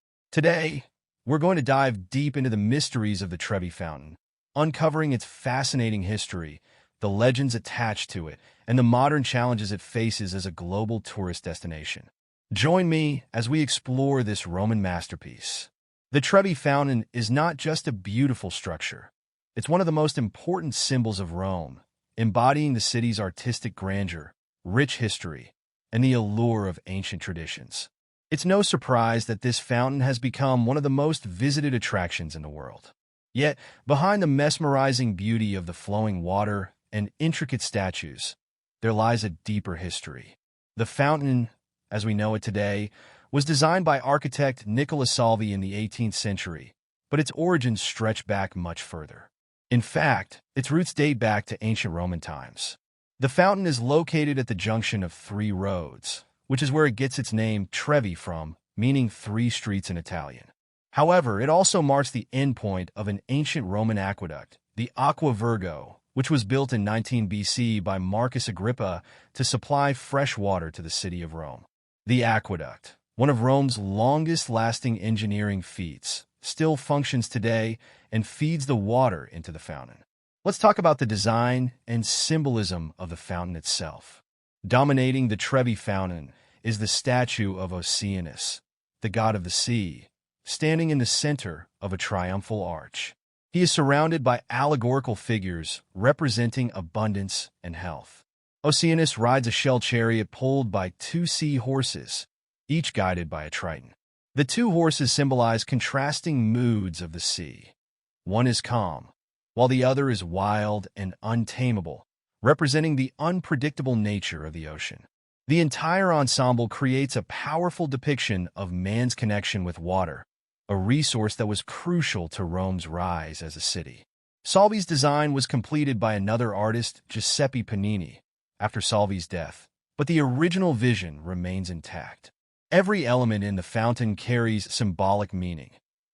[SPEAKER 1] Today, we're going to dive deep into the mysteries of the Trevi Fountain, uncovering its fascinating history, the legends attached to it, and the modern challenges it faces as a global tourist destination. Join me as we explore this Roman masterpiece. The Trevi Fountain is not just a beautiful structure. It's one of the most important symbols of Rome, embodying the city's artistic grandeur, rich history, and the allure of ancient traditions. It's no surprise that this fountain has become one of the most visited attractions in the world. Yet, behind the mesmerizing beauty of the flowing water and intricate statues, there lies a deeper history. The fountain, as we know it today, was designed by architect Nicola Salvi in the 18th century, but its origins stretch back much further. In fact, its roots date back to ancient Roman times. The fountain is located at the junction of three roads, which is where it gets its name Trevi from, meaning three streets in Italian. However, it also marks the endpoint of an ancient Roman aqueduct, the Aqua Virgo, which was built in 19 BC by Marcus Agrippa to supply fresh water to the city of Rome. The aqueduct, one of Rome's longest-lasting engineering feats, still functions today and feeds the water into the fountain. Let's talk about the design and symbolism of the fountain itself. Dominating the Trevi Fountain is the statue of Oceanus, the god of the sea, standing in the center of a triumphal arch. He is surrounded by allegorical figures representing abundance and health. Oceanus rides a shell chariot pulled by two sea horses, each guided by a triton. The two horses symbolize contrasting moods of the sea. One is calm, while the other is wild and untamable, representing the unpredictable nature of the ocean. The entire ensemble creates a powerful depiction of man's connection with water, a resource that was crucial to Rome's rise as a city. Salvi's design was completed by another artist, Giuseppe Panini, after Salvi's death, but the original vision remains intact. Every element in the fountain carries symbolic meaning,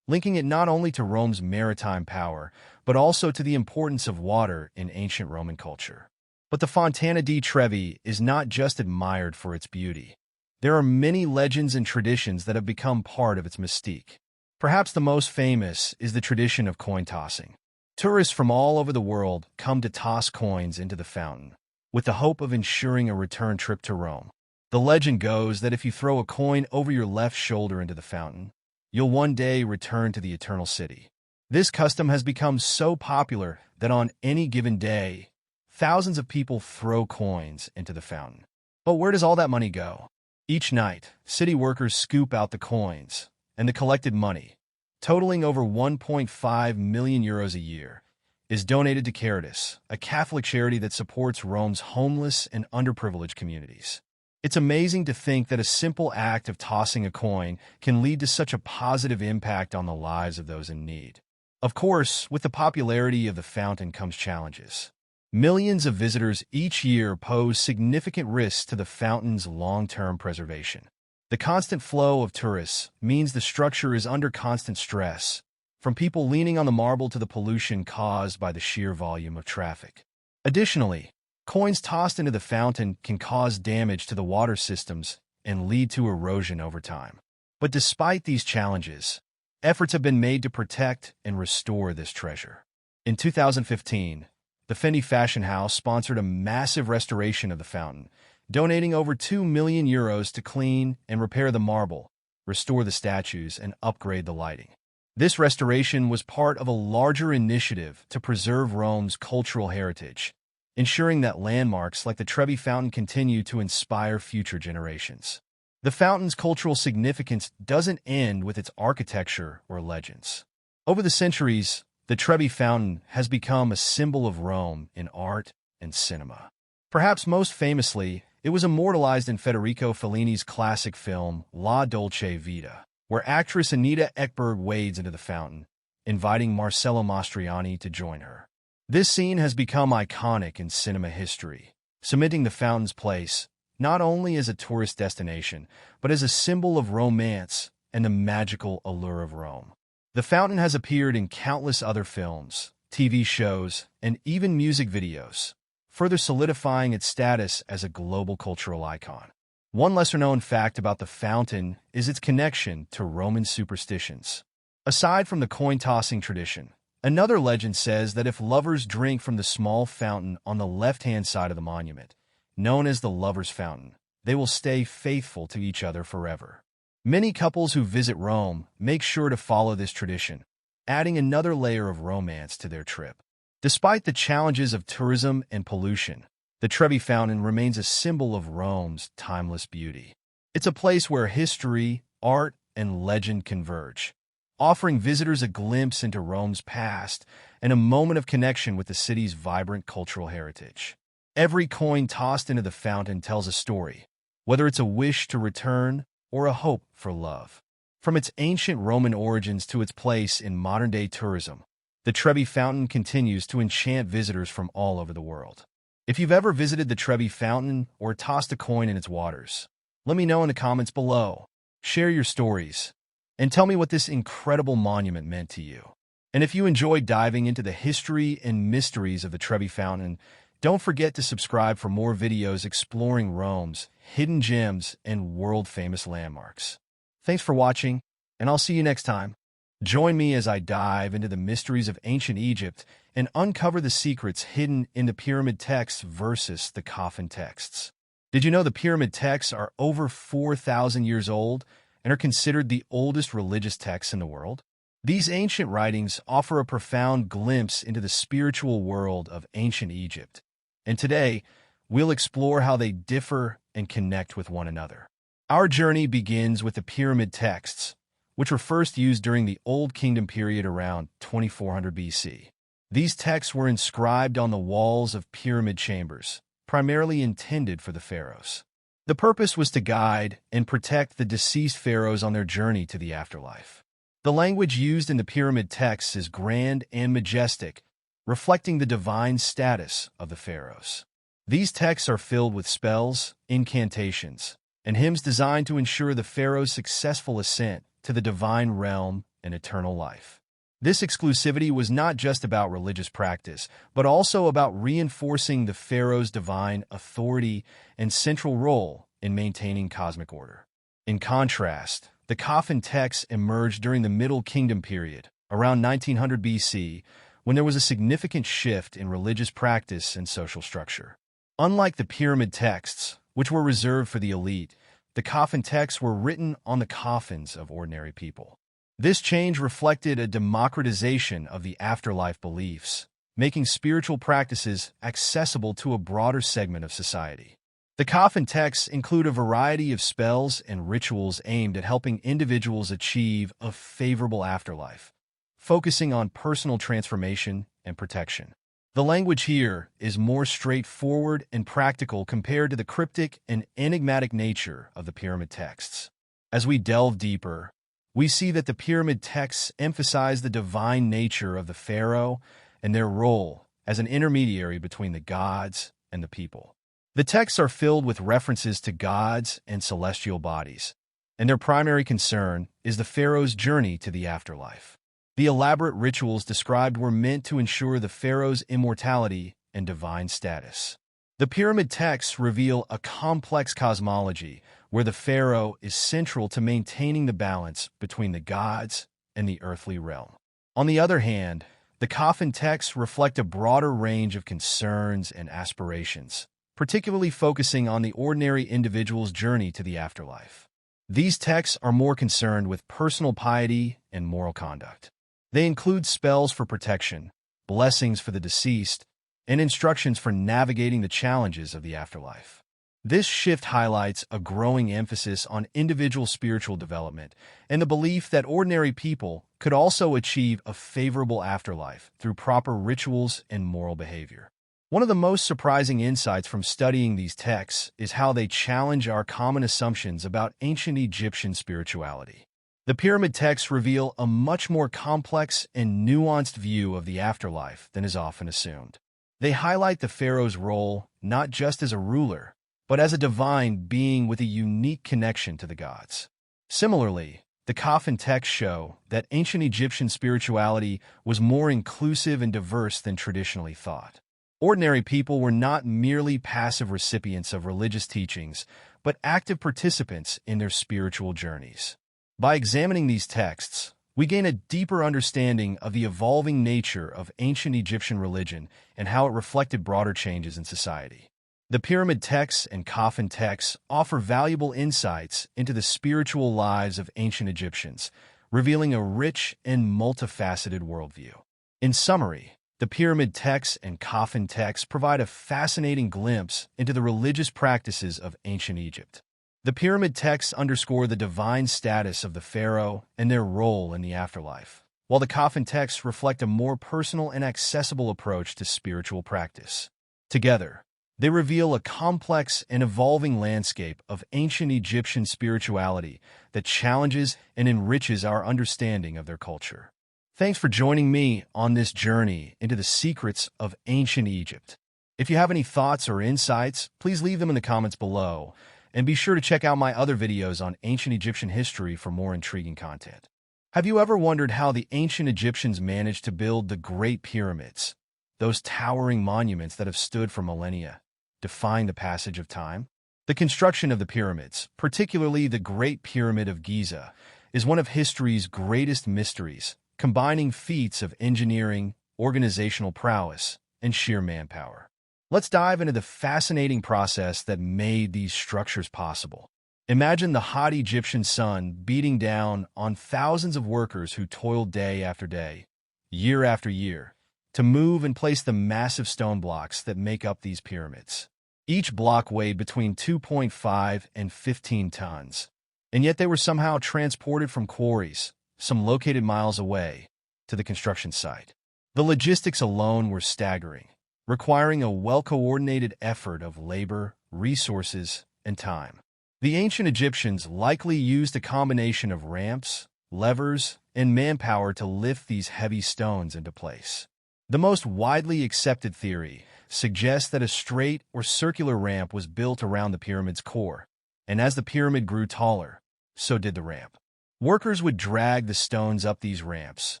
[SPEAKER 1] linking it not only to Rome's maritime power, but also to the importance of water in ancient Roman culture. But the Fontana di Trevi is not just admired for its beauty. There are many legends and traditions that have become part of its mystique. Perhaps the most famous is the tradition of coin tossing. Tourists from all over the world come to toss coins into the fountain, with the hope of ensuring a return trip to Rome. The legend goes that if you throw a coin over your left shoulder into the fountain, you'll one day return to the Eternal City. This custom has become so popular that on any given day, thousands of people throw coins into the fountain. But where does all that money go? Each night, city workers scoop out the coins, and the collected money, totaling over 1.5 million euros a year, is donated to Caritas, a Catholic charity that supports Rome's homeless and underprivileged communities. It's amazing to think that a simple act of tossing a coin can lead to such a positive impact on the lives of those in need. Of course, with the popularity of the fountain comes challenges. Millions of visitors each year pose significant risks to the fountain's long-term preservation. The constant flow of tourists means the structure is under constant stress, from people leaning on the marble to the pollution caused by the sheer volume of traffic. Additionally, coins tossed into the fountain can cause damage to the water systems and lead to erosion over time. But despite these challenges, efforts have been made to protect and restore this treasure. In 2015, the Fendi fashion house sponsored a massive restoration of the fountain, donating over 2 million euros to clean and repair the marble, restore the statues, and upgrade the lighting. This restoration was part of a larger initiative to preserve Rome's cultural heritage, ensuring that landmarks like the Trevi Fountain continue to inspire future generations. The fountain's cultural significance doesn't end with its architecture or legends. Over the centuries, the Trevi Fountain has become a symbol of Rome in art and cinema. Perhaps most famously, it was immortalized in Federico Fellini's classic film La Dolce Vita, where actress Anita Ekberg wades into the fountain, inviting Marcello Mastroianni to join her. This scene has become iconic in cinema history, cementing the fountain's place not only as a tourist destination, but as a symbol of romance and the magical allure of Rome. The fountain has appeared in countless other films, TV shows, and even music videos, further solidifying its status as a global cultural icon. One lesser-known fact about the fountain is its connection to Roman superstitions. Aside from the coin-tossing tradition, another legend says that if lovers drink from the small fountain on the left-hand side of the monument, known as the Lover's Fountain, they will stay faithful to each other forever. Many couples who visit Rome make sure to follow this tradition, adding another layer of romance to their trip. Despite the challenges of tourism and pollution, the Trevi Fountain remains a symbol of Rome's timeless beauty. It's a place where history, art, and legend converge, offering visitors a glimpse into Rome's past and a moment of connection with the city's vibrant cultural heritage. Every coin tossed into the fountain tells a story, whether it's a wish to return or a hope for love. From its ancient Roman origins to its place in modern-day tourism, the Trevi Fountain continues to enchant visitors from all over the world. If you've ever visited the Trevi Fountain or tossed a coin in its waters, let me know in the comments below. share your stories, and tell me what this incredible monument meant to you. And if you enjoyed diving into the history and mysteries of the Trevi Fountain, don't forget to subscribe for more videos exploring Rome's hidden gems and world-famous landmarks. Thanks for watching, and I'll see you next time. Join me as I dive into the mysteries of ancient Egypt and uncover the secrets hidden in the pyramid texts versus the coffin texts. Did you know the pyramid texts are over 4,000 years old and are considered the oldest religious texts in the world? These ancient writings offer a profound glimpse into the spiritual world of ancient Egypt. And today, we'll explore how they differ and connect with one another. Our journey begins with the pyramid texts, which were first used during the Old Kingdom period around 2400 BC. These texts were inscribed on the walls of pyramid chambers, primarily intended for the pharaohs. The purpose was to guide and protect the deceased pharaohs on their journey to the afterlife. The language used in the pyramid texts is grand and majestic, reflecting the divine status of the pharaohs. These texts are filled with spells, incantations, and hymns designed to ensure the pharaoh's successful ascent to the divine realm and eternal life. This exclusivity was not just about religious practice, but also about reinforcing the pharaoh's divine authority and central role in maintaining cosmic order. In contrast, the coffin texts emerged during the Middle Kingdom period, around 1900 BC, when there was a significant shift in religious practice and social structure. Unlike the pyramid texts, which were reserved for the elite, the coffin texts were written on the coffins of ordinary people. This change reflected a democratization of the afterlife beliefs, making spiritual practices accessible to a broader segment of society. The coffin texts include a variety of spells and rituals aimed at helping individuals achieve a favorable afterlife, focusing on personal transformation and protection. The language here is more straightforward and practical compared to the cryptic and enigmatic nature of the pyramid texts. As we delve deeper, we see that the pyramid texts emphasize the divine nature of the pharaoh and their role as an intermediary between the gods and the people. The texts are filled with references to gods and celestial bodies, and their primary concern is the pharaoh's journey to the afterlife. The elaborate rituals described were meant to ensure the pharaoh's immortality and divine status. The pyramid texts reveal a complex cosmology where the pharaoh is central to maintaining the balance between the gods and the earthly realm. On the other hand, the coffin texts reflect a broader range of concerns and aspirations, particularly focusing on the ordinary individual's journey to the afterlife. These texts are more concerned with personal piety and moral conduct. They include spells for protection, blessings for the deceased, and instructions for navigating the challenges of the afterlife. This shift highlights a growing emphasis on individual spiritual development and the belief that ordinary people could also achieve a favorable afterlife through proper rituals and moral behavior. One of the most surprising insights from studying these texts is how they challenge our common assumptions about ancient Egyptian spirituality. The pyramid texts reveal a much more complex and nuanced view of the afterlife than is often assumed. They highlight the pharaoh's role not just as a ruler, but as a divine being with a unique connection to the gods. Similarly, the coffin texts show that ancient Egyptian spirituality was more inclusive and diverse than traditionally thought. Ordinary people were not merely passive recipients of religious teachings, but active participants in their spiritual journeys. By examining these texts, we gain a deeper understanding of the evolving nature of ancient Egyptian religion and how it reflected broader changes in society. The pyramid texts and coffin texts offer valuable insights into the spiritual lives of ancient Egyptians, revealing a rich and multifaceted worldview. In summary, the pyramid texts and coffin texts provide a fascinating glimpse into the religious practices of ancient Egypt. The pyramid texts underscore the divine status of the pharaoh and their role in the afterlife, while the coffin texts reflect a more personal and accessible approach to spiritual practice. Together, they reveal a complex and evolving landscape of ancient Egyptian spirituality that challenges and enriches our understanding of their culture. Thanks for joining me on this journey into the secrets of ancient Egypt. If you have any thoughts or insights, please leave them in the comments below. And be sure to check out my other videos on ancient Egyptian history for more intriguing content. Have you ever wondered how the ancient Egyptians managed to build the Great Pyramids, those towering monuments that have stood for millennia, defying the passage of time? The construction of the pyramids, particularly the Great Pyramid of Giza, is one of history's greatest mysteries, combining feats of engineering, organizational prowess, and sheer manpower. Let's dive into the fascinating process that made these structures possible. Imagine the hot Egyptian sun beating down on thousands of workers who toiled day after day, year after year, to move and place the massive stone blocks that make up these pyramids. Each block weighed between 2.5 and 15 tons, and yet they were somehow transported from quarries, some located miles away, to the construction site. The logistics alone were staggering, requiring a well-coordinated effort of labor, resources, and time. The ancient Egyptians likely used a combination of ramps, levers, and manpower to lift these heavy stones into place. The most widely accepted theory suggests that a straight or circular ramp was built around the pyramid's core, and as the pyramid grew taller, so did the ramp. Workers would drag the stones up these ramps,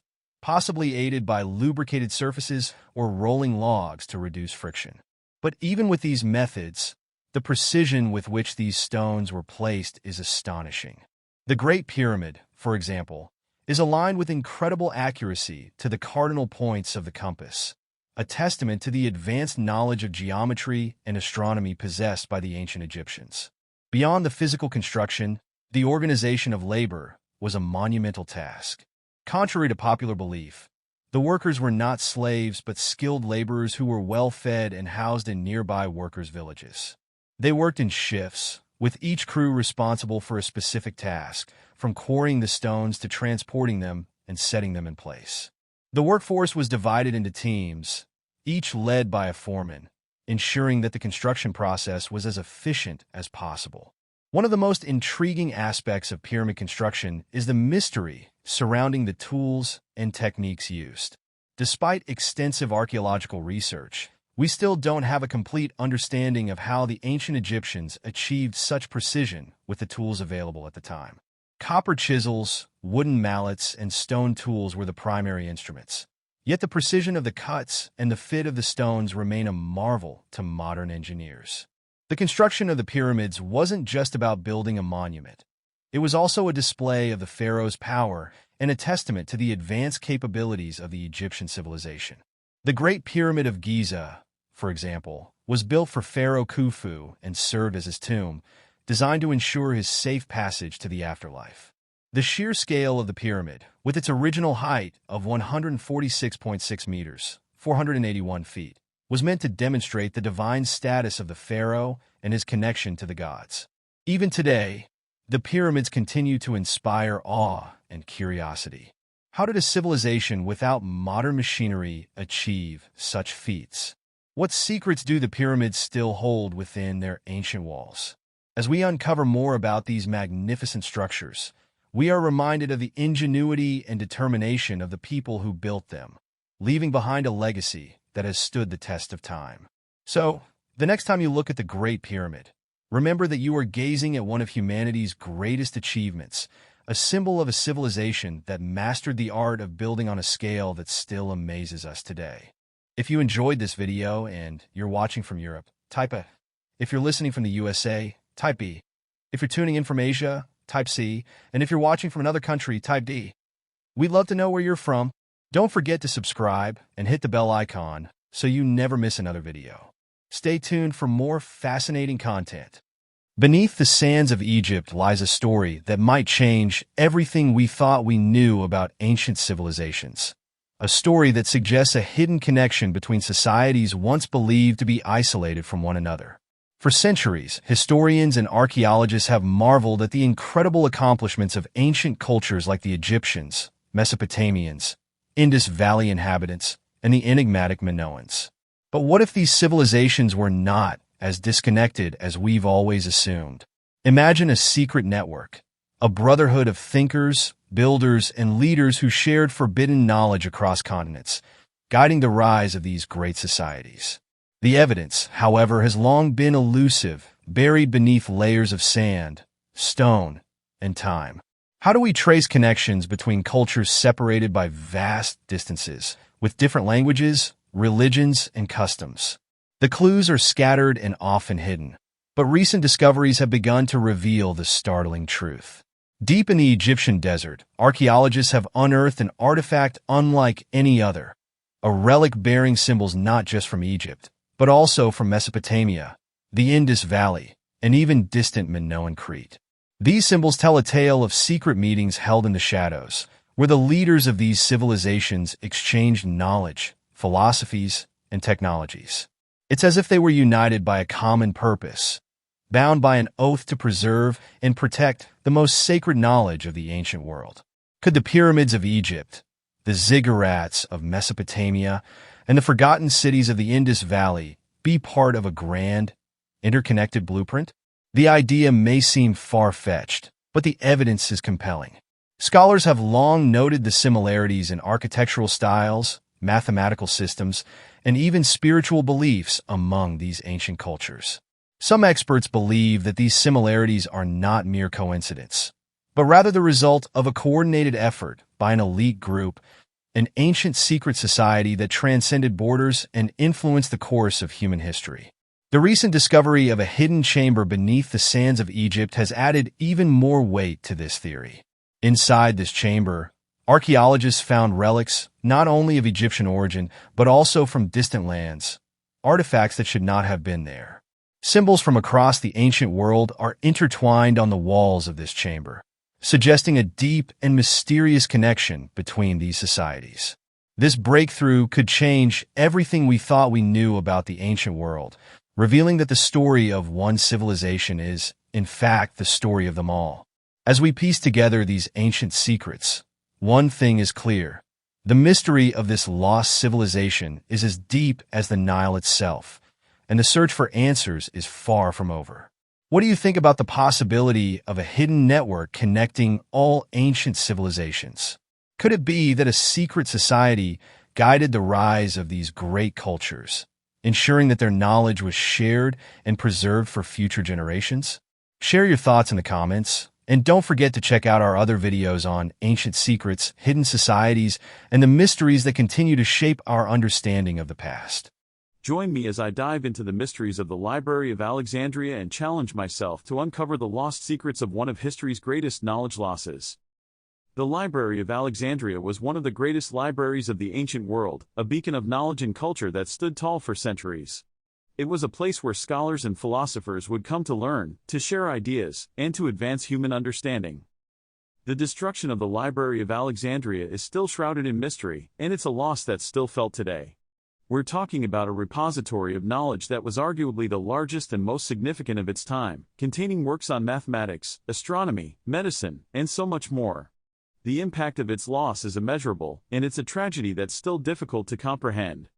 [SPEAKER 1] possibly aided by lubricated surfaces or rolling logs to reduce friction. But even with these methods, the precision with which these stones were placed is astonishing. The Great Pyramid, for example, is aligned with incredible accuracy to the cardinal points of the compass, a testament to the advanced knowledge of geometry and astronomy possessed by the ancient Egyptians. Beyond the physical construction, the organization of labor was a monumental task. Contrary to popular belief, the workers were not slaves but skilled laborers who were well-fed and housed in nearby workers' villages. They worked in shifts, with each crew responsible for a specific task, from quarrying the stones to transporting them and setting them in place. The workforce was divided into teams, each led by a foreman, ensuring that the construction process was as efficient as possible. One of the most intriguing aspects of pyramid construction is the mystery surrounding the tools and techniques used. Despite extensive archaeological research, we still don't have a complete understanding of how the ancient Egyptians achieved such precision with the tools available at the time. Copper chisels, wooden mallets, and stone tools were the primary instruments. Yet the precision of the cuts and the fit of the stones remain a marvel to modern engineers. The construction of the pyramids wasn't just about building a monument. It was also a display of the pharaoh's power and a testament to the advanced capabilities of the Egyptian civilization. The Great Pyramid of Giza, for example, was built for Pharaoh Khufu and served as his tomb, designed to ensure his safe passage to the afterlife. The sheer scale of the pyramid, with its original height of 146.6 meters, 481 feet, was meant to demonstrate the divine status of the pharaoh and his connection to the gods. Even today, the pyramids continue to inspire awe and curiosity. How did a civilization without modern machinery achieve such feats? What secrets do the pyramids still hold within their ancient walls? As we uncover more about these magnificent structures, we are reminded of the ingenuity and determination of the people who built them, leaving behind a legacy that has stood the test of time. So, the next time you look at the Great Pyramid, remember that you are gazing at one of humanity's greatest achievements, a symbol of a civilization that mastered the art of building on a scale that still amazes us today. If you enjoyed this video and you're watching from Europe, type A. If you're listening from the USA, type B. If you're tuning in from Asia, type C. And if you're watching from another country, type D. We'd love to know where you're from. Don't forget to subscribe and hit the bell icon so you never miss another video. Stay tuned for more fascinating content. Beneath the sands of Egypt lies a story that might change everything we thought we knew about ancient civilizations. A story that suggests a hidden connection between societies once believed to be isolated from one another. For centuries, historians and archaeologists have marveled at the incredible accomplishments of ancient cultures like the Egyptians, Mesopotamians, Indus Valley inhabitants, and the enigmatic Minoans. But what if these civilizations were not as disconnected as we've always assumed? Imagine a secret network, a brotherhood of thinkers, builders, and leaders who shared forbidden knowledge across continents, guiding the rise of these great societies. The evidence, however, has long been elusive, buried beneath layers of sand, stone, and time. How do we trace connections between cultures separated by vast distances, with different languages, religions, and customs? The clues are scattered and often hidden, but recent discoveries have begun to reveal the startling truth. Deep in the Egyptian desert, archaeologists have unearthed an artifact unlike any other, a relic bearing symbols not just from Egypt, but also from Mesopotamia, the Indus Valley, and even distant Minoan Crete. These symbols tell a tale of secret meetings held in the shadows, where the leaders of these civilizations exchanged knowledge, philosophies, and technologies. It's as if they were united by a common purpose, bound by an oath to preserve and protect the most sacred knowledge of the ancient world. Could the pyramids of Egypt, the ziggurats of Mesopotamia, and the forgotten cities of the Indus Valley be part of a grand, interconnected blueprint? The idea may seem far-fetched, but the evidence is compelling. Scholars have long noted the similarities in architectural styles, mathematical systems, and even spiritual beliefs among these ancient cultures. Some experts believe that these similarities are not mere coincidence, but rather the result of a coordinated effort by an elite group, an ancient secret society that transcended borders and influenced the course of human history. The recent discovery of a hidden chamber beneath the sands of Egypt has added even more weight to this theory. Inside this chamber, archaeologists found relics not only of Egyptian origin, but also from distant lands, artifacts that should not have been there. Symbols from across the ancient world are intertwined on the walls of this chamber, suggesting a deep and mysterious connection between these societies. This breakthrough could change everything we thought we knew about the ancient world, revealing that the story of one civilization is, in fact, the story of them all. As we piece together these ancient secrets, one thing is clear. The mystery of this lost civilization is as deep as the Nile itself, and the search for answers is far from over. What do you think about the possibility of a hidden network connecting all ancient civilizations? Could it be that a secret society guided the rise of these great cultures, ensuring that their knowledge was shared and preserved for future generations? Share your thoughts in the comments, and don't forget to check out our other videos on ancient secrets, hidden societies, and the mysteries that continue to shape our understanding of the past.
[SPEAKER 2] Join me as I dive into the mysteries of the Library of Alexandria and challenge myself to uncover the lost secrets of one of history's greatest knowledge losses. The Library of Alexandria was one of the greatest libraries of the ancient world, a beacon of knowledge and culture that stood tall for centuries. It was a place where scholars and philosophers would come to learn, to share ideas, and to advance human understanding. The destruction of the Library of Alexandria is still shrouded in mystery, and it's a loss that's still felt today. We're talking about a repository of knowledge that was arguably the largest and most significant of its time, containing works on mathematics, astronomy, medicine, and so much more. The impact of its loss is immeasurable, and it's a tragedy that's still difficult to comprehend.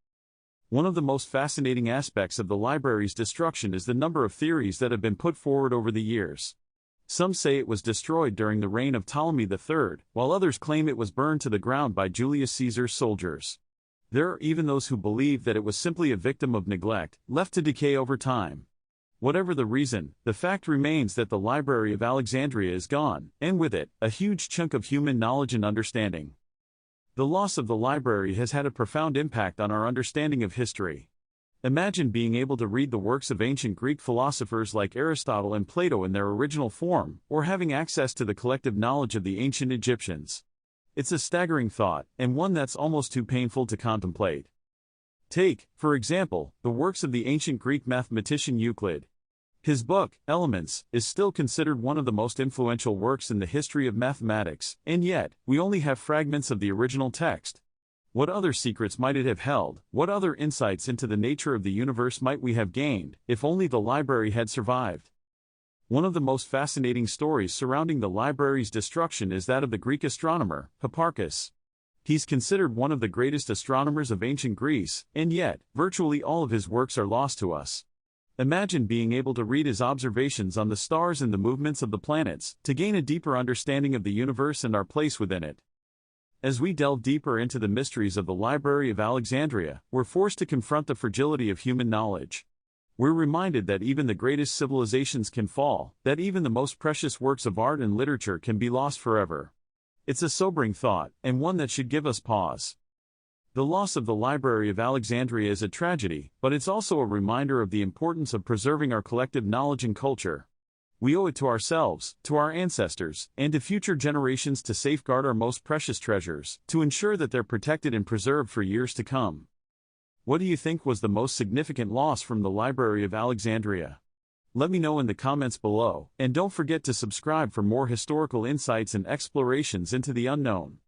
[SPEAKER 2] One of the most fascinating aspects of the library's destruction is the number of theories that have been put forward over the years. Some say it was destroyed during the reign of Ptolemy III, while others claim it was burned to the ground by Julius Caesar's soldiers. There are even those who believe that it was simply a victim of neglect, left to decay over time. Whatever the reason, the fact remains that the Library of Alexandria is gone, and with it, a huge chunk of human knowledge and understanding. The loss of the library has had a profound impact on our understanding of history. Imagine being able to read the works of ancient Greek philosophers like Aristotle and Plato in their original form, or having access to the collective knowledge of the ancient Egyptians. It's a staggering thought, and one that's almost too painful to contemplate. Take, for example, the works of the ancient Greek mathematician Euclid. His book, Elements, is still considered one of the most influential works in the history of mathematics, and yet, we only have fragments of the original text. What other secrets might it have held? What other insights into the nature of the universe might we have gained, if only the library had survived? One of the most fascinating stories surrounding the library's destruction is that of the Greek astronomer, Hipparchus. He's considered one of the greatest astronomers of ancient Greece, and yet, virtually all of his works are lost to us. Imagine being able to read his observations on the stars and the movements of the planets, to gain a deeper understanding of the universe and our place within it. As we delve deeper into the mysteries of the Library of Alexandria, we're forced to confront the fragility of human knowledge. We're reminded that even the greatest civilizations can fall, that even the most precious works of art and literature can be lost forever. It's a sobering thought, and one that should give us pause. The loss of the Library of Alexandria is a tragedy, but it's also a reminder of the importance of preserving our collective knowledge and culture. We owe it to ourselves, to our ancestors, and to future generations to safeguard our most precious treasures, to ensure that they're protected and preserved for years to come. What do you think was the most significant loss from the Library of Alexandria? Let me know in the comments below, and don't forget to subscribe for more historical insights and explorations into the unknown.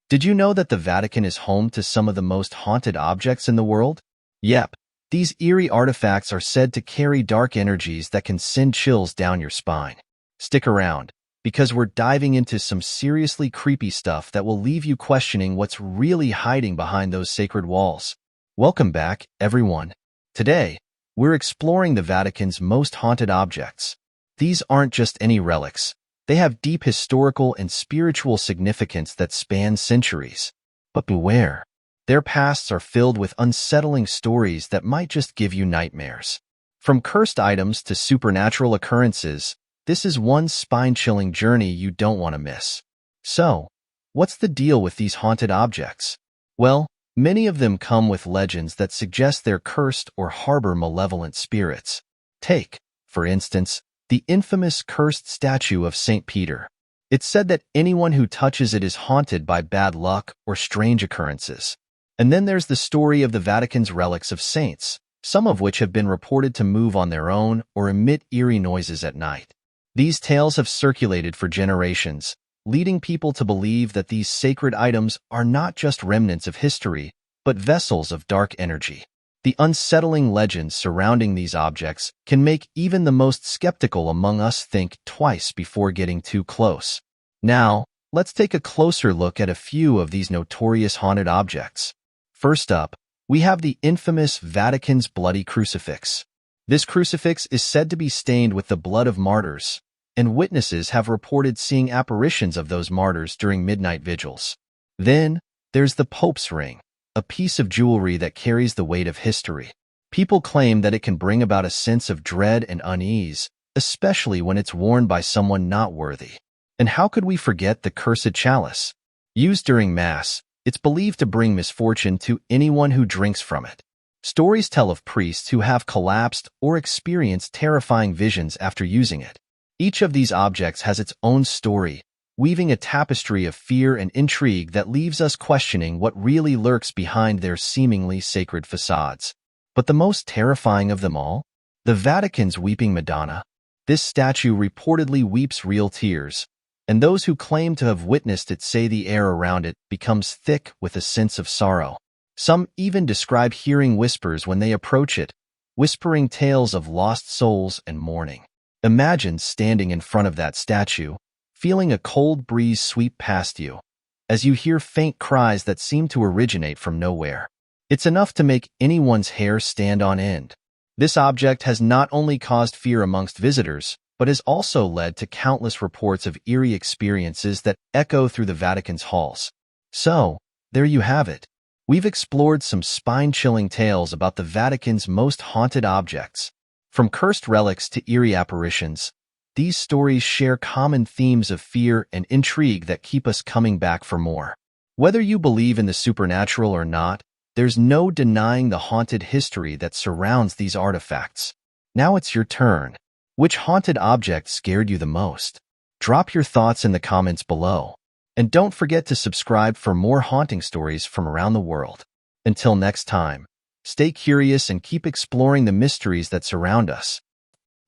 [SPEAKER 1] Did you know that the Vatican is home to some of the most haunted objects in the world? Yep, these eerie artifacts are said to carry dark energies that can send chills down your spine. Stick around, because we're diving into some seriously creepy stuff that will leave you questioning what's really hiding behind those sacred walls. Welcome back, everyone. Today, we're exploring the Vatican's most haunted objects. These aren't just any relics. They have deep historical and spiritual significance that span centuries. But beware, their pasts are filled with unsettling stories that might just give you nightmares. From cursed items to supernatural occurrences, this is one spine-chilling journey you don't want to miss. So, what's the deal with these haunted objects? Well, many of them come with legends that suggest they're cursed or harbor malevolent spirits. Take, for instance, the infamous cursed statue of St. Peter. It's said that anyone who touches it is haunted by bad luck or strange occurrences. And then there's the story of the Vatican's relics of saints, some of which have been reported to move on their own or emit eerie noises at night. These tales have circulated for generations, leading people to believe that these sacred items are not just remnants of history, but vessels of dark energy. The unsettling legends surrounding these objects can make even the most skeptical among us think twice before getting too close. Now, let's take a closer look at a few of these notorious haunted objects. First up, we have the infamous Vatican's Bloody Crucifix. This crucifix is said to be stained with the blood of martyrs, and witnesses have reported seeing apparitions of those martyrs during midnight vigils. Then, there's the Pope's ring, a piece of jewelry that carries the weight of history. People claim that it can bring about a sense of dread and unease, especially when it's worn by someone not worthy. And how could we forget the cursed chalice? Used during Mass, it's believed to bring misfortune to anyone who drinks from it. Stories tell of priests who have collapsed or experienced terrifying visions after using it. Each of these objects has its own story, weaving a tapestry of fear and intrigue that leaves us questioning what really lurks behind their seemingly sacred facades. But the most terrifying of them all? The Vatican's Weeping Madonna. This statue reportedly weeps real tears, and those who claim to have witnessed it say the air around it becomes thick with a sense of sorrow. Some even describe hearing whispers when they approach it, whispering tales of lost souls and mourning. Imagine standing in front of that statue, feeling a cold breeze sweep past you, as you hear faint cries that seem to originate from nowhere. It's enough to make anyone's hair stand on end. This object has not only caused fear amongst visitors, but has also led to countless reports of eerie experiences that echo through the Vatican's halls. So, there you have it. We've explored some spine-chilling tales about the Vatican's most haunted objects. From cursed relics to eerie apparitions, these stories share common themes of fear and intrigue that keep us coming back for more. Whether you believe in the supernatural or not, there's no denying the haunted history that surrounds these artifacts. Now it's your turn. Which haunted object scared you the most? Drop your thoughts in the comments below. And don't forget to subscribe for more haunting stories from around the world. Until next time, stay curious and keep exploring the mysteries that surround us.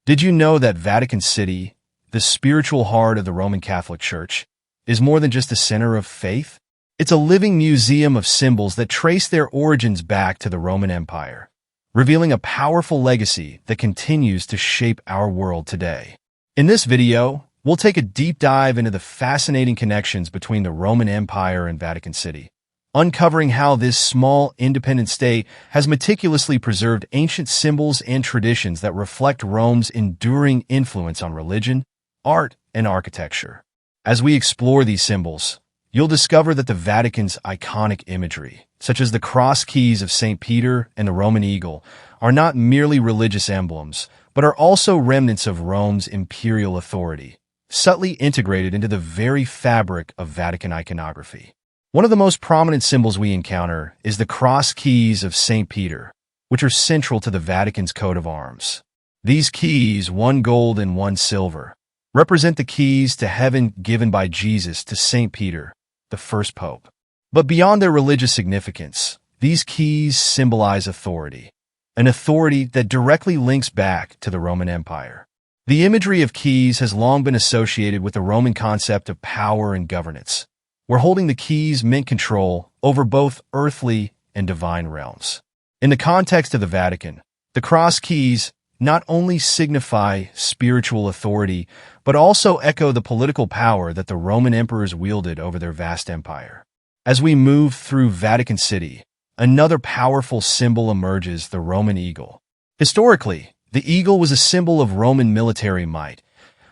[SPEAKER 1] Did you know that Vatican City, the spiritual heart of the Roman Catholic Church, is more than just a center of faith? It's a living museum of symbols that trace their origins back to the Roman Empire, revealing a powerful legacy that continues to shape our world today. In this video, we'll take a deep dive into the fascinating connections between the Roman Empire and Vatican City, uncovering how this small, independent state has meticulously preserved ancient symbols and traditions that reflect Rome's enduring influence on religion, art, and architecture. As we explore these symbols, you'll discover that the Vatican's iconic imagery, such as the cross keys of St. Peter and the Roman eagle, are not merely religious emblems, but are also remnants of Rome's imperial authority, subtly integrated into the very fabric of Vatican iconography. One of the most prominent symbols we encounter is the cross keys of St. Peter, which are central to the Vatican's coat of arms. These keys, one gold and one silver, represent the keys to heaven given by Jesus to St. Peter, the first pope. But beyond their religious significance, these keys symbolize authority, an authority that directly links back to the Roman Empire. The imagery of keys has long been associated with the Roman concept of power and governance, where holding the keys meant control over both earthly and divine realms. In the context of the Vatican, the cross keys not only signify spiritual authority, but also echo the political power that the Roman emperors wielded over their vast empire. As we move through Vatican City, another powerful symbol emerges: the Roman eagle. Historically, the eagle was a symbol of Roman military might,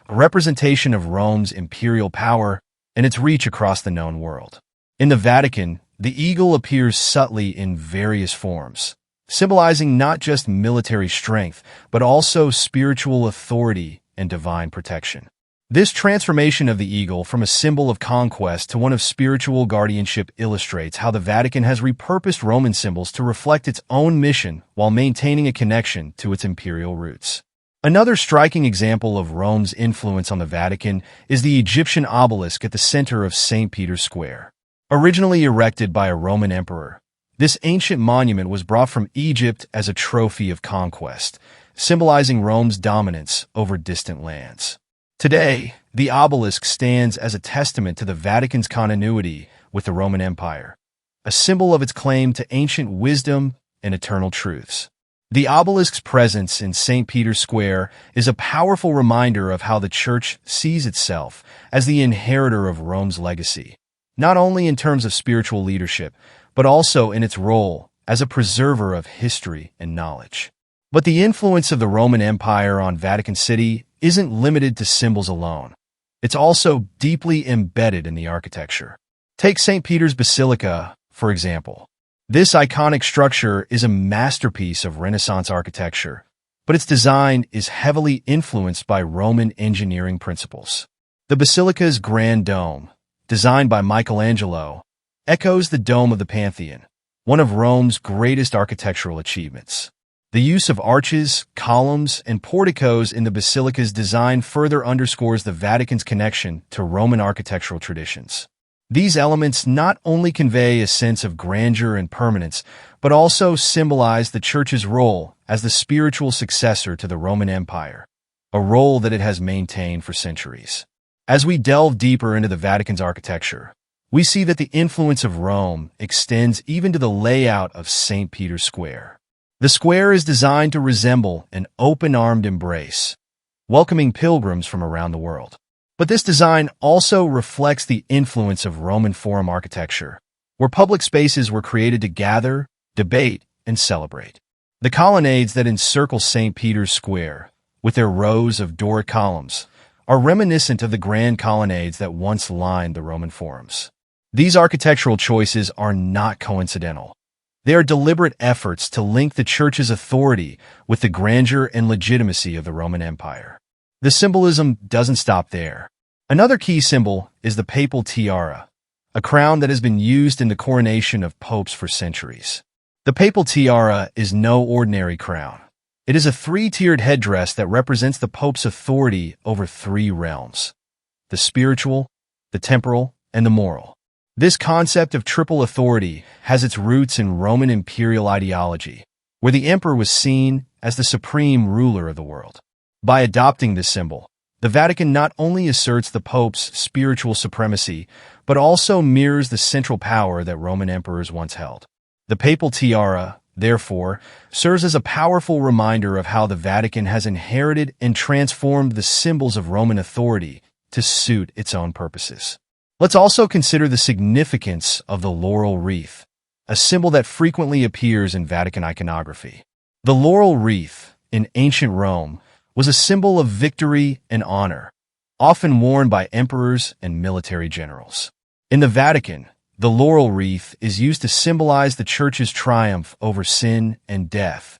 [SPEAKER 1] a representation of Rome's imperial power and its reach across the known world. In the Vatican, the eagle appears subtly in various forms, symbolizing not just military strength, but also spiritual authority and divine protection. This transformation of the eagle from a symbol of conquest to one of spiritual guardianship illustrates how the Vatican has repurposed Roman symbols to reflect its own mission while maintaining a connection to its imperial roots. Another striking example of Rome's influence on the Vatican is the Egyptian obelisk at the center of St. Peter's Square. Originally erected by a Roman emperor, this ancient monument was brought from Egypt as a trophy of conquest, symbolizing Rome's dominance over distant lands. Today, the obelisk stands as a testament to the Vatican's continuity with the Roman Empire, a symbol of its claim to ancient wisdom and eternal truths. The obelisk's presence in St. Peter's Square is a powerful reminder of how the Church sees itself as the inheritor of Rome's legacy, not only in terms of spiritual leadership, but also in its role as a preserver of history and knowledge. But the influence of the Roman Empire on Vatican City isn't limited to symbols alone. It's also deeply embedded in the architecture. Take St. Peter's Basilica, for example. This iconic structure is a masterpiece of Renaissance architecture, but its design is heavily influenced by Roman engineering principles. The basilica's grand dome, designed by Michelangelo, echoes the dome of the Pantheon, one of Rome's greatest architectural achievements. The use of arches, columns, and porticos in the basilica's design further underscores the Vatican's connection to Roman architectural traditions. These elements not only convey a sense of grandeur and permanence, but also symbolize the Church's role as the spiritual successor to the Roman Empire, a role that it has maintained for centuries. As we delve deeper into the Vatican's architecture, we see that the influence of Rome extends even to the layout of St. Peter's Square. The square is designed to resemble an open-armed embrace, welcoming pilgrims from around the world. But this design also reflects the influence of Roman Forum architecture, where public spaces were created to gather, debate, and celebrate. The colonnades that encircle St. Peter's Square, with their rows of Doric columns, are reminiscent of the grand colonnades that once lined the Roman forums. These architectural choices are not coincidental. They are deliberate efforts to link the Church's authority with the grandeur and legitimacy of the Roman Empire. The symbolism doesn't stop there. Another key symbol is the papal tiara, a crown that has been used in the coronation of popes for centuries. The papal tiara is no ordinary crown. It is a three-tiered headdress that represents the pope's authority over three realms: the spiritual, the temporal, and the moral. This concept of triple authority has its roots in Roman imperial ideology, where the emperor was seen as the supreme ruler of the world. By adopting this symbol, the Vatican not only asserts the Pope's spiritual supremacy, but also mirrors the central power that Roman emperors once held. The papal tiara, therefore, serves as a powerful reminder of how the Vatican has inherited and transformed the symbols of Roman authority to suit its own purposes. Let's also consider the significance of the laurel wreath, a symbol that frequently appears in Vatican iconography. The laurel wreath, in ancient Rome, was a symbol of victory and honor, often worn by emperors and military generals. In the Vatican, the laurel wreath is used to symbolize the Church's triumph over sin and death,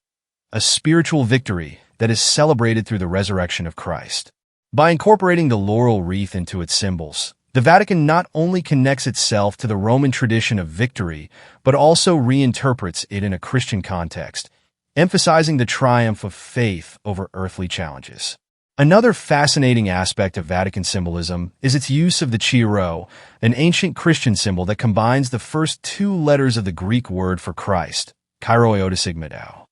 [SPEAKER 1] a spiritual victory that is celebrated through the resurrection of Christ. By incorporating the laurel wreath into its symbols, the Vatican not only connects itself to the Roman tradition of victory, but also reinterprets it in a Christian context, emphasizing the triumph of faith over earthly challenges. Another fascinating aspect of Vatican symbolism is its use of the chi rho, an ancient Christian symbol that combines the first two letters of the Greek word for Christ, Kyrie Sigmadao.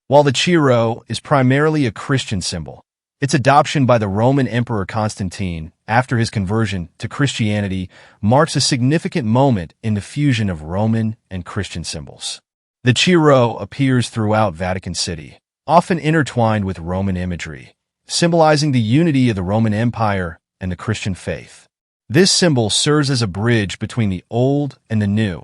[SPEAKER 1] While the chi rho is primarily a Christian symbol, its adoption by the Roman Emperor Constantine after his conversion to Christianity marks a significant moment in the fusion of Roman and Christian symbols. The chi rho appears throughout Vatican City, often intertwined with Roman imagery, symbolizing the unity of the Roman Empire and the Christian faith. This symbol serves as a bridge between the old and the new,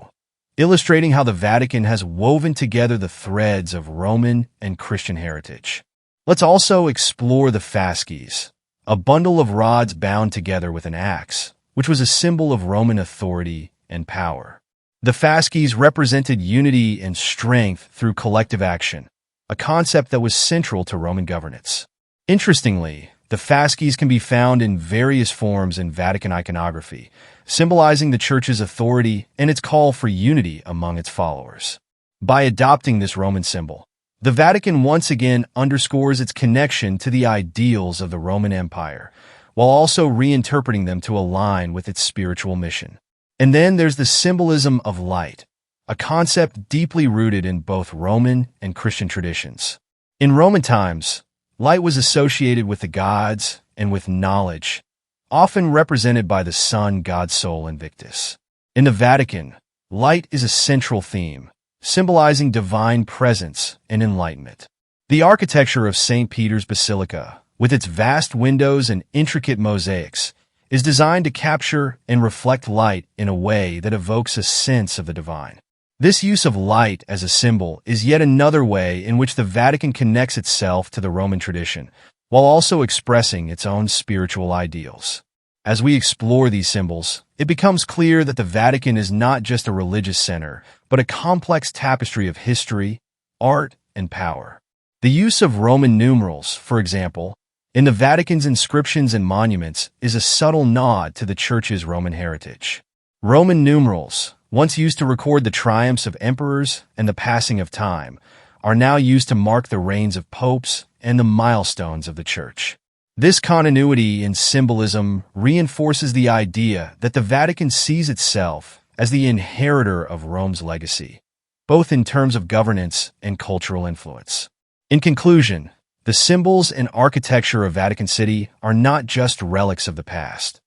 [SPEAKER 1] illustrating how the Vatican has woven together the threads of Roman and Christian heritage. Let's also explore the fasces, a bundle of rods bound together with an axe, which was a symbol of Roman authority and power. The fasces represented unity and strength through collective action, a concept that was central to Roman governance. Interestingly, the fasces can be found in various forms in Vatican iconography, symbolizing the Church's authority and its call for unity among its followers. By adopting this Roman symbol, the Vatican once again underscores its connection to the ideals of the Roman Empire, while also reinterpreting them to align with its spiritual mission. And then there's the symbolism of light, a concept deeply rooted in both Roman and Christian traditions. In Roman times, light was associated with the gods and with knowledge, often represented by the sun god Sol Invictus. In the Vatican, light is a central theme, symbolizing divine presence and enlightenment. The architecture of St. Peter's Basilica, with its vast windows and intricate mosaics, is designed to capture and reflect light in a way that evokes a sense of the divine. This use of light as a symbol is yet another way in which the Vatican connects itself to the Roman tradition, while also expressing its own spiritual ideals. As we explore these symbols, it becomes clear that the Vatican is not just a religious center, but a complex tapestry of history, art, and power. The use of Roman numerals, for example, in the Vatican's inscriptions and monuments is a subtle nod to the Church's Roman heritage. Roman numerals, once used to record the triumphs of emperors and the passing of time, are now used to mark the reigns of popes and the milestones of the Church. This continuity in symbolism reinforces the idea that the Vatican sees itself as the inheritor of Rome's legacy, both in terms of governance and cultural influence. In conclusion, the symbols and architecture of Vatican City are not just relics of the past.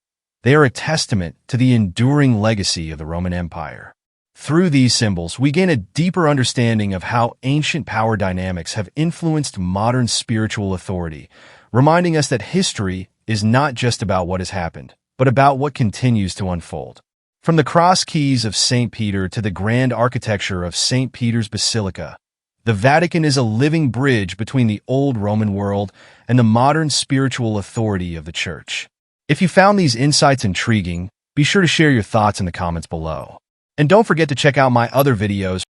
[SPEAKER 1] They are a testament to the enduring legacy of the Roman Empire. Through these symbols, we gain a deeper understanding of how ancient power dynamics have influenced modern spiritual authority, reminding us that history is not just about what has happened, but about what continues to unfold. From the cross keys of St. Peter to the grand architecture of St. Peter's Basilica, the Vatican is a living bridge between the old Roman world and the modern spiritual authority of the Church. If you found these insights intriguing, be sure to share your thoughts in the comments below. And don't forget to check out my other videos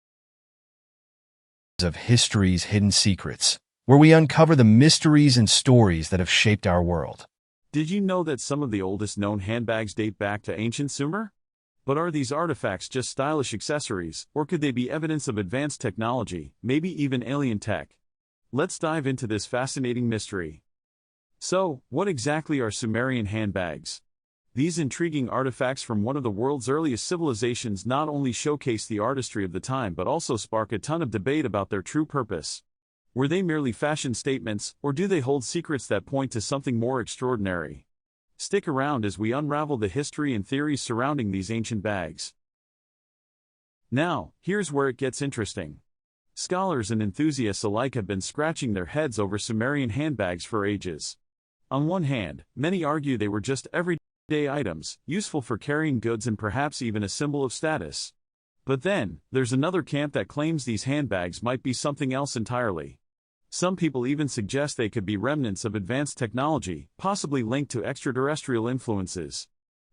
[SPEAKER 1] of history's hidden secrets, where we uncover the mysteries and stories that have shaped our world.
[SPEAKER 2] Did you know that some of the oldest known handbags date back to ancient Sumer? But are these artifacts just stylish accessories, or could they be evidence of advanced technology, maybe even alien tech? Let's dive into this fascinating mystery. So, what exactly are Sumerian handbags? These intriguing artifacts from one of the world's earliest civilizations not only showcase the artistry of the time but also spark a ton of debate about their true purpose. Were they merely fashion statements, or do they hold secrets that point to something more extraordinary? Stick around as we unravel the history and theories surrounding these ancient bags. Now, here's where it gets interesting. Scholars and enthusiasts alike have been scratching their heads over Sumerian handbags for ages. On one hand, many argue they were just everyday items, useful for carrying goods and perhaps even a symbol of status. But then, there's another camp that claims these handbags might be something else entirely. Some people even suggest they could be remnants of advanced technology, possibly linked to extraterrestrial influences.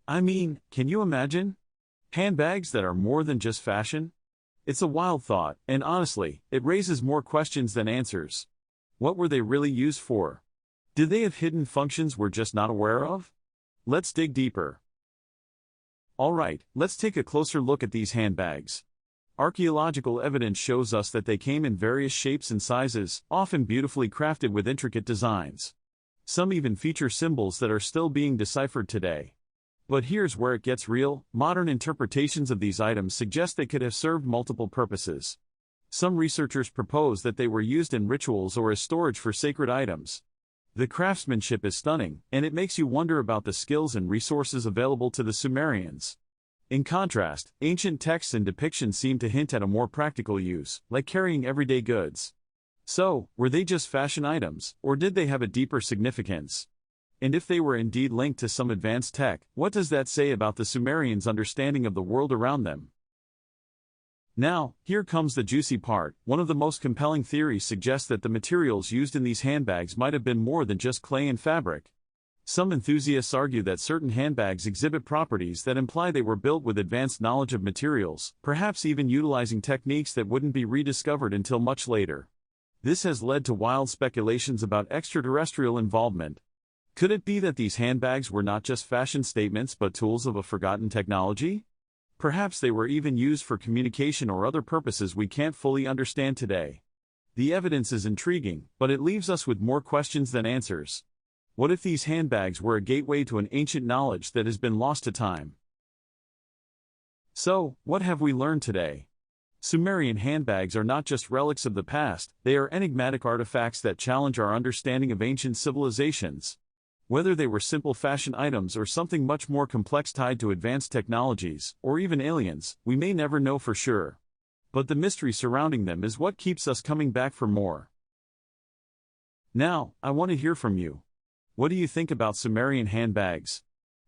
[SPEAKER 2] I mean, can you imagine? Handbags that are more than just fashion? It's a wild thought, and honestly, it raises more questions than answers. What were they really used for? Did they have hidden functions we're just not aware of? Let's dig deeper. Alright, let's take a closer look at these handbags. Archaeological evidence shows us that they came in various shapes and sizes, often beautifully crafted with intricate designs. Some even feature symbols that are still being deciphered today. But here's where it gets real: modern interpretations of these items suggest they could have served multiple purposes. Some researchers propose that they were used in rituals or as storage for sacred items. The craftsmanship is stunning, and it makes you wonder about the skills and resources available to the Sumerians. In contrast, ancient texts and depictions seem to hint at a more practical use, like carrying everyday goods. So, were they just fashion items, or did they have a deeper significance? And if they were indeed linked to some advanced tech, what does that say about the Sumerians' understanding of the world around them? Now, here comes the juicy part. One of the most compelling theories suggests that the materials used in these handbags might have been more than just clay and fabric. Some enthusiasts argue that certain handbags exhibit properties that imply they were built with advanced knowledge of materials, perhaps even utilizing techniques that wouldn't be rediscovered until much later. This has led to wild speculations about extraterrestrial involvement. Could it be that these handbags were not just fashion statements but tools of a forgotten technology? Perhaps they were even used for communication or other purposes we can't fully understand today. The evidence is intriguing, but it leaves us with more questions than answers. What if these handbags were a gateway to an ancient knowledge that has been lost to time? So, what have we learned today? Sumerian handbags are not just relics of the past, they are enigmatic artifacts that challenge our understanding of ancient civilizations. Whether they were simple fashion items or something much more complex tied to advanced technologies, or even aliens, we may never know for sure. But the mystery surrounding them is what keeps us coming back for more. Now, I want to hear from you. What do you think about Sumerian handbags?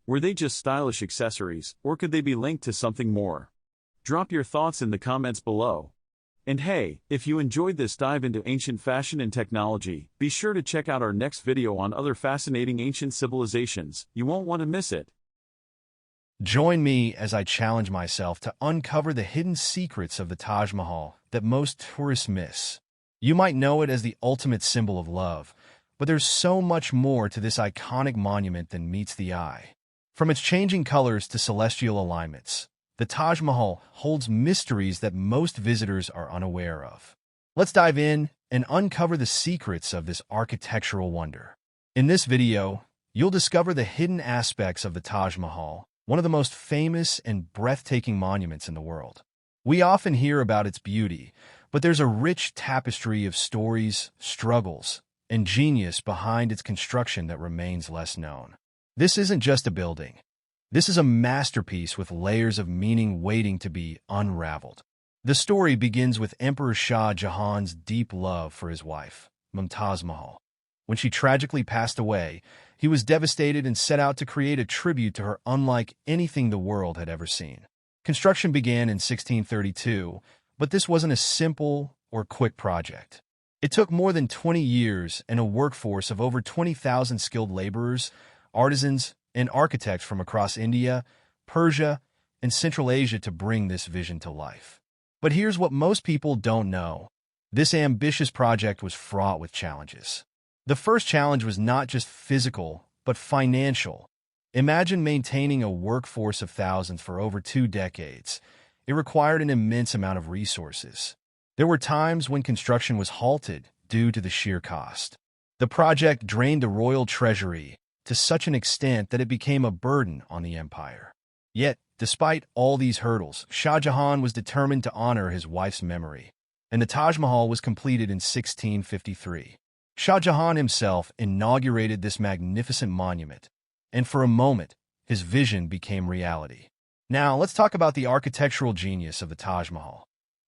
[SPEAKER 2] Were they just stylish accessories, or could they be linked to something more? Drop your thoughts in the comments below. And hey, if you enjoyed this dive into ancient fashion and technology, be sure to check out our next video on other fascinating ancient civilizations. You won't want to miss it.
[SPEAKER 1] Join me as I challenge myself to uncover the hidden secrets of the Taj Mahal that most tourists miss. You might know it as the ultimate symbol of love, but there's so much more to this iconic monument than meets the eye. From its changing colors to celestial alignments, the Taj Mahal holds mysteries that most visitors are unaware of. Let's dive in and uncover the secrets of this architectural wonder. In this video, you'll discover the hidden aspects of the Taj Mahal, one of the most famous and breathtaking monuments in the world. We often hear about its beauty, but there's a rich tapestry of stories, struggles, and genius behind its construction that remains less known. This isn't just a building. This is a masterpiece with layers of meaning waiting to be unraveled. The story begins with Emperor Shah Jahan's deep love for his wife, Mumtaz Mahal. When she tragically passed away, he was devastated and set out to create a tribute to her unlike anything the world had ever seen. Construction began in 1632, but this wasn't a simple or quick project. It took more than 20 years and a workforce of over 20,000 skilled laborers, artisans, and architects from across India, Persia, and Central Asia to bring this vision to life. But here's what most people don't know. This ambitious project was fraught with challenges. The first challenge was not just physical, but financial. Imagine maintaining a workforce of thousands for over 2 decades. It required an immense amount of resources. There were times when construction was halted due to the sheer cost. The project drained the royal treasury to such an extent that it became a burden on the empire. Yet, despite all these hurdles, Shah Jahan was determined to honor his wife's memory, and the Taj Mahal was completed in 1653. Shah Jahan himself inaugurated this magnificent monument, and for a moment, his vision became reality. Now, let's talk about the architectural genius of the Taj Mahal.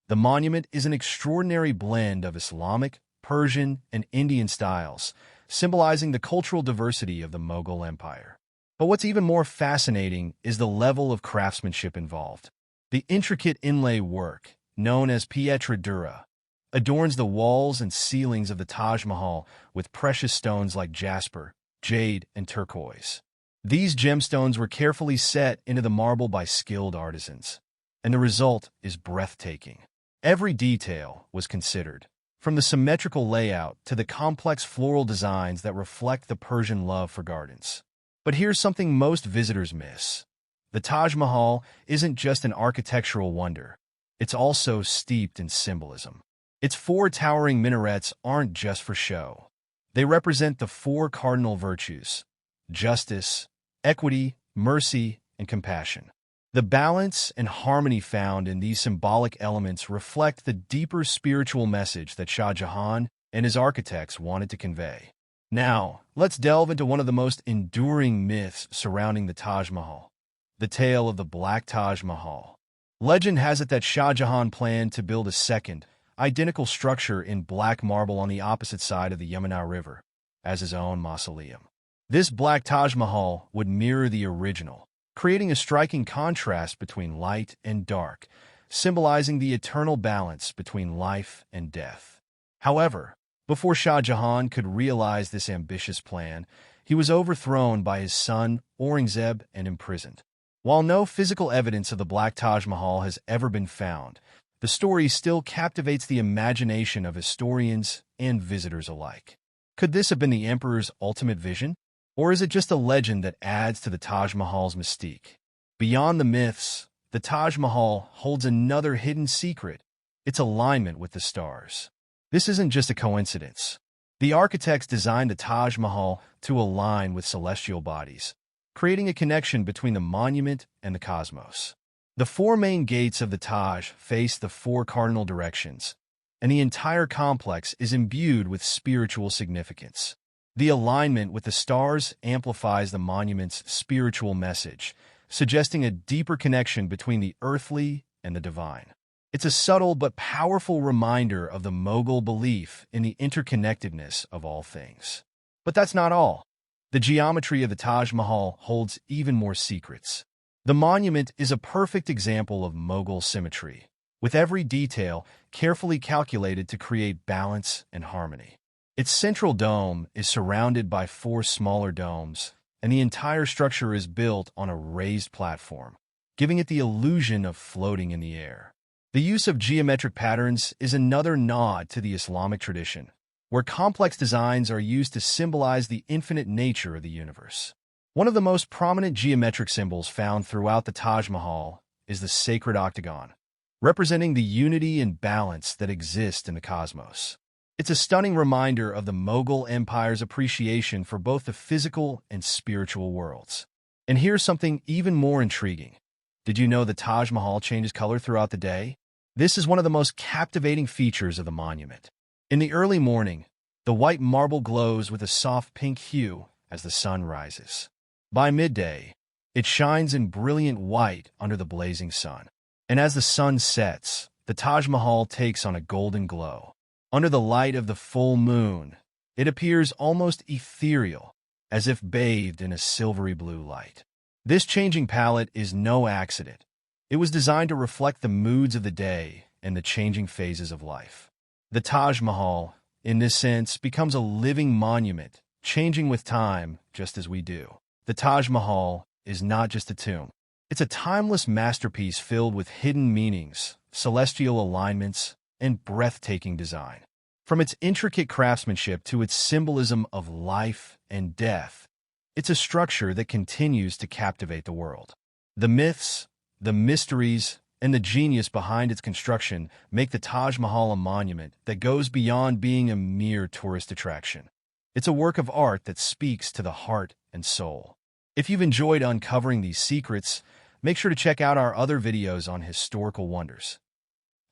[SPEAKER 1] The monument is an extraordinary blend of Islamic, Persian, and Indian styles, symbolizing the cultural diversity of the Mughal Empire. But what's even more fascinating is the level of craftsmanship involved. The intricate inlay work, known as pietra dura, adorns the walls and ceilings of the Taj Mahal with precious stones like jasper, jade, and turquoise. These gemstones were carefully set into the marble by skilled artisans, and the result is breathtaking. Every detail was considered, from the symmetrical layout to the complex floral designs that reflect the Persian love for gardens. But here's something most visitors miss. The Taj Mahal isn't just an architectural wonder. It's also steeped in symbolism. Its four towering minarets aren't just for show. They represent the four cardinal virtues: justice, equity, mercy, and compassion. The balance and harmony found in these symbolic elements reflect the deeper spiritual message that Shah Jahan and his architects wanted to convey. Now, let's delve into one of the most enduring myths surrounding the Taj Mahal, the tale of the Black Taj Mahal. Legend has it that Shah Jahan planned to build a second, identical structure in black marble on the opposite side of the Yamuna River, as his own mausoleum. This Black Taj Mahal would mirror the original, creating a striking contrast between light and dark, symbolizing the eternal balance between life and death. However, before Shah Jahan could realize this ambitious plan, he was overthrown by his son Aurangzeb and imprisoned. While no physical evidence of the Black Taj Mahal has ever been found, the story still captivates the imagination of historians and visitors alike. Could this have been the emperor's ultimate vision? Or is it just a legend that adds to the Taj Mahal's mystique? Beyond the myths, the Taj Mahal holds another hidden secret: its alignment with the stars. This isn't just a coincidence. The architects designed the Taj Mahal to align with celestial bodies, creating a connection between the monument and the cosmos. The four main gates of the Taj face the four cardinal directions, and the entire complex is imbued with spiritual significance. The alignment with the stars amplifies the monument's spiritual message, suggesting a deeper connection between the earthly and the divine. It's a subtle but powerful reminder of the Mughal belief in the interconnectedness of all things. But that's not all. The geometry of the Taj Mahal holds even more secrets. The monument is a perfect example of Mughal symmetry, with every detail carefully calculated to create balance and harmony. Its central dome is surrounded by four smaller domes, and the entire structure is built on a raised platform, giving it the illusion of floating in the air. The use of geometric patterns is another nod to the Islamic tradition, where complex designs are used to symbolize the infinite nature of the universe. One of the most prominent geometric symbols found throughout the Taj Mahal is the sacred octagon, representing the unity and balance that exist in the cosmos. It's a stunning reminder of the Mughal Empire's appreciation for both the physical and spiritual worlds. And here's something even more intriguing. Did you know the Taj Mahal changes color throughout the day? This is one of the most captivating features of the monument. In the early morning, the white marble glows with a soft pink hue as the sun rises. By midday, it shines in brilliant white under the blazing sun. And as the sun sets, the Taj Mahal takes on a golden glow. Under the light of the full moon, it appears almost ethereal, as if bathed in a silvery blue light. This changing palette is no accident. It was designed to reflect the moods of the day and the changing phases of life. The Taj Mahal, in this sense, becomes a living monument, changing with time just as we do. The Taj Mahal is not just a tomb. It's a timeless masterpiece filled with hidden meanings, celestial alignments, and breathtaking design. From its intricate craftsmanship to its symbolism of life and death, it's a structure that continues to captivate the world. The myths, the mysteries, and the genius behind its construction make the Taj Mahal a monument that goes beyond being a mere tourist attraction. It's a work of art that speaks to the heart and soul. If you've enjoyed uncovering these secrets, make sure to check out our other videos on historical wonders.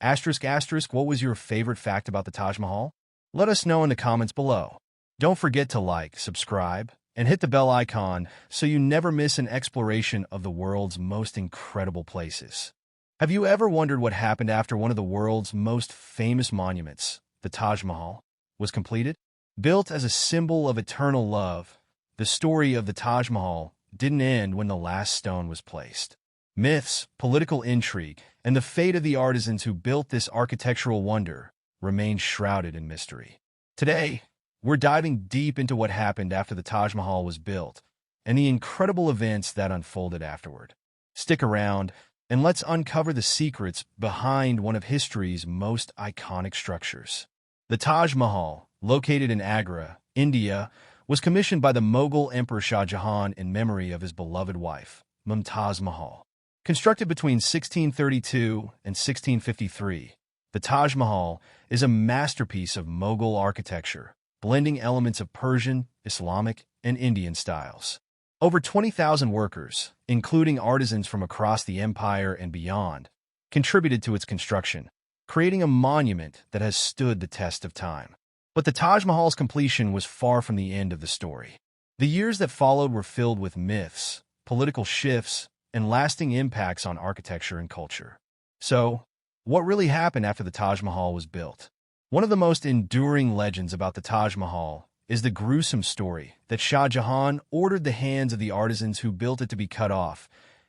[SPEAKER 1] What was your favorite fact about the Taj Mahal? Let us know in the comments below. Don't forget to like, subscribe, and hit the bell icon so you never miss an exploration of the world's most incredible places. Have you ever wondered what happened after one of the world's most famous monuments, the Taj Mahal, was completed? Built as a symbol of eternal love, the story of the Taj Mahal didn't end when the last stone was placed. Myths, political intrigue, and the fate of the artisans who built this architectural wonder remain shrouded in mystery. Today, we're diving deep into what happened after the Taj Mahal was built, and the incredible events that unfolded afterward. Stick around, and let's uncover the secrets behind one of history's most iconic structures. The Taj Mahal, located in Agra, India, was commissioned by the Mughal Emperor Shah Jahan in memory of his beloved wife, Mumtaz Mahal. Constructed between 1632 and 1653, the Taj Mahal is a masterpiece of Mughal architecture, blending elements of Persian, Islamic, and Indian styles. Over 20,000 workers, including artisans from across the empire and beyond, contributed to its construction, creating a monument that has stood the test of time. But the Taj Mahal's completion was far from the end of the story. The years that followed were filled with myths, political shifts, and lasting impacts on architecture and culture. So, what really happened after the Taj Mahal was built? One of the most enduring legends about the Taj Mahal is the gruesome story that Shah Jahan ordered the hands of the artisans who built it to be cut off,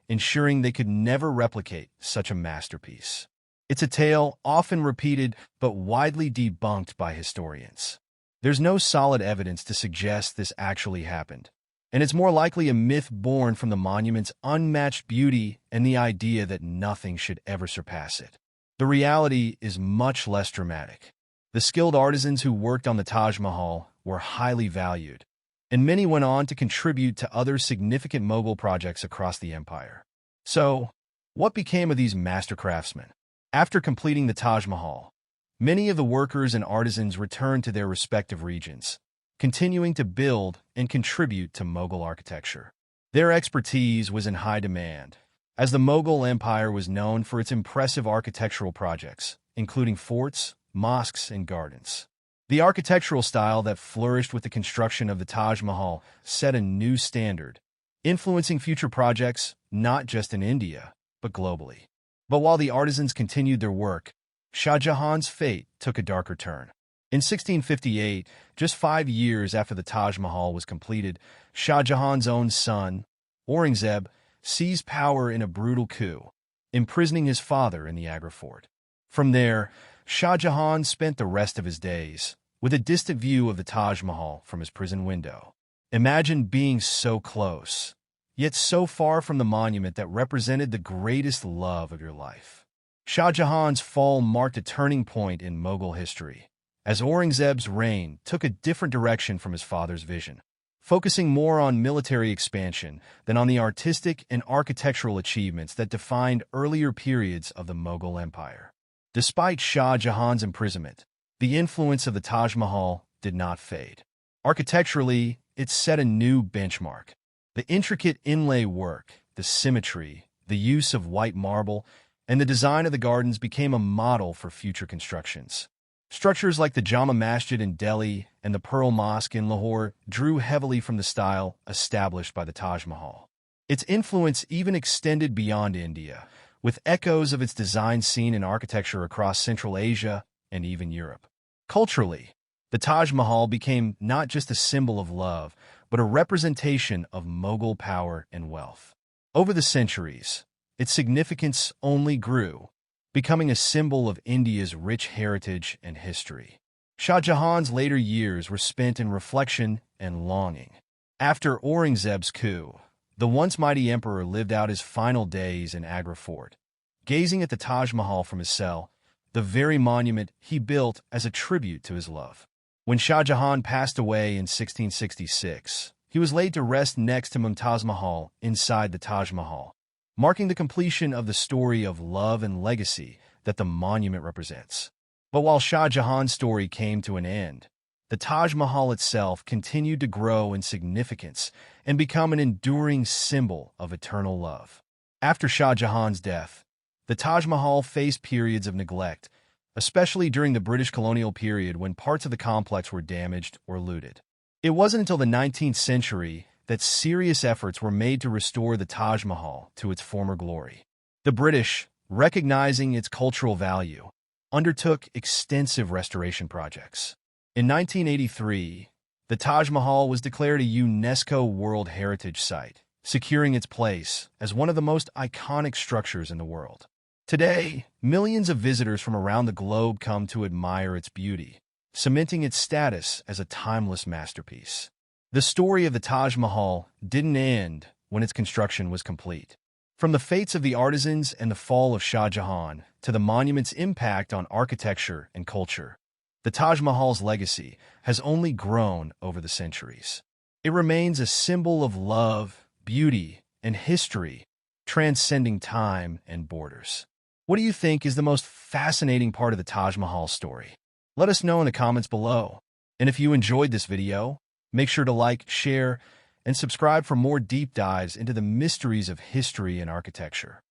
[SPEAKER 1] ensuring they could never replicate such a masterpiece. It's a tale often repeated but widely debunked by historians. There's no solid evidence to suggest this actually happened, and it's more likely a myth born from the monument's unmatched beauty and the idea that nothing should ever surpass it. The reality is much less dramatic. The skilled artisans who worked on the Taj Mahal were highly valued, and many went on to contribute to other significant Mughal projects across the empire. So, what became of these master craftsmen? After completing the Taj Mahal, many of the workers and artisans returned to their respective regions, continuing to build and contribute to Mughal architecture. Their expertise was in high demand, as the Mughal Empire was known for its impressive architectural projects, including forts, mosques, and gardens. The architectural style that flourished with the construction of the Taj Mahal set a new standard, influencing future projects not just in India, but globally. But while the artisans continued their work, Shah Jahan's fate took a darker turn. In 1658, just 5 years after the Taj Mahal was completed, Shah Jahan's own son, Aurangzeb, seized power in a brutal coup, imprisoning his father in the Agra fort. From there, Shah Jahan spent the rest of his days with a distant view of the Taj Mahal from his prison window. Imagine being so close, yet so far from the monument that represented the greatest love of your life. Shah Jahan's fall marked a turning point in Mughal history, as Aurangzeb's reign took a different direction from his father's vision, focusing more on military expansion than on the artistic and architectural achievements that defined earlier periods of the Mughal Empire. Despite Shah Jahan's imprisonment, the influence of the Taj Mahal did not fade. Architecturally, it set a new benchmark. The intricate inlay work, the symmetry, the use of white marble, and the design of the gardens became a model for future constructions. Structures like the Jama Masjid in Delhi and the Pearl Mosque in Lahore drew heavily from the style established by the Taj Mahal. Its influence even extended beyond India, with echoes of its design seen in architecture across Central Asia and even Europe. Culturally, the Taj Mahal became not just a symbol of love, but a representation of Mughal power and wealth. Over the centuries, its significance only grew, becoming a symbol of India's rich heritage and history. Shah Jahan's later years were spent in reflection and longing. After Aurangzeb's coup, the once mighty emperor lived out his final days in Agra Fort, gazing at the Taj Mahal from his cell, the very monument he built as a tribute to his love. When Shah Jahan passed away in 1666, he was laid to rest next to Mumtaz Mahal inside the Taj Mahal, marking the completion of the story of love and legacy that the monument represents. But while Shah Jahan's story came to an end, the Taj Mahal itself continued to grow in significance and become an enduring symbol of eternal love. After Shah Jahan's death, the Taj Mahal faced periods of neglect, especially during the British colonial period when parts of the complex were damaged or looted. It wasn't until the 19th century that serious efforts were made to restore the Taj Mahal to its former glory. The British, recognizing its cultural value, undertook extensive restoration projects. In 1983, the Taj Mahal was declared a UNESCO World Heritage Site, securing its place as one of the most iconic structures in the world. Today, millions of visitors from around the globe come to admire its beauty, cementing its status as a timeless masterpiece. The story of the Taj Mahal didn't end when its construction was complete. From the fates of the artisans and the fall of Shah Jahan to the monument's impact on architecture and culture, the Taj Mahal's legacy has only grown over the centuries. It remains a symbol of love, beauty, and history, transcending time and borders. What do you think is the most fascinating part of the Taj Mahal story? Let us know in the comments below. And if you enjoyed this video, make sure to like, share, and subscribe for more deep dives into the mysteries of history and architecture.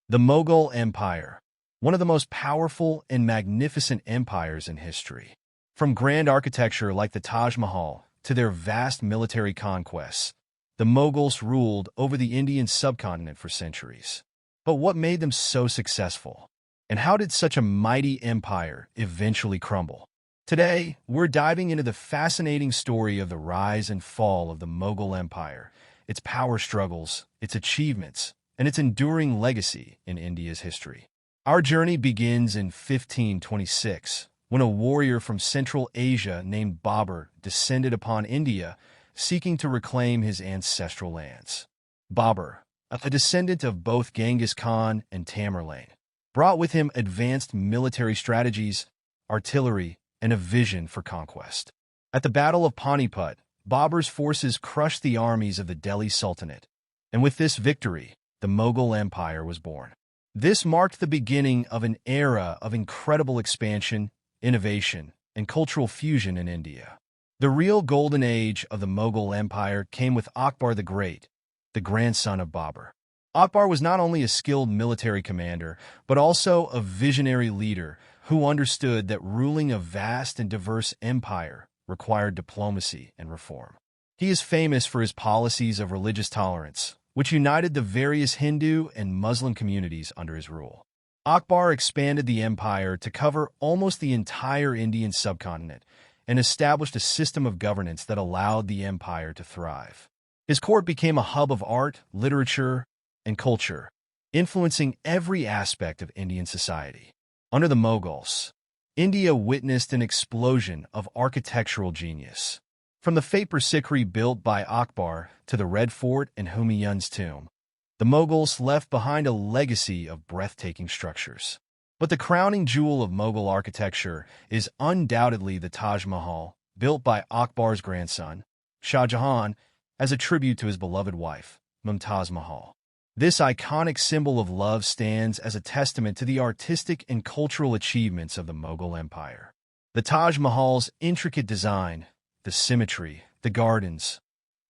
[SPEAKER 1] The Mughal Empire, one of the most powerful and magnificent empires in history. From grand architecture like the Taj Mahal to their vast military conquests, the Mughals ruled over the Indian subcontinent for centuries. But what made them so successful? And how did such a mighty empire eventually crumble? Today, we're diving into the fascinating story of the rise and fall of the Mughal Empire, its power struggles, its achievements, and its enduring legacy in India's history. Our journey begins in 1526, when a warrior from Central Asia named Babur descended upon India, seeking to reclaim his ancestral lands. Babur, a descendant of both Genghis Khan and Tamerlane, brought with him advanced military strategies, artillery, and a vision for conquest. At the Battle of Panipat, Babur's forces crushed the armies of the Delhi Sultanate, and with this victory, the Mughal Empire was born. This marked the beginning of an era of incredible expansion, innovation, and cultural fusion in India. The real golden age of the Mughal Empire came with Akbar the Great, the grandson of Babur. Akbar was not only a skilled military commander, but also a visionary leader who understood that ruling a vast and diverse empire required diplomacy and reform. He is famous for his policies of religious tolerance, which united the various Hindu and Muslim communities under his rule. Akbar expanded the empire to cover almost the entire Indian subcontinent and established a system of governance that allowed the empire to thrive. His court became a hub of art, literature, and culture, influencing every aspect of Indian society. Under the Mughals, India witnessed an explosion of architectural genius. From the Fatehpur Sikri built by Akbar to the Red Fort and Humayun's tomb, the Mughals left behind a legacy of breathtaking structures. But the crowning jewel of Mughal architecture is undoubtedly the Taj Mahal, built by Akbar's grandson, Shah Jahan, as a tribute to his beloved wife, Mumtaz Mahal. This iconic symbol of love stands as a testament to the artistic and cultural achievements of the Mughal Empire. The Taj Mahal's intricate design, the symmetry, the gardens,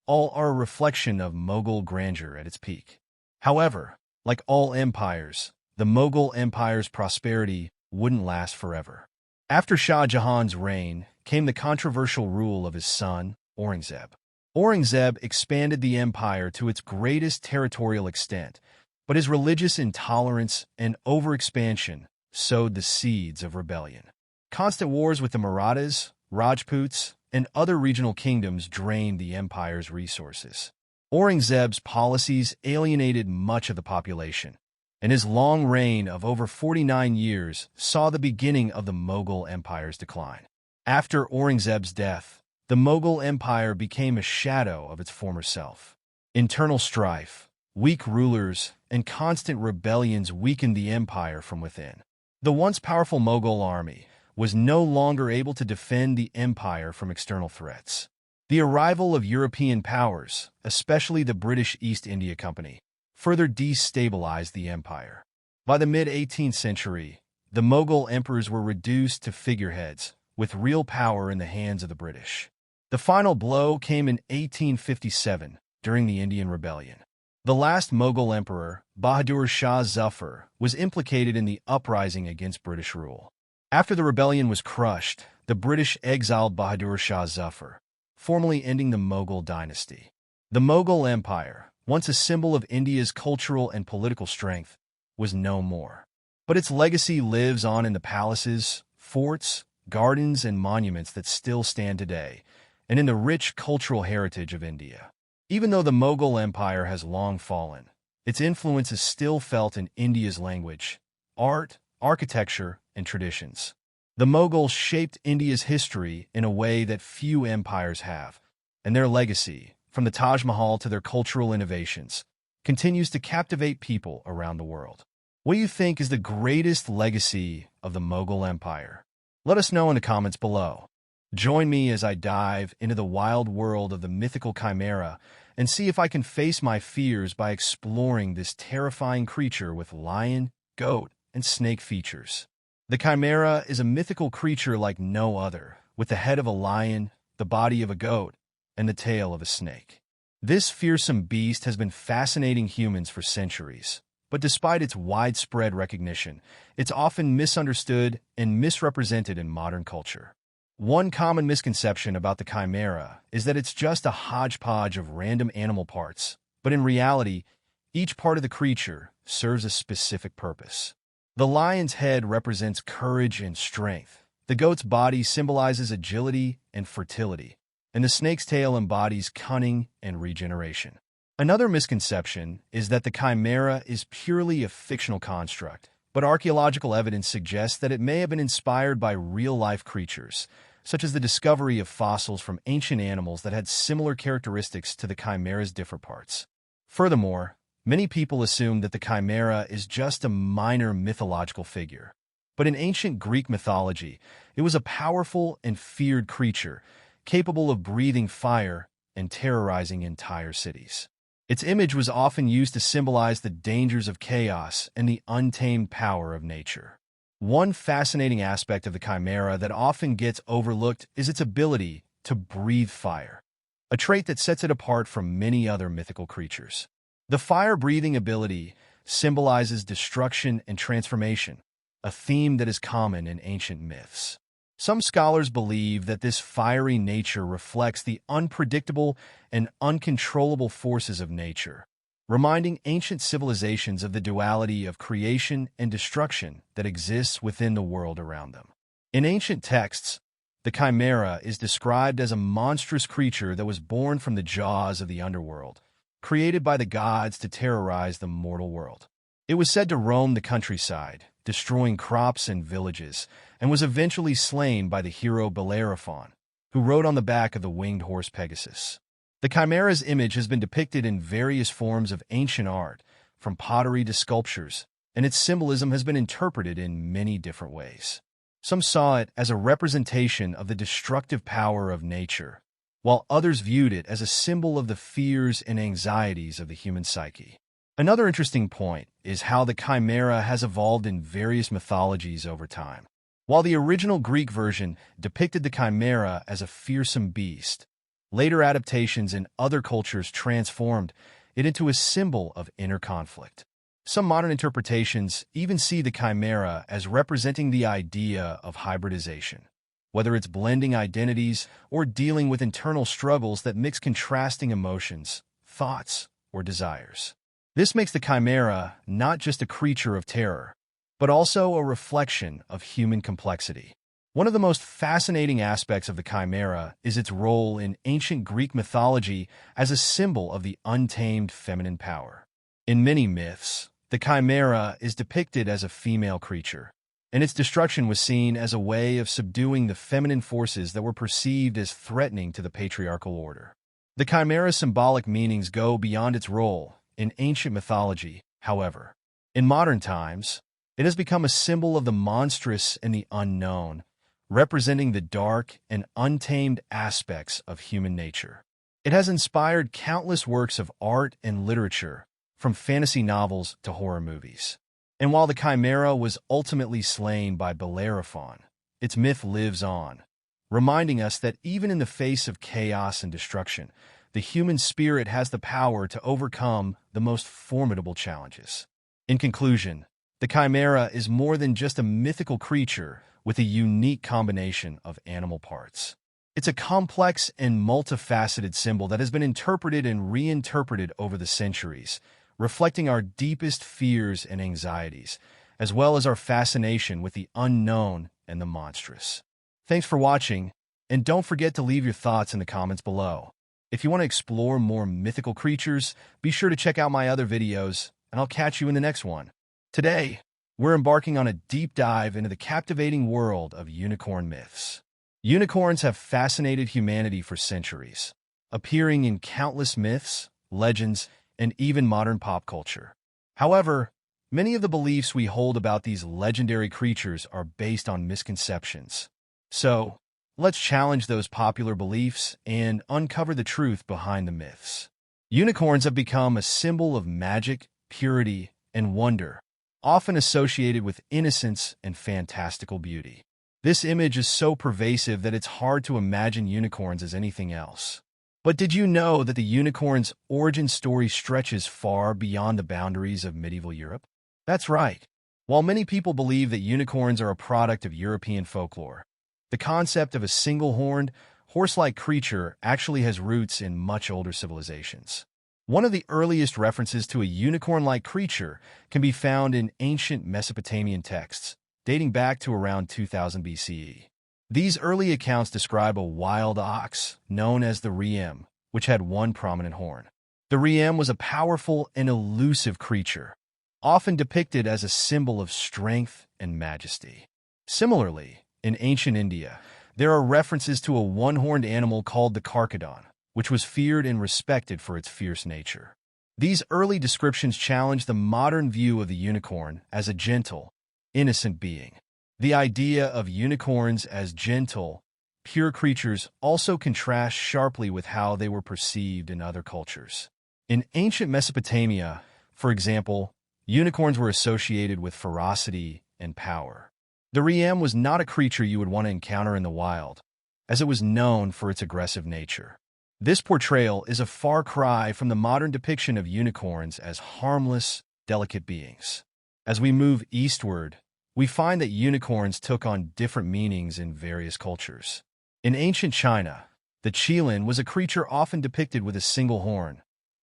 [SPEAKER 1] all are a reflection of Mughal grandeur at its peak. However, like all empires, the Mughal Empire's prosperity wouldn't last forever. After Shah Jahan's reign came the controversial rule of his son, Aurangzeb. Aurangzeb expanded the empire to its greatest territorial extent, but his religious intolerance and overexpansion sowed the seeds of rebellion. Constant wars with the Marathas, Rajputs, and other regional kingdoms drained the empire's resources. Aurangzeb's policies alienated much of the population, and his long reign of over 49 years saw the beginning of the Mughal Empire's decline. After Aurangzeb's death, the Mughal Empire became a shadow of its former self. Internal strife, weak rulers, and constant rebellions weakened the empire from within. The once powerful Mughal army was no longer able to defend the empire from external threats. The arrival of European powers, especially the British East India Company, further destabilized the empire. By the mid-18th century, the Mughal emperors were reduced to figureheads, with real power in the hands of the British. The final blow came in 1857, during the Indian Rebellion. The last Mughal emperor, Bahadur Shah Zafar, was implicated in the uprising against British rule. After the rebellion was crushed, the British exiled Bahadur Shah Zafar, formally ending the Mughal dynasty. The Mughal Empire, once a symbol of India's cultural and political strength, was no more. But its legacy lives on in the palaces, forts, gardens, and monuments that still stand today, and in the rich cultural heritage of India. Even though the Mughal Empire has long fallen, its influence is still felt in India's language, art, architecture, and traditions. The Mughals shaped India's history in a way that few empires have, and their legacy, from the Taj Mahal to their cultural innovations, continues to captivate people around the world. What do you think is the greatest legacy of the Mughal Empire? Let us know in the comments below. Join me as I dive into the wild world of the mythical chimera and see if I can face my fears by exploring this terrifying creature with lion, goat, and snake features. The chimera is a mythical creature like no other, with the head of a lion, the body of a goat, and the tail of a snake. This fearsome beast has been fascinating humans for centuries, but despite its widespread recognition, it's often misunderstood and misrepresented in modern culture. One common misconception about the chimera is that it's just a hodgepodge of random animal parts, but in reality, each part of the creature serves a specific purpose. The lion's head represents courage and strength, the goat's body symbolizes agility and fertility, and the snake's tail embodies cunning and regeneration. Another misconception is that the chimera is purely a fictional construct, but archaeological evidence suggests that it may have been inspired by real-life creatures, such as the discovery of fossils from ancient animals that had similar characteristics to the chimera's different parts. Furthermore, many people assume that the chimera is just a minor mythological figure. But in ancient Greek mythology, it was a powerful and feared creature, capable of breathing fire and terrorizing entire cities. Its image was often used to symbolize the dangers of chaos and the untamed power of nature. One fascinating aspect of the chimera that often gets overlooked is its ability to breathe fire, a trait that sets it apart from many other mythical creatures. The fire-breathing ability symbolizes destruction and transformation, a theme that is common in ancient myths. Some scholars believe that this fiery nature reflects the unpredictable and uncontrollable forces of nature, reminding ancient civilizations of the duality of creation and destruction that exists within the world around them. In ancient texts, the chimera is described as a monstrous creature that was born from the jaws of the underworld, created by the gods to terrorize the mortal world. It was said to roam the countryside, destroying crops and villages, and was eventually slain by the hero Bellerophon, who rode on the back of the winged horse Pegasus. The chimera's image has been depicted in various forms of ancient art, from pottery to sculptures, and its symbolism has been interpreted in many different ways. Some saw it as a representation of the destructive power of nature, while others viewed it as a symbol of the fears and anxieties of the human psyche. Another interesting point is how the chimera has evolved in various mythologies over time. While the original Greek version depicted the chimera as a fearsome beast, later adaptations in other cultures transformed it into a symbol of inner conflict. Some modern interpretations even see the chimera as representing the idea of hybridization, whether it's blending identities or dealing with internal struggles that mix contrasting emotions, thoughts, or desires. This makes the chimera not just a creature of terror, but also a reflection of human complexity. One of the most fascinating aspects of the chimera is its role in ancient Greek mythology as a symbol of the untamed feminine power. In many myths, the chimera is depicted as a female creature, and its destruction was seen as a way of subduing the feminine forces that were perceived as threatening to the patriarchal order. The chimera's symbolic meanings go beyond its role in ancient mythology, however. In modern times, it has become a symbol of the monstrous and the unknown, representing the dark and untamed aspects of human nature. It has inspired countless works of art and literature, from fantasy novels to horror movies. And while the chimera was ultimately slain by Bellerophon, its myth lives on, reminding us that even in the face of chaos and destruction, the human spirit has the power to overcome the most formidable challenges. In conclusion, the chimera is more than just a mythical creature with a unique combination of animal parts. It's a complex and multifaceted symbol that has been interpreted and reinterpreted over the centuries, reflecting our deepest fears and anxieties, as well as our fascination with the unknown and the monstrous. Thanks for watching, and don't forget to leave your thoughts in the comments below. If you want to explore more mythical creatures, be sure to check out my other videos, and I'll catch you in the next one. Today, we're embarking on a deep dive into the captivating world of unicorn myths. Unicorns have fascinated humanity for centuries, appearing in countless myths, legends, and even modern pop culture. However, many of the beliefs we hold about these legendary creatures are based on misconceptions. So, let's challenge those popular beliefs and uncover the truth behind the myths. Unicorns have become a symbol of magic, purity, and wonder, often associated with innocence and fantastical beauty. This image is so pervasive that it's hard to imagine unicorns as anything else. But did you know that the unicorn's origin story stretches far beyond the boundaries of medieval Europe? That's right. While many people believe that unicorns are a product of European folklore, the concept of a single-horned, horse-like creature actually has roots in much older civilizations. One of the earliest references to a unicorn-like creature can be found in ancient Mesopotamian texts, dating back to around 2000 BCE. These early accounts describe a wild ox known as the riem, which had one prominent horn. The riem was a powerful and elusive creature, often depicted as a symbol of strength and majesty. Similarly, in ancient India, there are references to a one-horned animal called the karkadon, which was feared and respected for its fierce nature. These early descriptions challenge the modern view of the unicorn as a gentle, innocent being. The idea of unicorns as gentle, pure creatures also contrasts sharply with how they were perceived in other cultures. In ancient Mesopotamia, for example, unicorns were associated with ferocity and power. The riem was not a creature you would want to encounter in the wild, as it was known for its aggressive nature. This portrayal is a far cry from the modern depiction of unicorns as harmless, delicate beings. As we move eastward, we find that unicorns took on different meanings in various cultures. In ancient China, the qilin was a creature often depicted with a single horn,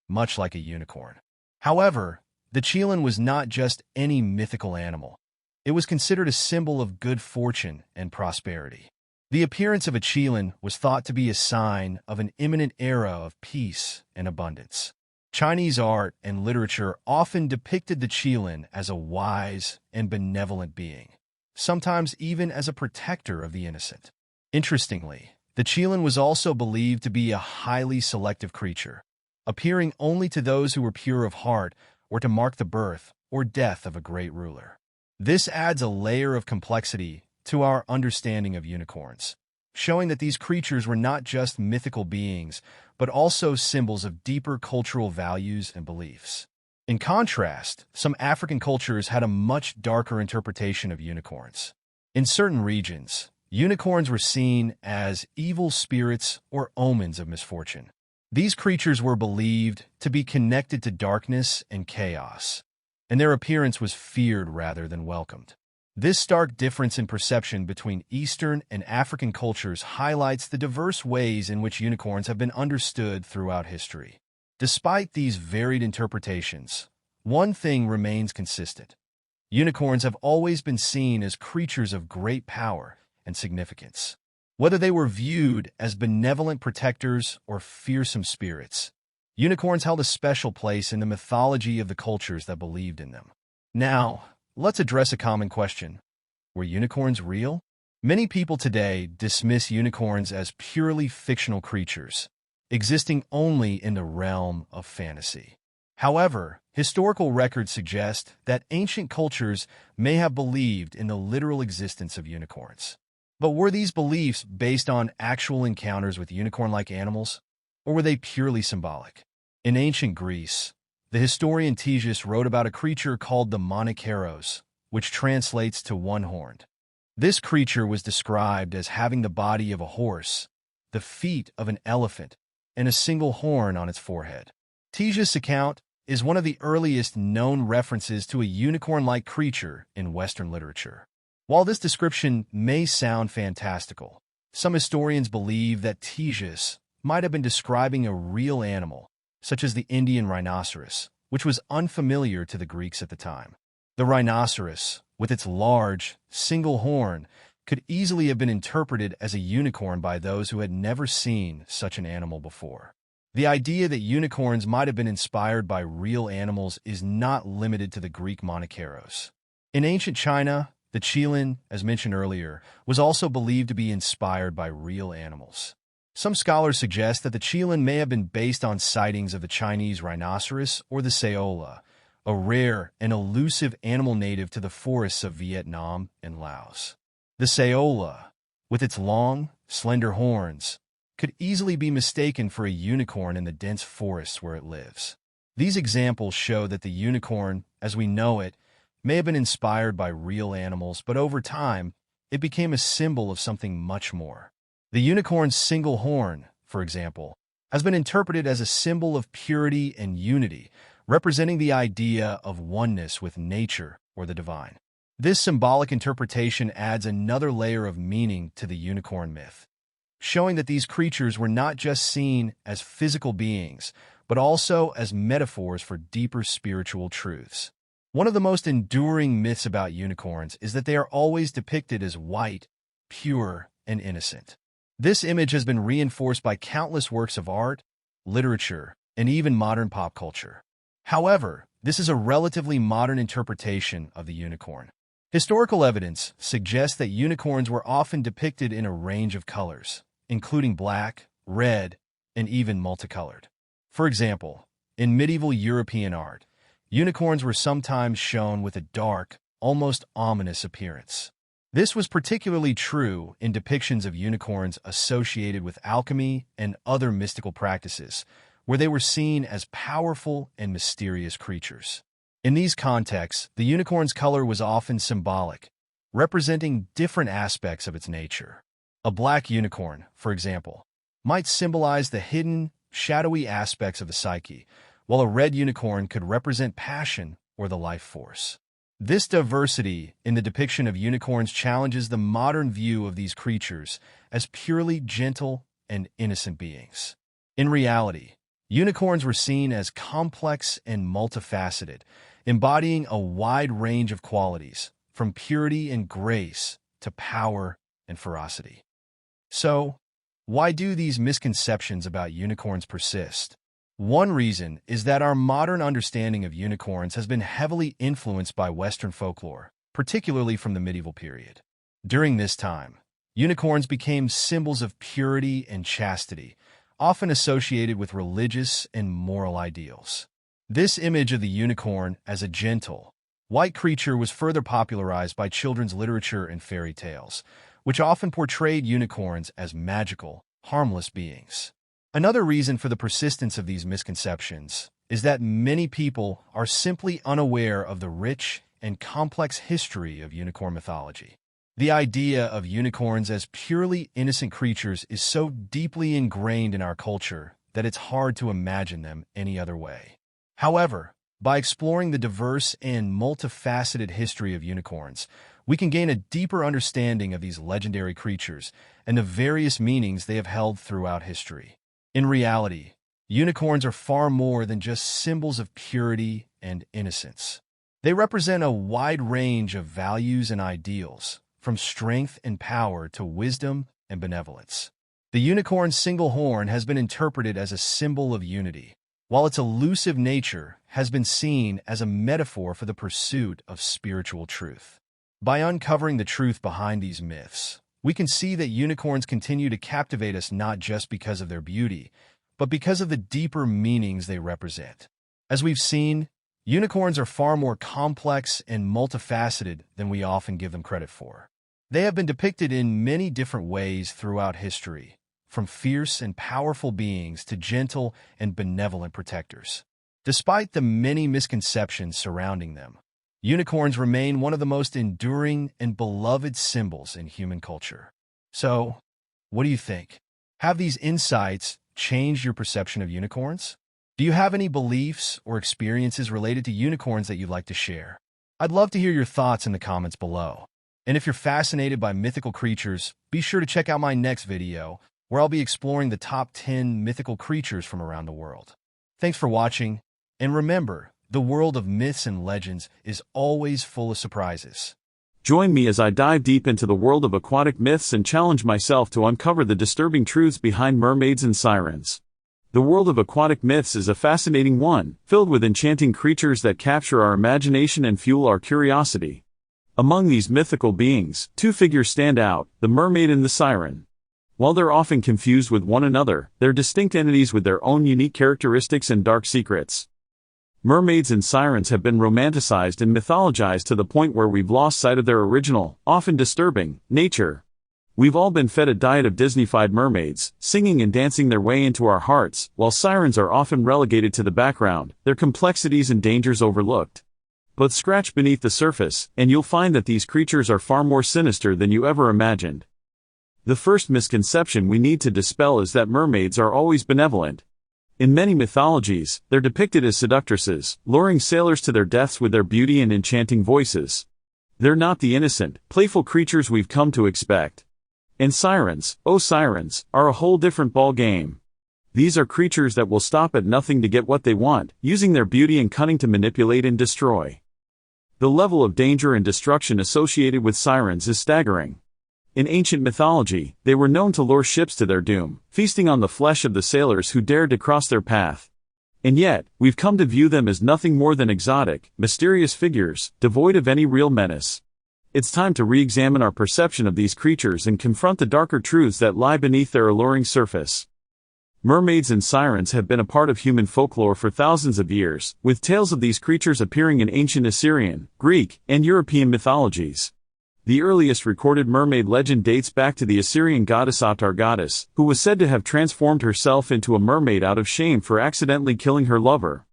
[SPEAKER 1] much like a unicorn. However, the qilin was not just any mythical animal. It was considered a symbol of good fortune and prosperity. The appearance of a qilin was thought to be a sign of an imminent era of peace and abundance. Chinese art and literature often depicted the qilin as a wise and benevolent being, sometimes even as a protector of the innocent. Interestingly, the qilin was also believed to be a highly selective creature, appearing only to those who were pure of heart or to mark the birth or death of a great ruler. This adds a layer of complexity to our understanding of unicorns, showing that these creatures were not just mythical beings, but also symbols of deeper cultural values and beliefs. In contrast, some African cultures had a much darker interpretation of unicorns. In certain regions, unicorns were seen as evil spirits or omens of misfortune. These creatures were believed to be connected to darkness and chaos, and their appearance was feared rather than welcomed. This stark difference in perception between Eastern and African cultures highlights the diverse ways in which unicorns have been understood throughout history. Despite these varied interpretations, one thing remains consistent. Unicorns have always been seen as creatures of great power and significance. Whether they were viewed as benevolent protectors or fearsome spirits, unicorns held a special place in the mythology of the cultures that believed in them. Now, let's address a common question. Were unicorns real? Many people today dismiss unicorns as purely fictional creatures, existing only in the realm of fantasy. However, historical records suggest that ancient cultures may have believed in the literal existence of unicorns. But were these beliefs based on actual encounters with unicorn-like animals, or were they purely symbolic? In ancient Greece, the historian Ctesias wrote about a creature called the Monoceros, which translates to one-horned. This creature was described as having the body of a horse, the feet of an elephant, and a single horn on its forehead. Ctesias' account is one of the earliest known references to a unicorn-like creature in Western literature. While this description may sound fantastical, some historians believe that Ctesias might have been describing a real animal, such as the Indian rhinoceros, which was unfamiliar to the Greeks at the time. The rhinoceros, with its large, single horn, could easily have been interpreted as a unicorn by those who had never seen such an animal before. The idea that unicorns might have been inspired by real animals is not limited to the Greek Monoceros. In ancient China, the qilin, as mentioned earlier, was also believed to be inspired by real animals. Some scholars suggest that the Qilin may have been based on sightings of the Chinese rhinoceros or the Saola, a rare and elusive animal native to the forests of Vietnam and Laos. The Saola, with its long, slender horns, could easily be mistaken for a unicorn in the dense forests where it lives. These examples show that the unicorn, as we know it, may have been inspired by real animals, but over time, it became a symbol of something much more. The unicorn's single horn, for example, has been interpreted as a symbol of purity and unity, representing the idea of oneness with nature or the divine. This symbolic interpretation adds another layer of meaning to the unicorn myth, showing that these creatures were not just seen as physical beings, but also as metaphors for deeper spiritual truths. One of the most enduring myths about unicorns is that they are always depicted as white, pure, and innocent. This image has been reinforced by countless works of art, literature, and even modern pop culture. However, this is a relatively modern interpretation of the unicorn. Historical evidence suggests that unicorns were often depicted in a range of colors, including black, red, and even multicolored. For example, in medieval European art, unicorns were sometimes shown with a dark, almost ominous appearance. This was particularly true in depictions of unicorns associated with alchemy and other mystical practices, where they were seen as powerful and mysterious creatures. In these contexts, the unicorn's color was often symbolic, representing different aspects of its nature. A black unicorn, for example, might symbolize the hidden, shadowy aspects of the psyche, while a red unicorn could represent passion or the life force. This diversity in the depiction of unicorns challenges the modern view of these creatures as purely gentle and innocent beings. In reality, unicorns were seen as complex and multifaceted, embodying a wide range of qualities, from purity and grace to power and ferocity. So, why do these misconceptions about unicorns persist? One reason is that our modern understanding of unicorns has been heavily influenced by Western folklore, particularly from the medieval period. During this time, unicorns became symbols of purity and chastity, often associated with religious and moral ideals. This image of the unicorn as a gentle, white creature was further popularized by children's literature and fairy tales, which often portrayed unicorns as magical, harmless beings. Another reason for the persistence of these misconceptions is that many people are simply unaware of the rich and complex history of unicorn mythology. The idea of unicorns as purely innocent creatures is so deeply ingrained in our culture that it's hard to imagine them any other way. However, by exploring the diverse and multifaceted history of unicorns, we can gain a deeper understanding of these legendary creatures and the various meanings they have held throughout history. In reality, unicorns are far more than just symbols of purity and innocence. They represent a wide range of values and ideals, from strength and power to wisdom and benevolence. The unicorn's single horn has been interpreted as a symbol of unity, while its elusive nature has been seen as a metaphor for the pursuit of spiritual truth. By uncovering the truth behind these myths, we can see that unicorns continue to captivate us not just because of their beauty, but because of the deeper meanings they represent. As we've seen, unicorns are far more complex and multifaceted than we often give them credit for. They have been depicted in many different ways throughout history, from fierce and powerful beings to gentle and benevolent protectors. Despite the many misconceptions surrounding them, unicorns remain one of the most enduring and beloved symbols in human culture. So, what do you think? Have these insights changed your perception of unicorns? Do you have any beliefs or experiences related to unicorns that you'd like to share? I'd love to hear your thoughts in the comments below. And if you're fascinated by mythical creatures, be sure to check out my next video, where I'll be exploring the top 10 mythical creatures from around the world. Thanks for watching, and remember, the world of myths and legends is always full of surprises.
[SPEAKER 2] Join me as I dive deep into the world of aquatic myths and challenge myself to uncover the disturbing truths behind mermaids and sirens. The world of aquatic myths is a fascinating one, filled with enchanting creatures that capture our imagination and fuel our curiosity. Among these mythical beings, two figures stand out, the mermaid and the siren. While they're often confused with one another, they're distinct entities with their own unique characteristics and dark secrets. Mermaids and sirens have been romanticized and mythologized to the point where we've lost sight of their original, often disturbing, nature. We've all been fed a diet of Disney-fied mermaids, singing and dancing their way into our hearts, while sirens are often relegated to the background, their complexities and dangers overlooked. But scratch beneath the surface, and you'll find that these creatures are far more sinister than you ever imagined. The first misconception we need to dispel is that mermaids are always benevolent. In many mythologies, they're depicted as seductresses, luring sailors to their deaths with their beauty and enchanting voices. They're not the innocent, playful creatures we've come to expect. And sirens, oh sirens, are a whole different ball game. These are creatures that will stop at nothing to get what they want, using their beauty and cunning to manipulate and destroy. The level of danger and destruction associated with sirens is staggering. In ancient mythology, they were known to lure ships to their doom, feasting on the flesh of the sailors who dared to cross their path. And yet, we've come to view them as nothing more than exotic, mysterious figures, devoid of any real menace. It's time to re-examine our perception of these creatures and confront the darker truths that lie beneath their alluring surface. Mermaids and sirens have been a part of human folklore for thousands of years, with tales of these creatures appearing in ancient Assyrian, Greek, and European mythologies. The earliest recorded mermaid legend dates back to the Assyrian goddess Atargatis, who was said to have transformed herself into a mermaid out of shame for accidentally killing her lover.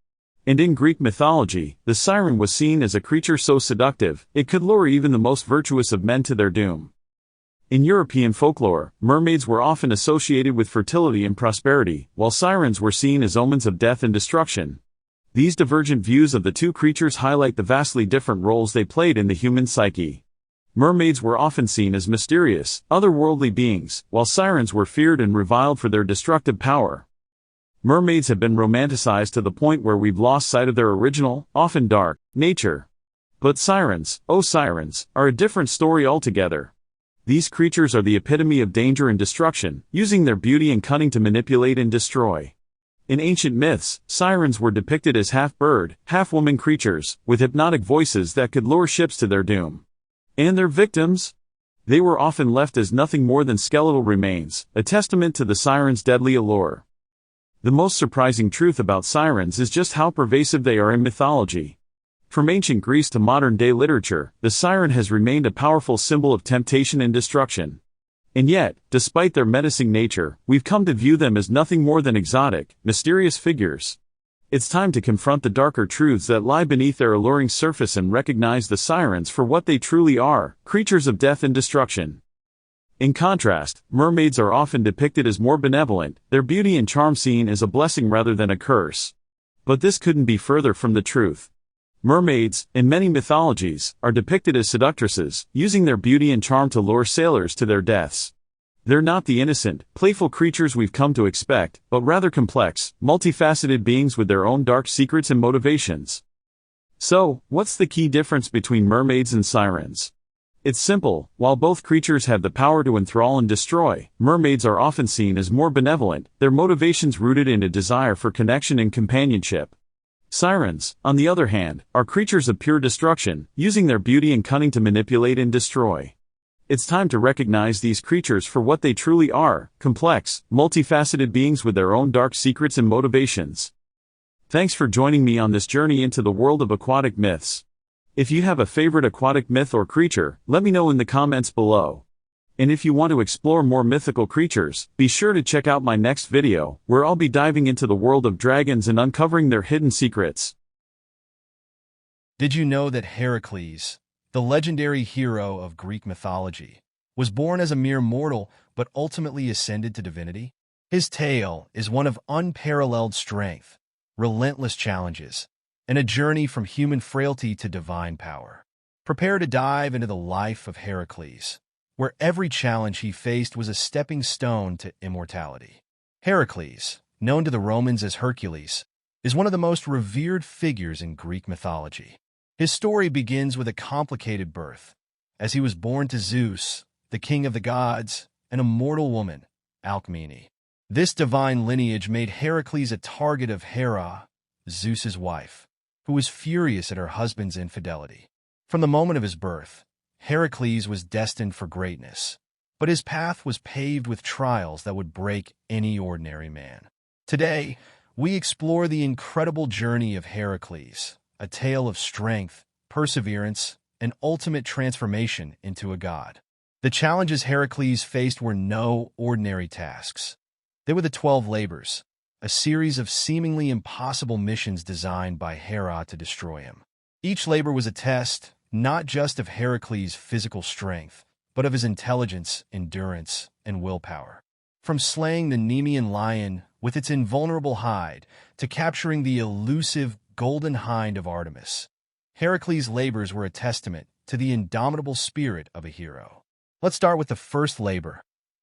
[SPEAKER 2] And in Greek mythology, the siren was seen as a creature so seductive, it could lure even the most virtuous of men to their doom. In European folklore, mermaids were often associated with fertility and prosperity, while sirens were seen as omens of death and destruction. These divergent views of the two creatures highlight the vastly different roles they played in the human psyche. Mermaids were often seen as mysterious, otherworldly beings, while sirens were feared and reviled for their destructive power. Mermaids have been romanticized to the point where we've lost sight of their original, often dark, nature. But sirens, oh sirens, are a different story altogether. These creatures are the epitome of danger and destruction, using their beauty and cunning to manipulate and destroy. In ancient myths, sirens were depicted as half-bird, half-woman creatures, with hypnotic voices that could lure ships to their doom. And their victims? They were often left as nothing more than skeletal remains, a testament to the siren's deadly allure. The most surprising truth about sirens is just how pervasive they are in mythology. From ancient Greece to modern-day literature, the siren has remained a powerful symbol of temptation and destruction. And yet, despite their menacing nature, we've come to view them as nothing more than exotic, mysterious figures. It's time to confront the darker truths that lie beneath their alluring surface and recognize the sirens for what they truly are, creatures of death and destruction. In contrast, mermaids are often depicted as more benevolent, their beauty and charm seen as a blessing rather than a curse. But this couldn't be further from the truth. Mermaids, in many mythologies, are depicted as seductresses, using their beauty and charm to lure sailors to their deaths. They're not the innocent, playful creatures we've come to expect, but rather complex, multifaceted beings with their own dark secrets and motivations. So, what's the key difference between mermaids and sirens? It's simple: while both creatures have the power to enthrall and destroy, mermaids are often seen as more benevolent, their motivations rooted in a desire for connection and companionship. Sirens, on the other hand, are creatures of pure destruction, using their beauty and cunning to manipulate and destroy. It's time to recognize these creatures for what they truly are: complex, multifaceted beings with their own dark secrets and motivations. Thanks for joining me on this journey into the world of aquatic myths. If you have a favorite aquatic myth or creature, let me know in the comments below. And if you want to explore more mythical creatures, be sure to check out my next video, where I'll be diving into the world of dragons and uncovering their hidden secrets.
[SPEAKER 1] Did you know that Heracles, the legendary hero of Greek mythology, was born as a mere mortal but ultimately ascended to divinity? His tale is one of unparalleled strength, relentless challenges, and a journey from human frailty to divine power. Prepare to dive into the life of Heracles, where every challenge he faced was a stepping stone to immortality. Heracles, known to the Romans as Hercules, is one of the most revered figures in Greek mythology. His story begins with a complicated birth, as he was born to Zeus, the king of the gods, and a mortal woman, Alcmene. This divine lineage made Heracles a target of Hera, Zeus's wife, who was furious at her husband's infidelity. From the moment of his birth, Heracles was destined for greatness, but his path was paved with trials that would break any ordinary man. Today, we explore the incredible journey of Heracles, a tale of strength, perseverance, and ultimate transformation into a god. The challenges Heracles faced were no ordinary tasks. They were the 12 labors, a series of seemingly impossible missions designed by Hera to destroy him. Each labor was a test, not just of Heracles' physical strength, but of his intelligence, endurance, and willpower. From slaying the Nemean lion with its invulnerable hide to capturing the elusive golden hind of Artemis, Heracles' labors were a testament to the indomitable spirit of a hero. Let's start with the first labor,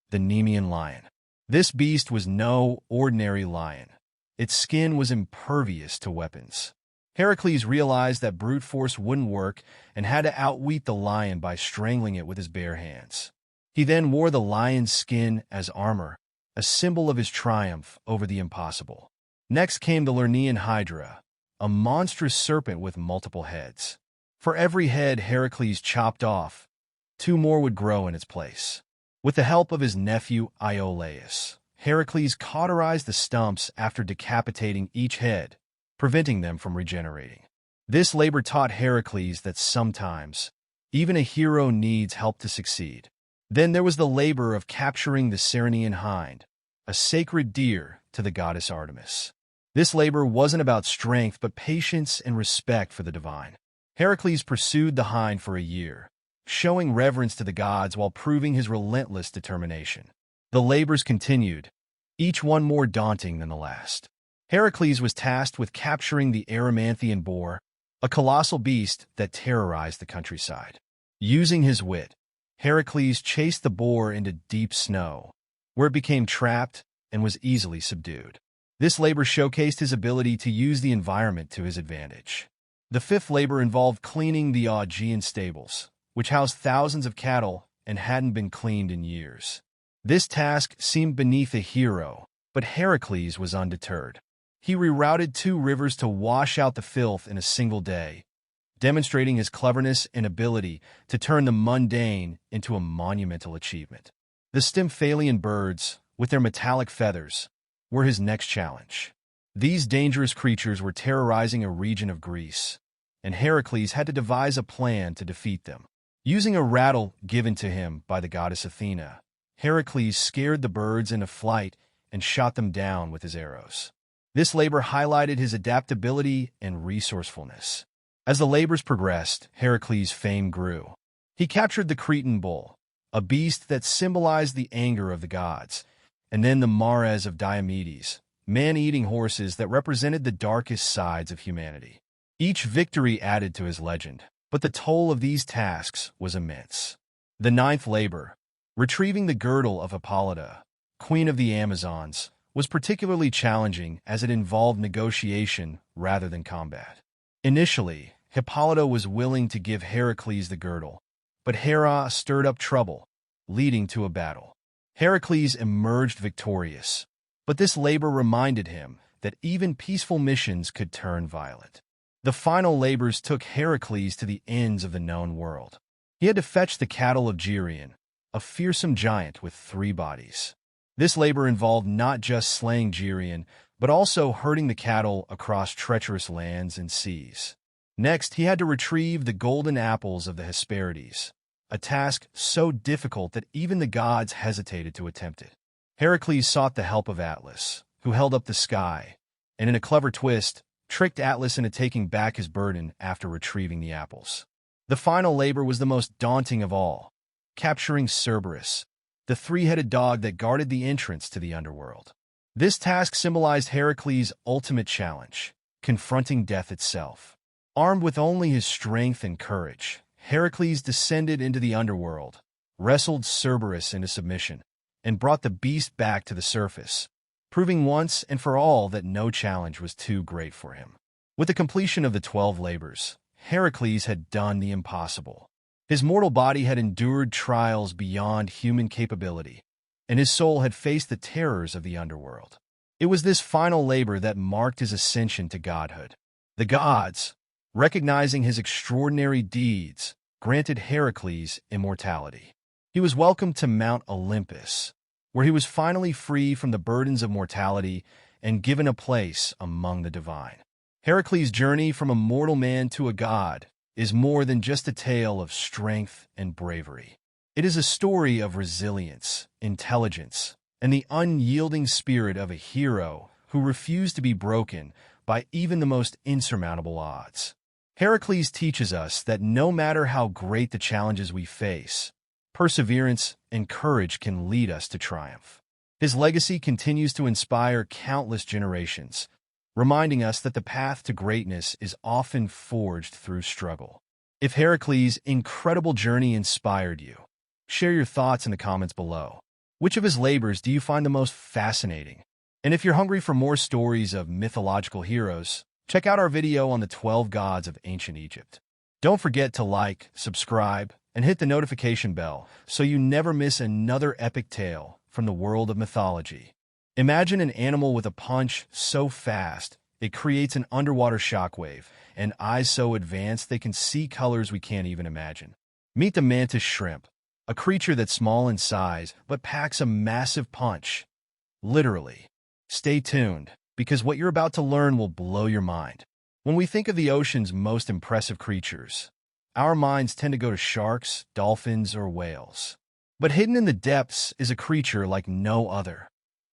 [SPEAKER 1] the Nemean lion. This beast was no ordinary lion. Its skin was impervious to weapons. Heracles realized that brute force wouldn't work and had to outwit the lion by strangling it with his bare hands. He then wore the lion's skin as armor, a symbol of his triumph over the impossible. Next came the Lernaean Hydra, a monstrous serpent with multiple heads. For every head Heracles chopped off, 2 more would grow in its place. With the help of his nephew Iolaus, Heracles cauterized the stumps after decapitating each head, preventing them from regenerating. This labor taught Heracles that sometimes, even a hero needs help to succeed. Then there was the labor of capturing the Ceryneian hind, a sacred deer to the goddess Artemis. This labor wasn't about strength but patience and respect for the divine. Heracles pursued the hind for a year, showing reverence to the gods while proving his relentless determination. The labors continued, each one more daunting than the last. Heracles was tasked with capturing the Erymanthian boar, a colossal beast that terrorized the countryside. Using his wit, Heracles chased the boar into deep snow, where it became trapped and was easily subdued. This labor showcased his ability to use the environment to his advantage. The fifth labor involved cleaning the Augean stables, which housed thousands of cattle and hadn't been cleaned in years. This task seemed beneath a hero, but Heracles was undeterred. He rerouted 2 rivers to wash out the filth in a single day, demonstrating his cleverness and ability to turn the mundane into a monumental achievement. The Stymphalian birds, with their metallic feathers, were his next challenge. These dangerous creatures were terrorizing a region of Greece, and Heracles had to devise a plan to defeat them. Using a rattle given to him by the goddess Athena, Heracles scared the birds into flight and shot them down with his arrows. This labor highlighted his adaptability and resourcefulness. As the labors progressed, Heracles' fame grew. He captured the Cretan bull, a beast that symbolized the anger of the gods, and then the mares of Diomedes, man-eating horses that represented the darkest sides of humanity. Each victory added to his legend, but the toll of these tasks was immense. The 9th labor, retrieving the girdle of Hippolyta, queen of the Amazons, was particularly challenging as it involved negotiation rather than combat. Initially, Hippolyta was willing to give Heracles the girdle, but Hera stirred up trouble, leading to a battle. Heracles emerged victorious, but this labor reminded him that even peaceful missions could turn violent. The final labors took Heracles to the ends of the known world. He had to fetch the cattle of Geryon, a fearsome giant with 3 bodies. This labor involved not just slaying Geryon, but also herding the cattle across treacherous lands and seas. Next, he had to retrieve the golden apples of the Hesperides, a task so difficult that even the gods hesitated to attempt it. Heracles sought the help of Atlas, who held up the sky, and in a clever twist, tricked Atlas into taking back his burden after retrieving the apples. The final labor was the most daunting of all, capturing Cerberus, the 3-headed dog that guarded the entrance to the underworld. This task symbolized Heracles' ultimate challenge, confronting death itself. Armed with only his strength and courage, Heracles descended into the underworld, wrestled Cerberus into submission, and brought the beast back to the surface, proving once and for all that no challenge was too great for him. With the completion of the 12 labors, Heracles had done the impossible. His mortal body had endured trials beyond human capability, and his soul had faced the terrors of the underworld. It was this final labor that marked his ascension to godhood. The gods, recognizing his extraordinary deeds, granted Heracles immortality. He was welcomed to Mount Olympus, where he was finally free from the burdens of mortality and given a place among the divine. Heracles' journey from a mortal man to a god is more than just a tale of strength and bravery. It is a story of resilience, intelligence, and the unyielding spirit of a hero who refused to be broken by even the most insurmountable odds. Heracles teaches us that no matter how great the challenges we face, perseverance and courage can lead us to triumph. His legacy continues to inspire countless generations, reminding us that the path to greatness is often forged through struggle. If Heracles' incredible journey inspired you, share your thoughts in the comments below. Which of his labors do you find the most fascinating? And if you're hungry for more stories of mythological heroes, check out our video on the 12 gods of ancient Egypt. Don't forget to like, subscribe, and hit the notification bell so you never miss another epic tale from the world of mythology. Imagine an animal with a punch so fast it creates an underwater shockwave, and eyes so advanced they can see colors we can't even imagine. Meet the mantis shrimp, a creature that's small in size but packs a massive punch. Literally. Stay tuned, because what you're about to learn will blow your mind. When we think of the ocean's most impressive creatures, our minds tend to go to sharks, dolphins, or whales. But hidden in the depths is a creature like no other,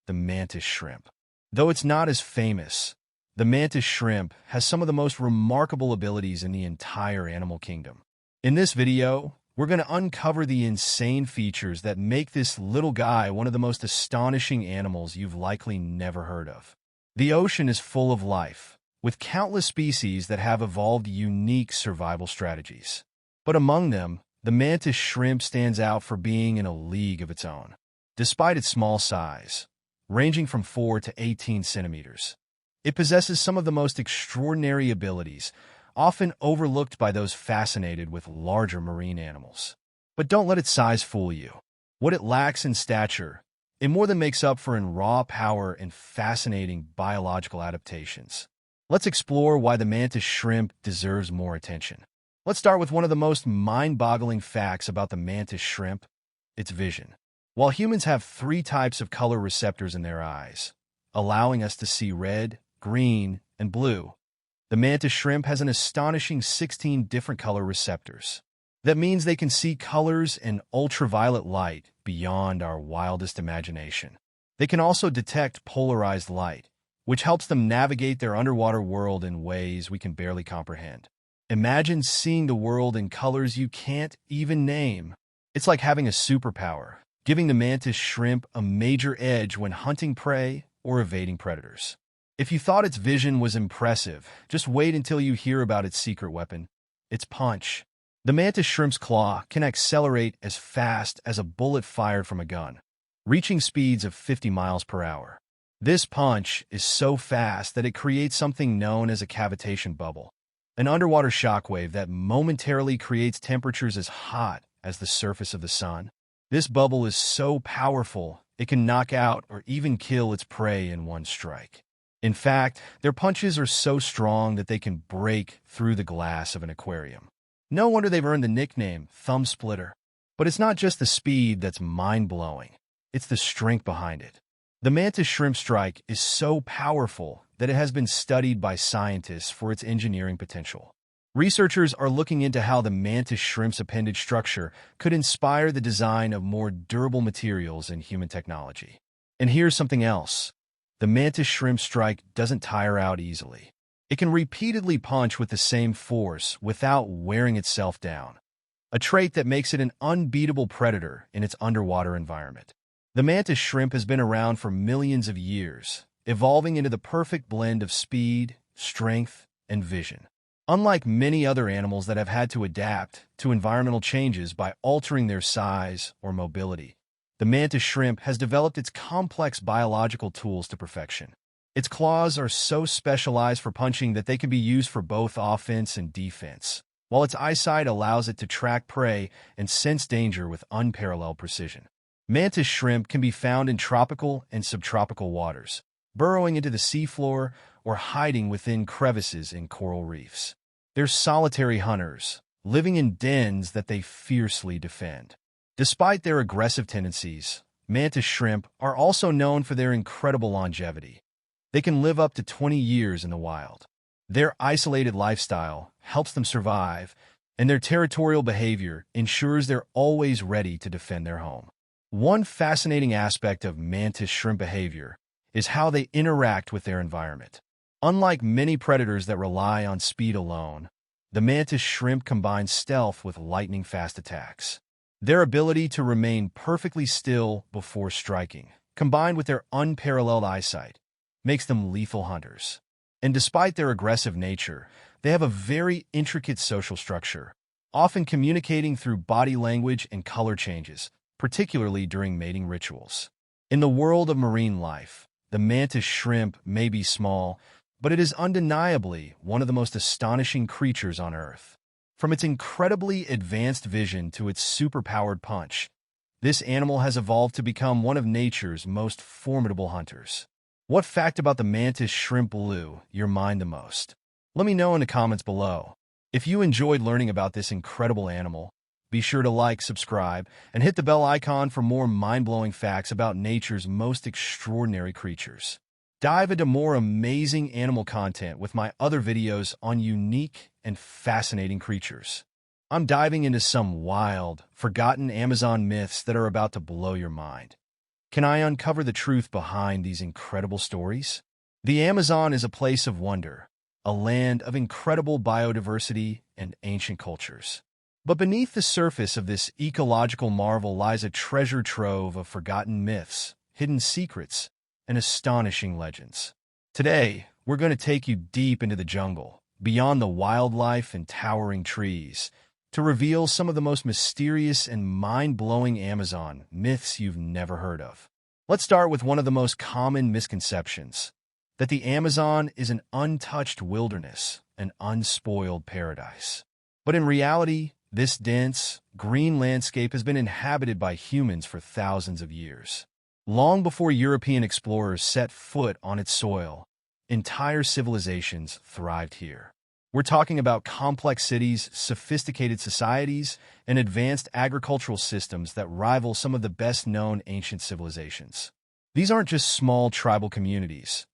[SPEAKER 1] the mantis shrimp. Though it's not as famous, the mantis shrimp has some of the most remarkable abilities in the entire animal kingdom. In this video, we're going to uncover the insane features that make this little guy one of the most astonishing animals you've likely never heard of. The ocean is full of life, with countless species that have evolved unique survival strategies. But among them, the mantis shrimp stands out for being in a league of its own. Despite its small size, ranging from 4 to 18 centimeters, it possesses some of the most extraordinary abilities, often overlooked by those fascinated with larger marine animals. But don't let its size fool you. What it lacks in stature, it more than makes up for in raw power and fascinating biological adaptations. Let's explore why the mantis shrimp deserves more attention. Let's start with one of the most mind-boggling facts about the mantis shrimp: its vision. While humans have 3 types of color receptors in their eyes, allowing us to see red, green, and blue, the mantis shrimp has an astonishing 16 different color receptors. That means they can see colors and ultraviolet light beyond our wildest imagination. They can also detect polarized light, which helps them navigate their underwater world in ways we can barely comprehend. Imagine seeing the world in colors you can't even name. It's like having a superpower, giving the mantis shrimp a major edge when hunting prey or evading predators. If you thought its vision was impressive, just wait until you hear about its secret weapon: its punch. The mantis shrimp's claw can accelerate as fast as a bullet fired from a gun, reaching speeds of 50 miles per hour. This punch is so fast that it creates something known as a cavitation bubble, an underwater shockwave that momentarily creates temperatures as hot as the surface of the sun. This bubble is so powerful, it can knock out or even kill its prey in one strike. In fact, their punches are so strong that they can break through the glass of an aquarium. No wonder they've earned the nickname Thumb Splitter. But it's not just the speed that's mind-blowing, it's the strength behind it. The mantis shrimp strike is so powerful that it has been studied by scientists for its engineering potential. Researchers are looking into how the mantis shrimp's appendage structure could inspire the design of more durable materials in human technology. And here's something else: the mantis shrimp strike doesn't tire out easily. It can repeatedly punch with the same force without wearing itself down, a trait that makes it an unbeatable predator in its underwater environment. The mantis shrimp has been around for millions of years, evolving into the perfect blend of speed, strength, and vision. Unlike many other animals that have had to adapt to environmental changes by altering their size or mobility, the mantis shrimp has developed its complex biological tools to perfection. Its claws are so specialized for punching that they can be used for both offense and defense, while its eyesight allows it to track prey and sense danger with unparalleled precision. Mantis shrimp can be found in tropical and subtropical waters, burrowing into the seafloor or hiding within crevices in coral reefs. They're solitary hunters, living in dens that they fiercely defend. Despite their aggressive tendencies, mantis shrimp are also known for their incredible longevity. They can live up to 20 years in the wild. Their isolated lifestyle helps them survive, and their territorial behavior ensures they're always ready to defend their home. One fascinating aspect of mantis shrimp behavior is how they interact with their environment. Unlike many predators that rely on speed alone, the mantis shrimp combines stealth with lightning-fast attacks. Their ability to remain perfectly still before striking, combined with their unparalleled eyesight, makes them lethal hunters. And despite their aggressive nature, they have a very intricate social structure, often communicating through body language and color changes, particularly during mating rituals. In the world of marine life, the mantis shrimp may be small, but it is undeniably one of the most astonishing creatures on Earth. From its incredibly advanced vision to its superpowered punch, this animal has evolved to become one of nature's most formidable hunters. What fact about the mantis shrimp blew your mind the most? Let me know in the comments below. If you enjoyed learning about this incredible animal, be sure to like, subscribe, and hit the bell icon for more mind-blowing facts about nature's most extraordinary creatures. Dive into more amazing animal content with my other videos on unique and fascinating creatures. I'm diving into some wild, forgotten Amazon myths that are about to blow your mind. Can I uncover the truth behind these incredible stories? The Amazon is a place of wonder, a land of incredible biodiversity and ancient cultures. But beneath the surface of this ecological marvel lies a treasure trove of forgotten myths, hidden secrets, and astonishing legends. Today, we're going to take you deep into the jungle, beyond the wildlife and towering trees, to reveal some of the most mysterious and mind-blowing Amazon myths you've never heard of. Let's start with one of the most common misconceptions, that the Amazon is an untouched wilderness, an unspoiled paradise. But in reality, this dense, green landscape has been inhabited by humans for thousands of years. Long before European explorers set foot on its soil, entire civilizations thrived here. We're talking about complex cities, sophisticated societies, and advanced agricultural systems that rival some of the best-known ancient civilizations. These aren't just small tribal communities.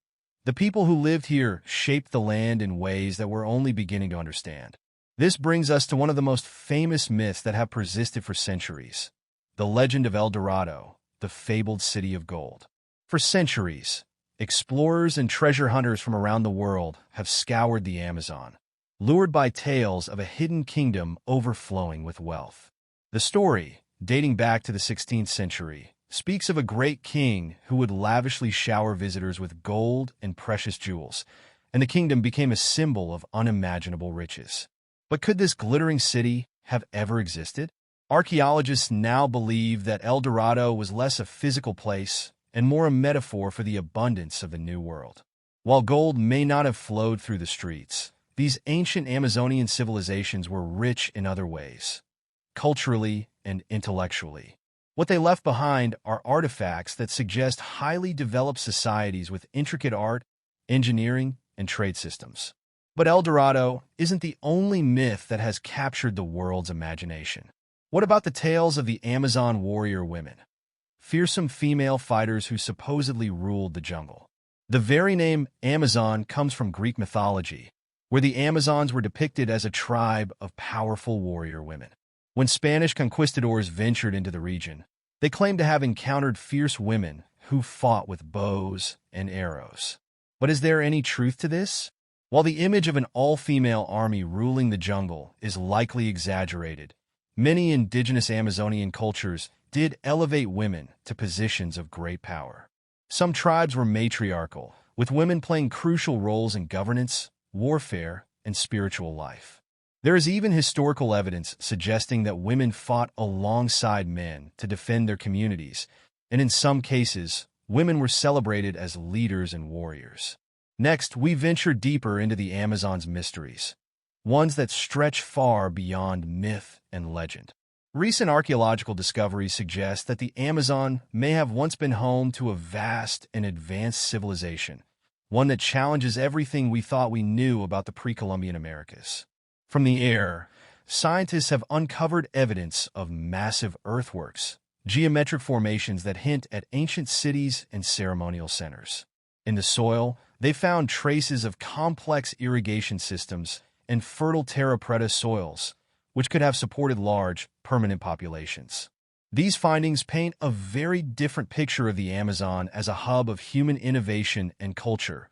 [SPEAKER 1] The people who lived here shaped the land in ways that we're only beginning to understand. This brings us to one of the most famous myths that have persisted for centuries, the legend of El Dorado, the fabled city of gold. For centuries, explorers and treasure hunters from around the world have scoured the Amazon, lured by tales of a hidden kingdom overflowing with wealth. The story, dating back to the 16th century, speaks of a great king who would lavishly shower visitors with gold and precious jewels, and the kingdom became a symbol of unimaginable riches. But could this glittering city have ever existed? Archaeologists now believe that El Dorado was less a physical place and more a metaphor for the abundance of the New World. While gold may not have flowed through the streets, these ancient Amazonian civilizations were rich in other ways, culturally and intellectually. What they left behind are artifacts that suggest highly developed societies with intricate art, engineering, and trade systems. But El Dorado isn't the only myth that has captured the world's imagination. What about the tales of the Amazon warrior women? Fearsome female fighters who supposedly ruled the jungle. The very name Amazon comes from Greek mythology, where the Amazons were depicted as a tribe of powerful warrior women. When Spanish conquistadors ventured into the region, they claimed to have encountered fierce women who fought with bows and arrows. But is there any truth to this? While the image of an all-female army ruling the jungle is likely exaggerated, many indigenous Amazonian cultures did elevate women to positions of great power. Some tribes were matriarchal, with women playing crucial roles in governance, warfare, and spiritual life. There is even historical evidence suggesting that women fought alongside men to defend their communities, and in some cases, women were celebrated as leaders and warriors. Next, we venture deeper into the Amazon's mysteries, ones that stretch far beyond myth and legend. Recent archaeological discoveries suggest that the Amazon may have once been home to a vast and advanced civilization, one that challenges everything we thought we knew about the pre-Columbian Americas. From the air, scientists have uncovered evidence of massive earthworks, geometric formations that hint at ancient cities and ceremonial centers. In the soil, they found traces of complex irrigation systems and fertile terra preta soils, which could have supported large, permanent populations. These findings paint a very different picture of the Amazon as a hub of human innovation and culture,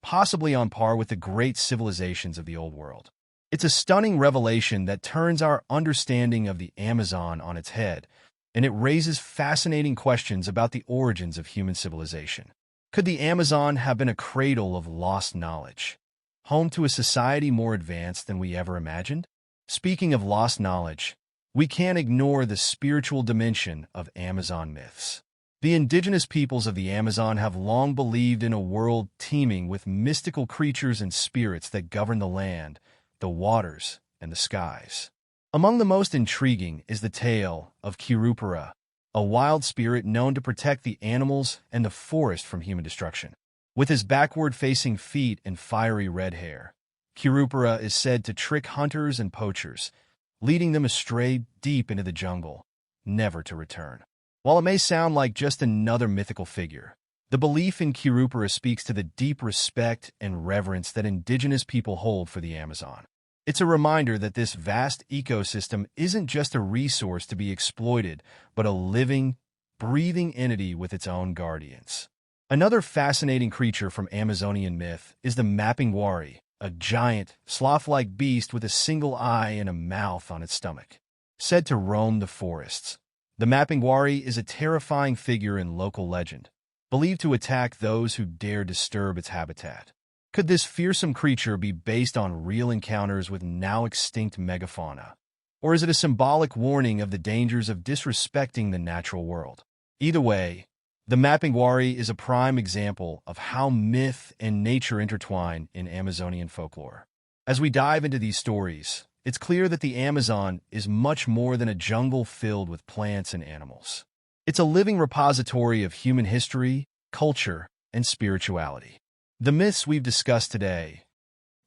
[SPEAKER 1] possibly on par with the great civilizations of the Old World. It's a stunning revelation that turns our understanding of the Amazon on its head, and it raises fascinating questions about the origins of human civilization. Could the Amazon have been a cradle of lost knowledge, home to a society more advanced than we ever imagined? Speaking of lost knowledge, we can't ignore the spiritual dimension of Amazon myths. The indigenous peoples of the Amazon have long believed in a world teeming with mystical creatures and spirits that govern the land, the waters, and the skies. Among the most intriguing is the tale of Kirupara, a wild spirit known to protect the animals and the forest from human destruction. With his backward-facing feet and fiery red hair, Kirupara is said to trick hunters and poachers, leading them astray deep into the jungle, never to return. While it may sound like just another mythical figure, the belief in Kirupara speaks to the deep respect and reverence that indigenous people hold for the Amazon. It's a reminder that this vast ecosystem isn't just a resource to be exploited, but a living, breathing entity with its own guardians. Another fascinating creature from Amazonian myth is the Mapinguari, a giant, sloth-like beast with a single eye and a mouth on its stomach. Said to roam the forests, the Mapinguari is a terrifying figure in local legend, believed to attack those who dare disturb its habitat. Could this fearsome creature be based on real encounters with now-extinct megafauna? Or is it a symbolic warning of the dangers of disrespecting the natural world? Either way, the Mapinguari is a prime example of how myth and nature intertwine in Amazonian folklore. As we dive into these stories, it's clear that the Amazon is much more than a jungle filled with plants and animals. It's a living repository of human history, culture, and spirituality. The myths we've discussed today,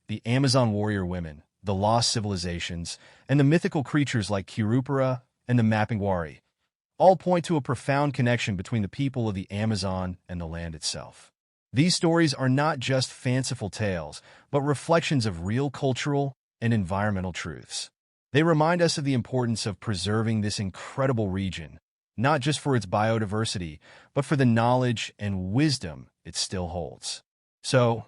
[SPEAKER 1] the Amazon warrior women, the lost civilizations, and the mythical creatures like Kirupara and the Mapinguari, all point to a profound connection between the people of the Amazon and the land itself. These stories are not just fanciful tales, but reflections of real cultural and environmental truths. They remind us of the importance of preserving this incredible region, not just for its biodiversity, but for the knowledge and wisdom it still holds. So,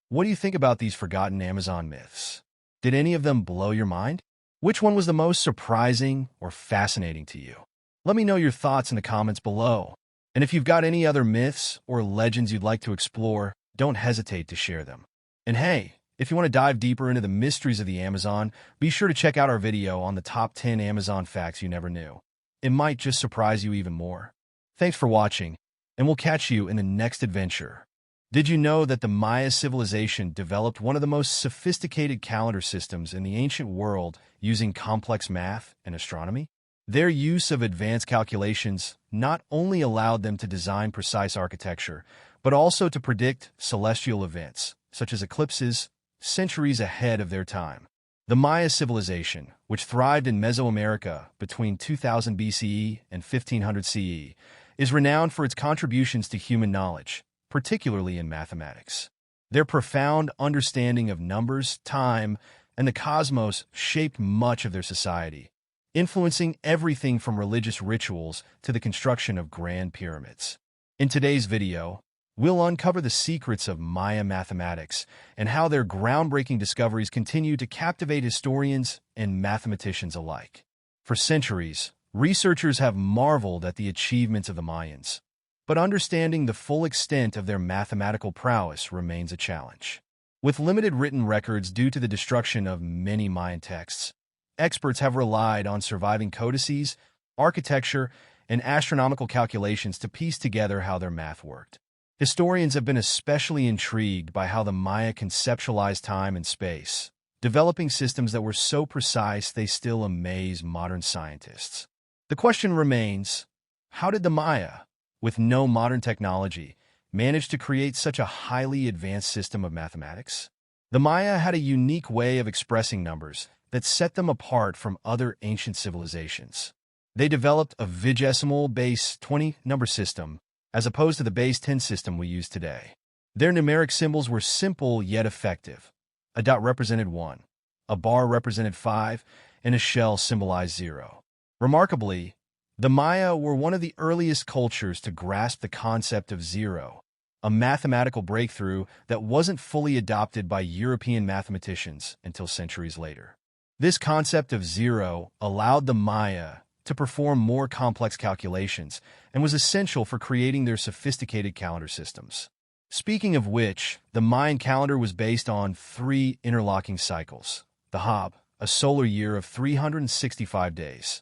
[SPEAKER 1] what do you think about these forgotten Amazon myths? Did any of them blow your mind? Which one was the most surprising or fascinating to you? Let me know your thoughts in the comments below. And if you've got any other myths or legends you'd like to explore, don't hesitate to share them. And hey, if you want to dive deeper into the mysteries of the Amazon, be sure to check out our video on the top 10 Amazon facts you never knew. It might just surprise you even more. Thanks for watching, and we'll catch you in the next adventure. Did you know that the Maya civilization developed one of the most sophisticated calendar systems in the ancient world using complex math and astronomy? Their use of advanced calculations not only allowed them to design precise architecture, but also to predict celestial events, such as eclipses, centuries ahead of their time. The Maya civilization, which thrived in Mesoamerica between 2000 BCE and 1500 CE, is renowned for its contributions to human knowledge, particularly in mathematics. Their profound understanding of numbers, time, and the cosmos shaped much of their society, influencing everything from religious rituals to the construction of grand pyramids. In today's video, we'll uncover the secrets of Maya mathematics and how their groundbreaking discoveries continue to captivate historians and mathematicians alike. For centuries, researchers have marveled at the achievements of the Mayans, but understanding the full extent of their mathematical prowess remains a challenge. With limited written records due to the destruction of many Mayan texts, experts have relied on surviving codices, architecture, and astronomical calculations to piece together how their math worked. Historians have been especially intrigued by how the Maya conceptualized time and space, developing systems that were so precise they still amaze modern scientists. The question remains, how did the Maya, with no modern technology, manage to create such a highly advanced system of mathematics? The Maya had a unique way of expressing numbers that set them apart from other ancient civilizations. They developed a vigesimal base 20 number system, as opposed to the base 10 system we use today. Their numeric symbols were simple yet effective. A dot represented 1, a bar represented 5, and a shell symbolized 0. Remarkably, the Maya were one of the earliest cultures to grasp the concept of zero, a mathematical breakthrough that wasn't fully adopted by European mathematicians until centuries later. This concept of zero allowed the Maya to perform more complex calculations and was essential for creating their sophisticated calendar systems. Speaking of which, the Mayan calendar was based on 3 interlocking cycles: the Hab, a solar year of 365 days;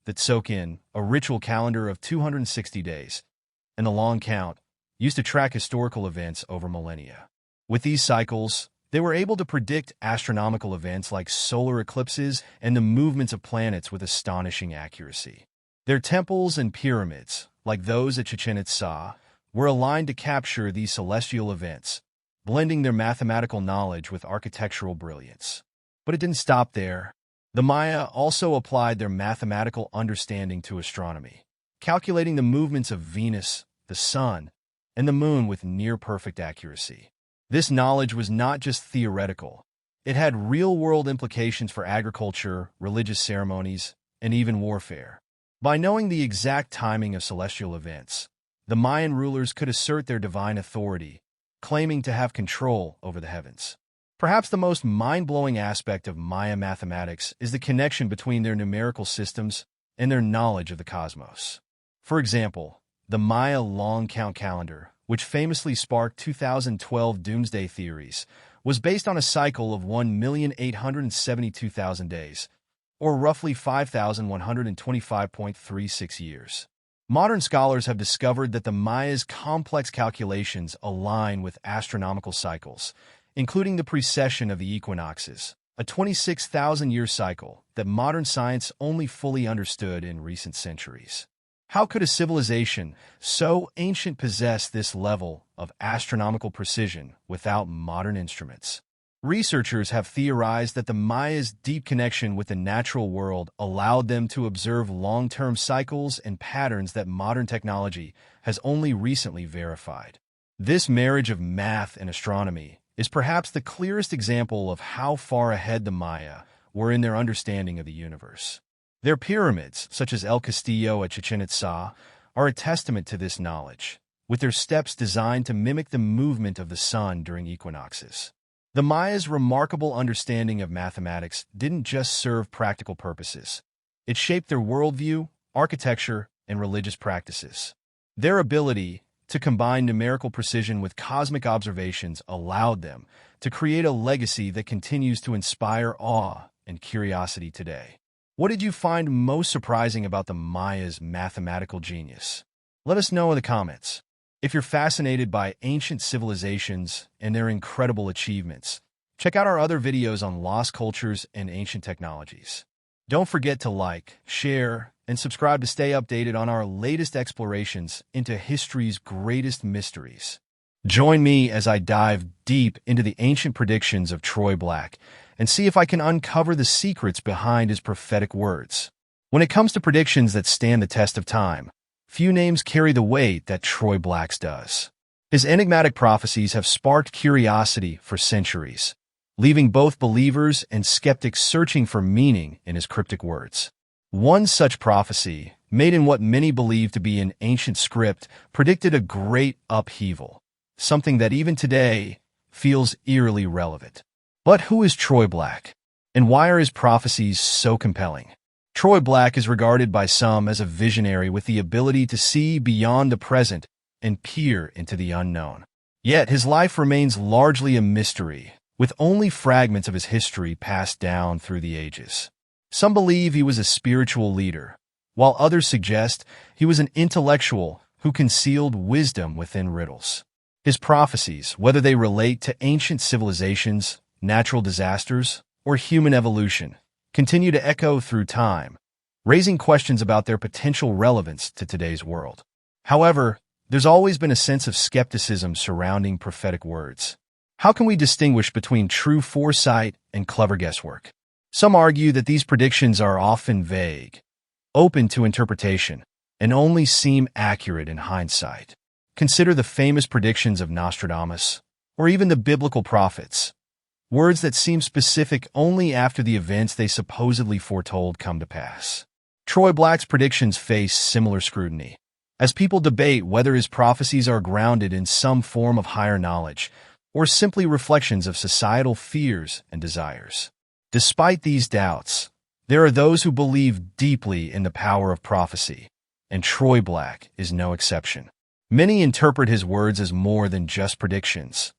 [SPEAKER 1] the Tsokin, a ritual calendar of 260 days; and the long count, used to track historical events over millennia. With these cycles, they were able to predict astronomical events like solar eclipses and the movements of planets with astonishing accuracy. Their temples and pyramids, like those at Chichen Itza, were aligned to capture these celestial events, blending their mathematical knowledge with architectural brilliance. But it didn't stop there. The Maya also applied their mathematical understanding to astronomy, calculating the movements of Venus, the Sun, and the Moon with near-perfect accuracy. This knowledge was not just theoretical. It had real-world implications for agriculture, religious ceremonies, and even warfare. By knowing the exact timing of celestial events, the Mayan rulers could assert their divine authority, claiming to have control over the heavens. Perhaps the most mind-blowing aspect of Maya mathematics is the connection between their numerical systems and their knowledge of the cosmos. For example, the Maya long count calendar, which famously sparked 2012 doomsday theories, was based on a cycle of 1,872,000 days, or roughly 5,125.36 years. Modern scholars have discovered that the Maya's complex calculations align with astronomical cycles, including the precession of the equinoxes, a 26,000-year cycle that modern science only fully understood in recent centuries. How could a civilization so ancient possess this level of astronomical precision without modern instruments? Researchers have theorized that the Maya's deep connection with the natural world allowed them to observe long-term cycles and patterns that modern technology has only recently verified. This marriage of math and astronomy is perhaps the clearest example of how far ahead the Maya were in their understanding of the universe. Their pyramids, such as El Castillo at Chichen Itza, are a testament to this knowledge, with their steps designed to mimic the movement of the sun during equinoxes. The Maya's remarkable understanding of mathematics didn't just serve practical purposes. It shaped their worldview, architecture, and religious practices. Their ability to combine numerical precision with cosmic observations allowed them to create a legacy that continues to inspire awe and curiosity today. What did you find most surprising about the Maya's mathematical genius? Let us know in the comments. If you're fascinated by ancient civilizations and their incredible achievements, check out our other videos on lost cultures and ancient technologies. Don't forget to like, share, and subscribe to stay updated on our latest explorations into history's greatest mysteries. Join me as I dive deep into the ancient predictions of Troy Black and see if I can uncover the secrets behind his prophetic words. When it comes to predictions that stand the test of time, few names carry the weight that Troy Black's does. His enigmatic prophecies have sparked curiosity for centuries, leaving both believers and skeptics searching for meaning in his cryptic words. One such prophecy, made in what many believe to be an ancient script, predicted a great upheaval, something that even today feels eerily relevant. But who is Troy Black, and why are his prophecies so compelling? Troy Black is regarded by some as a visionary with the ability to see beyond the present and peer into the unknown. Yet his life remains largely a mystery, with only fragments of his history passed down through the ages. Some believe he was a spiritual leader, while others suggest he was an intellectual who concealed wisdom within riddles. His prophecies, whether they relate to ancient civilizations, natural disasters, or human evolution, continue to echo through time, raising questions about their potential relevance to today's world. However, there's always been a sense of skepticism surrounding prophetic words. How can we distinguish between true foresight and clever guesswork? Some argue that these predictions are often vague, open to interpretation, and only seem accurate in hindsight. Consider the famous predictions of Nostradamus, or even the biblical prophets, words that seem specific only after the events they supposedly foretold come to pass. Troy Black's predictions face similar scrutiny, as people debate whether his prophecies are grounded in some form of higher knowledge or simply reflections of societal fears and desires. Despite these doubts, there are those who believe deeply in the power of prophecy, and Troy Black is no exception. Many interpret his words as more than just predictions.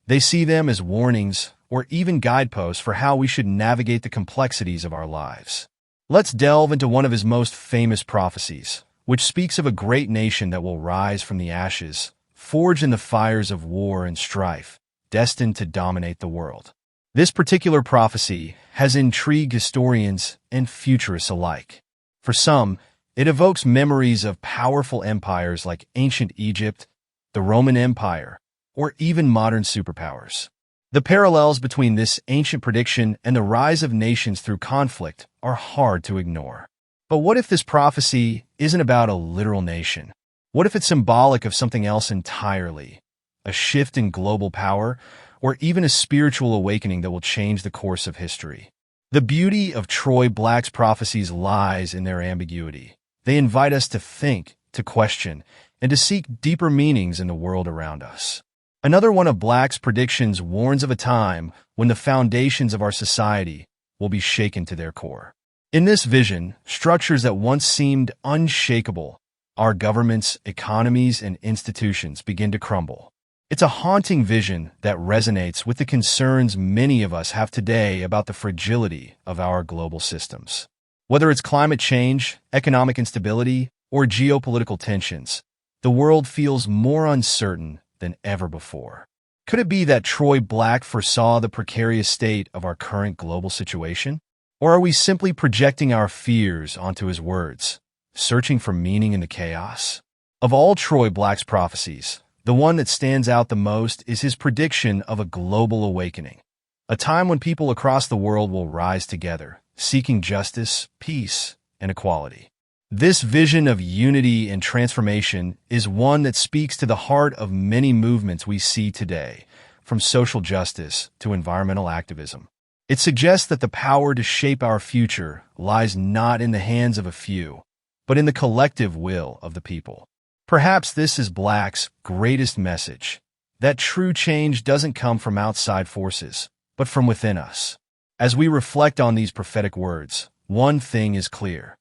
[SPEAKER 1] They see them as warnings or even guideposts for how we should navigate the complexities of our lives. Let's delve into one of his most famous prophecies, which speaks of a great nation that will rise from the ashes, forged in the fires of war and strife, destined to dominate the world. This particular prophecy has intrigued historians and futurists alike. For some, it evokes memories of powerful empires like ancient Egypt, the Roman Empire, or even modern superpowers. The parallels between this ancient prediction and the rise of nations through conflict are hard to ignore. But what if this prophecy isn't about a literal nation? What if it's symbolic of something else entirely? A shift in global power, or even a spiritual awakening that will change the course of history? The beauty of Troy Black's prophecies lies in their ambiguity. They invite us to think, to question, and to seek deeper meanings in the world around us. Another one of Black's predictions warns of a time when the foundations of our society will be shaken to their core. In this vision, structures that once seemed unshakable, our governments, economies, and institutions begin to crumble. It's a haunting vision that resonates with the concerns many of us have today about the fragility of our global systems. Whether it's climate change, economic instability, or geopolitical tensions, the world feels more uncertain than ever before. Could it be that Troy Black foresaw the precarious state of our current global situation? Or are we simply projecting our fears onto his words, searching for meaning in the chaos? Of all Troy Black's prophecies, the one that stands out the most is his prediction of a global awakening, a time when people across the world will rise together, seeking justice, peace, and equality. This vision of unity and transformation is one that speaks to the heart of many movements we see today, from social justice to environmental activism. It suggests that the power to shape our future lies not in the hands of a few, but in the collective will of the people. Perhaps this is Black's greatest message, that true change doesn't come from outside forces, but from within us. As we reflect on these prophetic words, one thing is clear.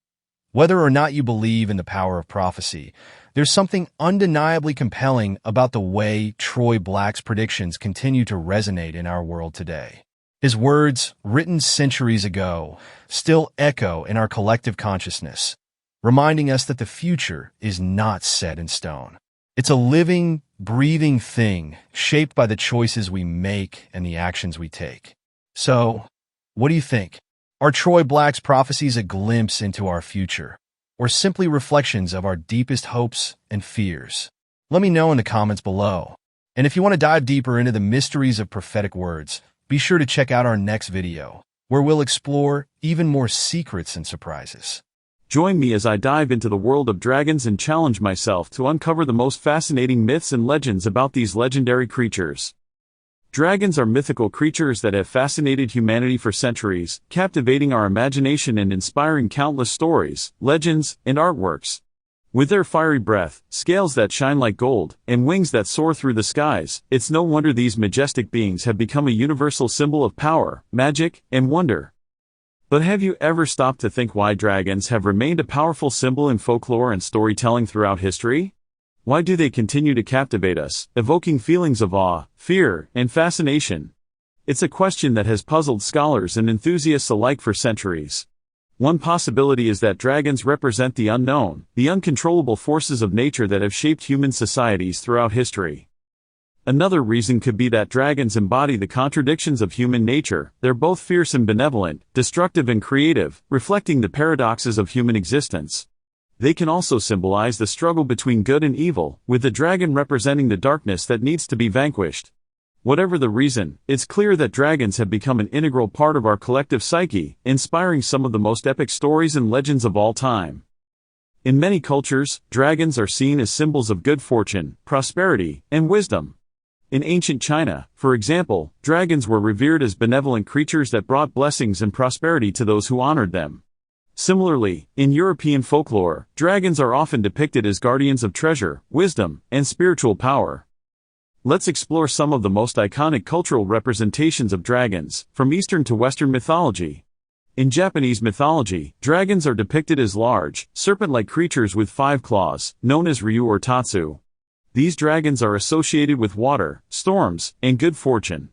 [SPEAKER 1] Whether or not you believe in the power of prophecy, there's something undeniably compelling about the way Troy Black's predictions continue to resonate in our world today. His words, written centuries ago, still echo in our collective consciousness, reminding us that the future is not set in stone. It's a living, breathing thing shaped by the choices we make and the actions we take. So, what do you think? Are Troy Black's prophecies a glimpse into our future, or simply reflections of our deepest hopes and fears? Let me know in the comments below. And if you want to dive deeper into the mysteries of prophetic words, be sure to check out our next video, where we'll explore even more secrets and surprises.
[SPEAKER 2] Join me as I dive into the world of dragons and challenge myself to uncover the most fascinating myths and legends about these legendary creatures. Dragons are mythical creatures that have fascinated humanity for centuries, captivating our imagination and inspiring countless stories, legends, and artworks. With their fiery breath, scales that shine like gold, and wings that soar through the skies, it's no wonder these majestic beings have become a universal symbol of power, magic, and wonder. But have you ever stopped to think why dragons have remained a powerful symbol in folklore and storytelling throughout history? Why do they continue to captivate us, evoking feelings of awe, fear, and fascination? It's a question that has puzzled scholars and enthusiasts alike for centuries. One possibility is that dragons represent the unknown, the uncontrollable forces of nature that have shaped human societies throughout history. Another reason could be that dragons embody the contradictions of human nature. They're both fierce and benevolent, destructive and creative, reflecting the paradoxes of human existence. They can also symbolize the struggle between good and evil, with the dragon representing the darkness that needs to be vanquished. Whatever the reason, it's clear that dragons have become an integral part of our collective psyche, inspiring some of the most epic stories and legends of all time. In many cultures, dragons are seen as symbols of good fortune, prosperity, and wisdom. In ancient China, for example, dragons were revered as benevolent creatures that brought blessings and prosperity to those who honored them. Similarly, in European folklore, dragons are often depicted as guardians of treasure, wisdom, and spiritual power. Let's explore some of the most iconic cultural representations of dragons, from Eastern to Western mythology. In Japanese mythology, dragons are depicted as large, serpent-like creatures with 5 claws, known as ryu or tatsu. These dragons are associated with water, storms, and good fortune.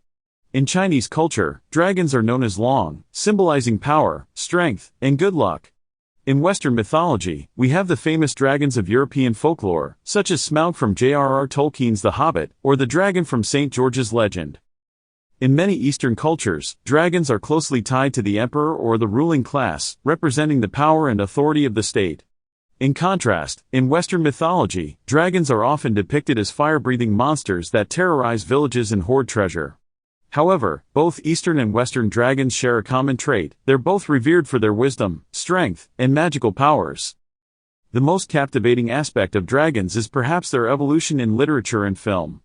[SPEAKER 2] In Chinese culture, dragons are known as long, symbolizing power, strength, and good luck. In Western mythology, we have the famous dragons of European folklore, such as Smaug from J.R.R. Tolkien's The Hobbit, or the dragon from St. George's Legend. In many Eastern cultures, dragons are closely tied to the emperor or the ruling class, representing the power and authority of the state. In contrast, in Western mythology, dragons are often depicted as fire-breathing monsters that terrorize villages and hoard treasure. However, both Eastern and Western dragons share a common trait: they're both revered for their wisdom, strength, and magical powers. The most captivating aspect of dragons is perhaps their evolution in literature and film.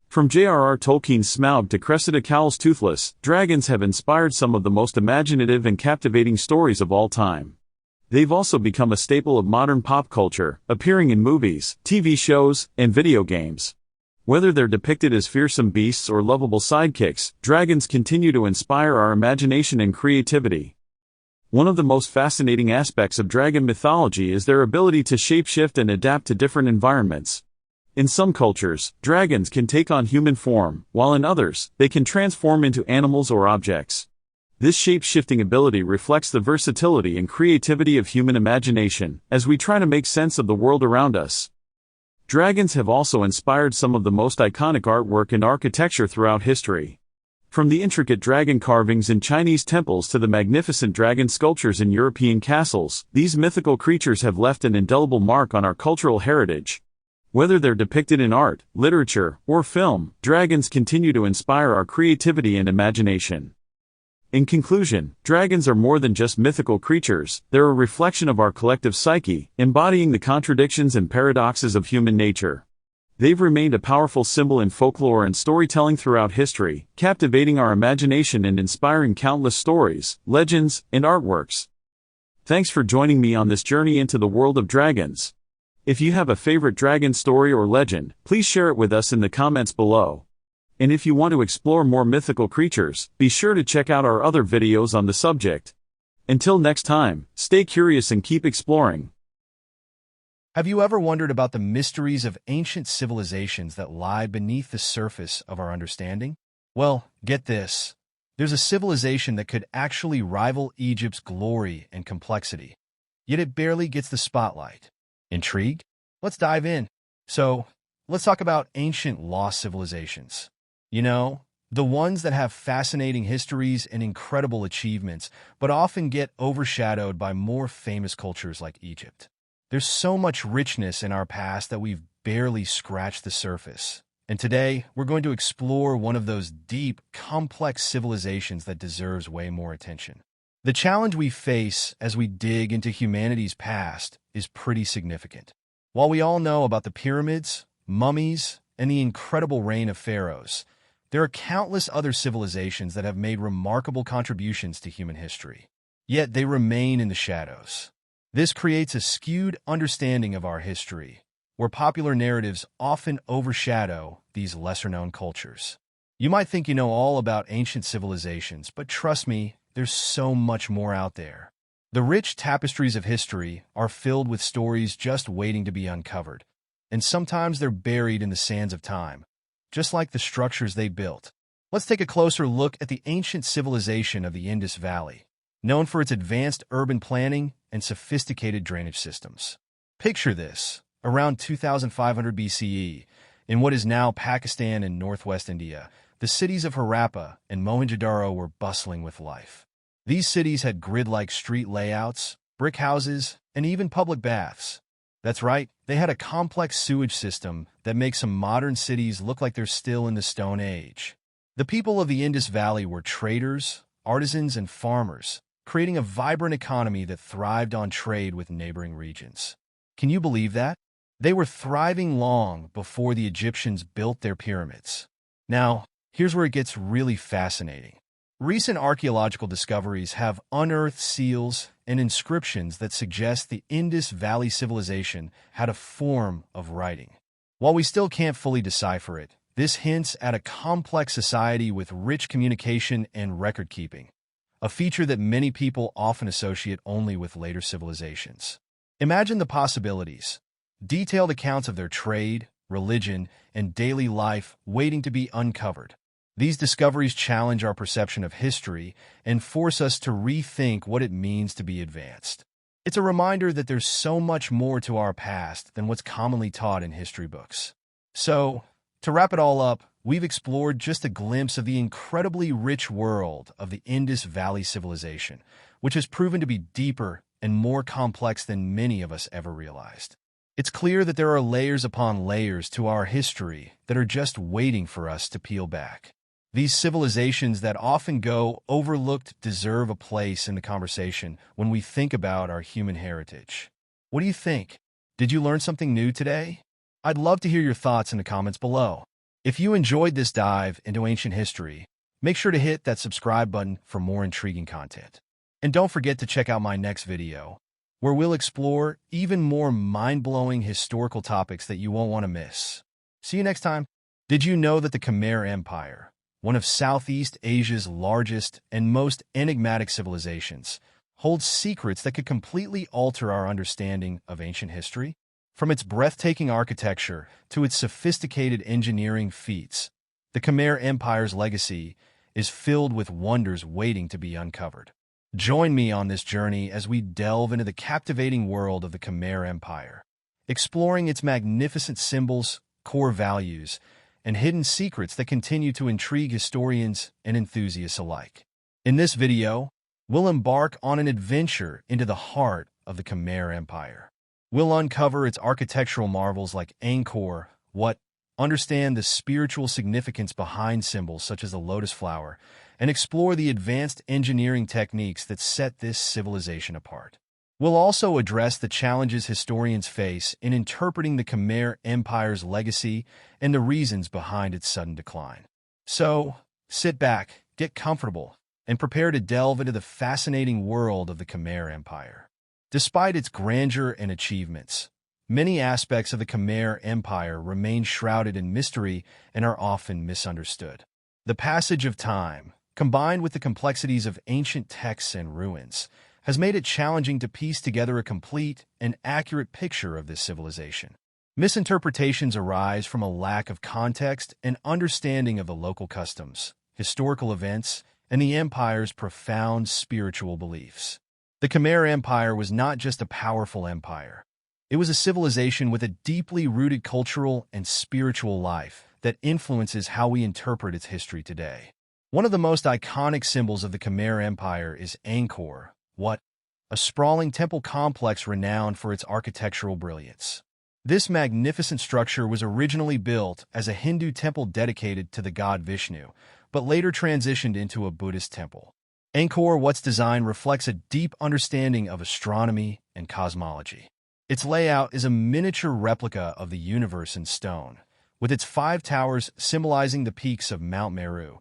[SPEAKER 2] From J.R.R. Tolkien's Smaug to Cressida Cowell's Toothless, dragons have inspired some of the most imaginative and captivating stories of all time. They've also become a staple of modern pop culture, appearing in movies, TV shows, and video games. Whether they're depicted as fearsome beasts or lovable sidekicks, dragons continue to inspire our imagination and creativity. One of the most fascinating aspects of dragon mythology is their ability to shapeshift and adapt to different environments. In some cultures, dragons can take on human form, while in others, they can transform into animals or objects. This shape-shifting ability reflects the versatility and creativity of human imagination, as we try to make sense of the world around us. Dragons have also inspired some of the most iconic artwork and architecture throughout history. From the intricate dragon carvings in Chinese temples to the magnificent dragon sculptures in European castles, these mythical creatures have left an indelible mark on our cultural heritage. Whether they're depicted in art, literature, or film, dragons continue to inspire our creativity and imagination. In conclusion, dragons are more than just mythical creatures, they're a reflection of our collective psyche, embodying the contradictions and paradoxes of human nature. They've remained a powerful symbol in folklore and storytelling throughout history, captivating our imagination and inspiring countless stories, legends, and artworks. Thanks for joining me on this journey into the world of dragons. If you have a favorite dragon story or legend, please share it with us in the comments below. And if you want to explore more mythical creatures, be sure to check out our other videos on the subject. Until next time, stay curious and keep exploring.
[SPEAKER 1] Have you ever wondered about the mysteries of ancient civilizations that lie beneath the surface of our understanding? Well, get this. There's a civilization that could actually rival Egypt's glory and complexity, yet it barely gets the spotlight. Intrigued? Let's dive in. So, let's talk about ancient lost civilizations. You know, the ones that have fascinating histories and incredible achievements, but often get overshadowed by more famous cultures like Egypt. There's so much richness in our past that we've barely scratched the surface. And today, we're going to explore one of those deep, complex civilizations that deserves way more attention. The challenge we face as we dig into humanity's past is pretty significant. While we all know about the pyramids, mummies, and the incredible reign of pharaohs, there are countless other civilizations that have made remarkable contributions to human history. Yet they remain in the shadows. This creates a skewed understanding of our history, where popular narratives often overshadow these lesser-known cultures. You might think you know all about ancient civilizations, but trust me, there's so much more out there. The rich tapestries of history are filled with stories just waiting to be uncovered, and sometimes they're buried in the sands of time, just like the structures they built. Let's take a closer look at the ancient civilization of the Indus Valley, known for its advanced urban planning and sophisticated drainage systems. Picture this: around 2500 BCE, in what is now Pakistan and northwest India, the cities of Harappa and Mohenjo-daro were bustling with life. These cities had grid-like street layouts, brick houses, and even public baths. That's right, they had a complex sewage system that makes some modern cities look like they're still in the Stone Age. The people of the Indus Valley were traders, artisans, and farmers, creating a vibrant economy that thrived on trade with neighboring regions. Can you believe that? They were thriving long before the Egyptians built their pyramids. Now, here's where it gets really fascinating. Recent archaeological discoveries have unearthed seals and inscriptions that suggest the Indus Valley civilization had a form of writing. While we still can't fully decipher it, this hints at a complex society with rich communication and record-keeping, a feature that many people often associate only with later civilizations. Imagine the possibilities. Detailed accounts of their trade, religion, and daily life waiting to be uncovered. These discoveries challenge our perception of history and force us to rethink what it means to be advanced. It's a reminder that there's so much more to our past than what's commonly taught in history books. So, to wrap it all up, we've explored just a glimpse of the incredibly rich world of the Indus Valley civilization, which has proven to be deeper and more complex than many of us ever realized. It's clear that there are layers upon layers to our history that are just waiting for us to peel back. These civilizations that often go overlooked deserve a place in the conversation when we think about our human heritage. What do you think? Did you learn something new today? I'd love to hear your thoughts in the comments below. If you enjoyed this dive into ancient history, make sure to hit that subscribe button for more intriguing content. And don't forget to check out my next video, where we'll explore even more mind-blowing historical topics that you won't want to miss. See you next time. Did you know that the Khmer Empire, one of Southeast Asia's largest and most enigmatic civilizations, holds secrets that could completely alter our understanding of ancient history? From its breathtaking architecture to its sophisticated engineering feats, the Khmer Empire's legacy is filled with wonders waiting to be uncovered. Join me on this journey as we delve into the captivating world of the Khmer Empire, exploring its magnificent symbols, core values, and hidden secrets that continue to intrigue historians and enthusiasts alike. In this video, we'll embark on an adventure into the heart of the Khmer Empire. We'll uncover its architectural marvels like Angkor Wat, understand the spiritual significance behind symbols such as the lotus flower, and explore the advanced engineering techniques that set this civilization apart. We'll also address the challenges historians face in interpreting the Khmer Empire's legacy and the reasons behind its sudden decline. So, sit back, get comfortable, and prepare to delve into the fascinating world of the Khmer Empire. Despite its grandeur and achievements, many aspects of the Khmer Empire remain shrouded in mystery and are often misunderstood. The passage of time, combined with the complexities of ancient texts and ruins, has made it challenging to piece together a complete and accurate picture of this civilization. Misinterpretations arise from a lack of context and understanding of the local customs, historical events, and the empire's profound spiritual beliefs. The Khmer Empire was not just a powerful empire. It was a civilization with a deeply rooted cultural and spiritual life that influences how we interpret its history today. One of the most iconic symbols of the Khmer Empire is Angkor Wat, a sprawling temple complex renowned for its architectural brilliance. This magnificent structure was originally built as a Hindu temple dedicated to the god Vishnu, but later transitioned into a Buddhist temple. Angkor Wat's design reflects a deep understanding of astronomy and cosmology. Its layout is a miniature replica of the universe in stone, with its 5 towers symbolizing the peaks of Mount Meru,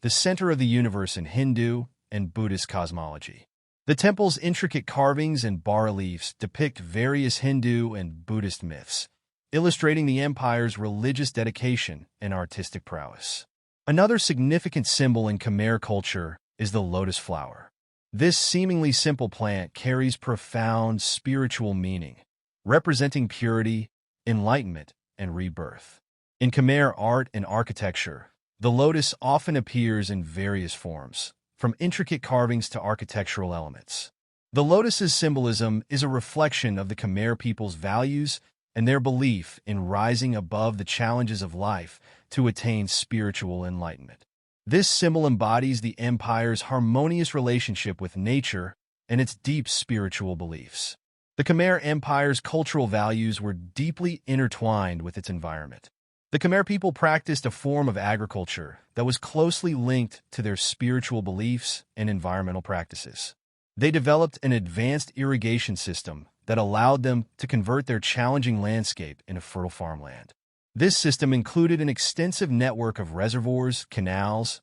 [SPEAKER 1] the center of the universe in Hindu and Buddhist cosmology. The temple's intricate carvings and bas-reliefs depict various Hindu and Buddhist myths, illustrating the empire's religious dedication and artistic prowess. Another significant symbol in Khmer culture is the lotus flower. This seemingly simple plant carries profound spiritual meaning, representing purity, enlightenment, and rebirth. In Khmer art and architecture, the lotus often appears in various forms, from intricate carvings to architectural elements. The lotus's symbolism is a reflection of the Khmer people's values and their belief in rising above the challenges of life to attain spiritual enlightenment. This symbol embodies the empire's harmonious relationship with nature and its deep spiritual beliefs. The Khmer Empire's cultural values were deeply intertwined with its environment. The Khmer people practiced a form of agriculture that was closely linked to their spiritual beliefs and environmental practices. They developed an advanced irrigation system that allowed them to convert their challenging landscape into fertile farmland. This system included an extensive network of reservoirs, canals,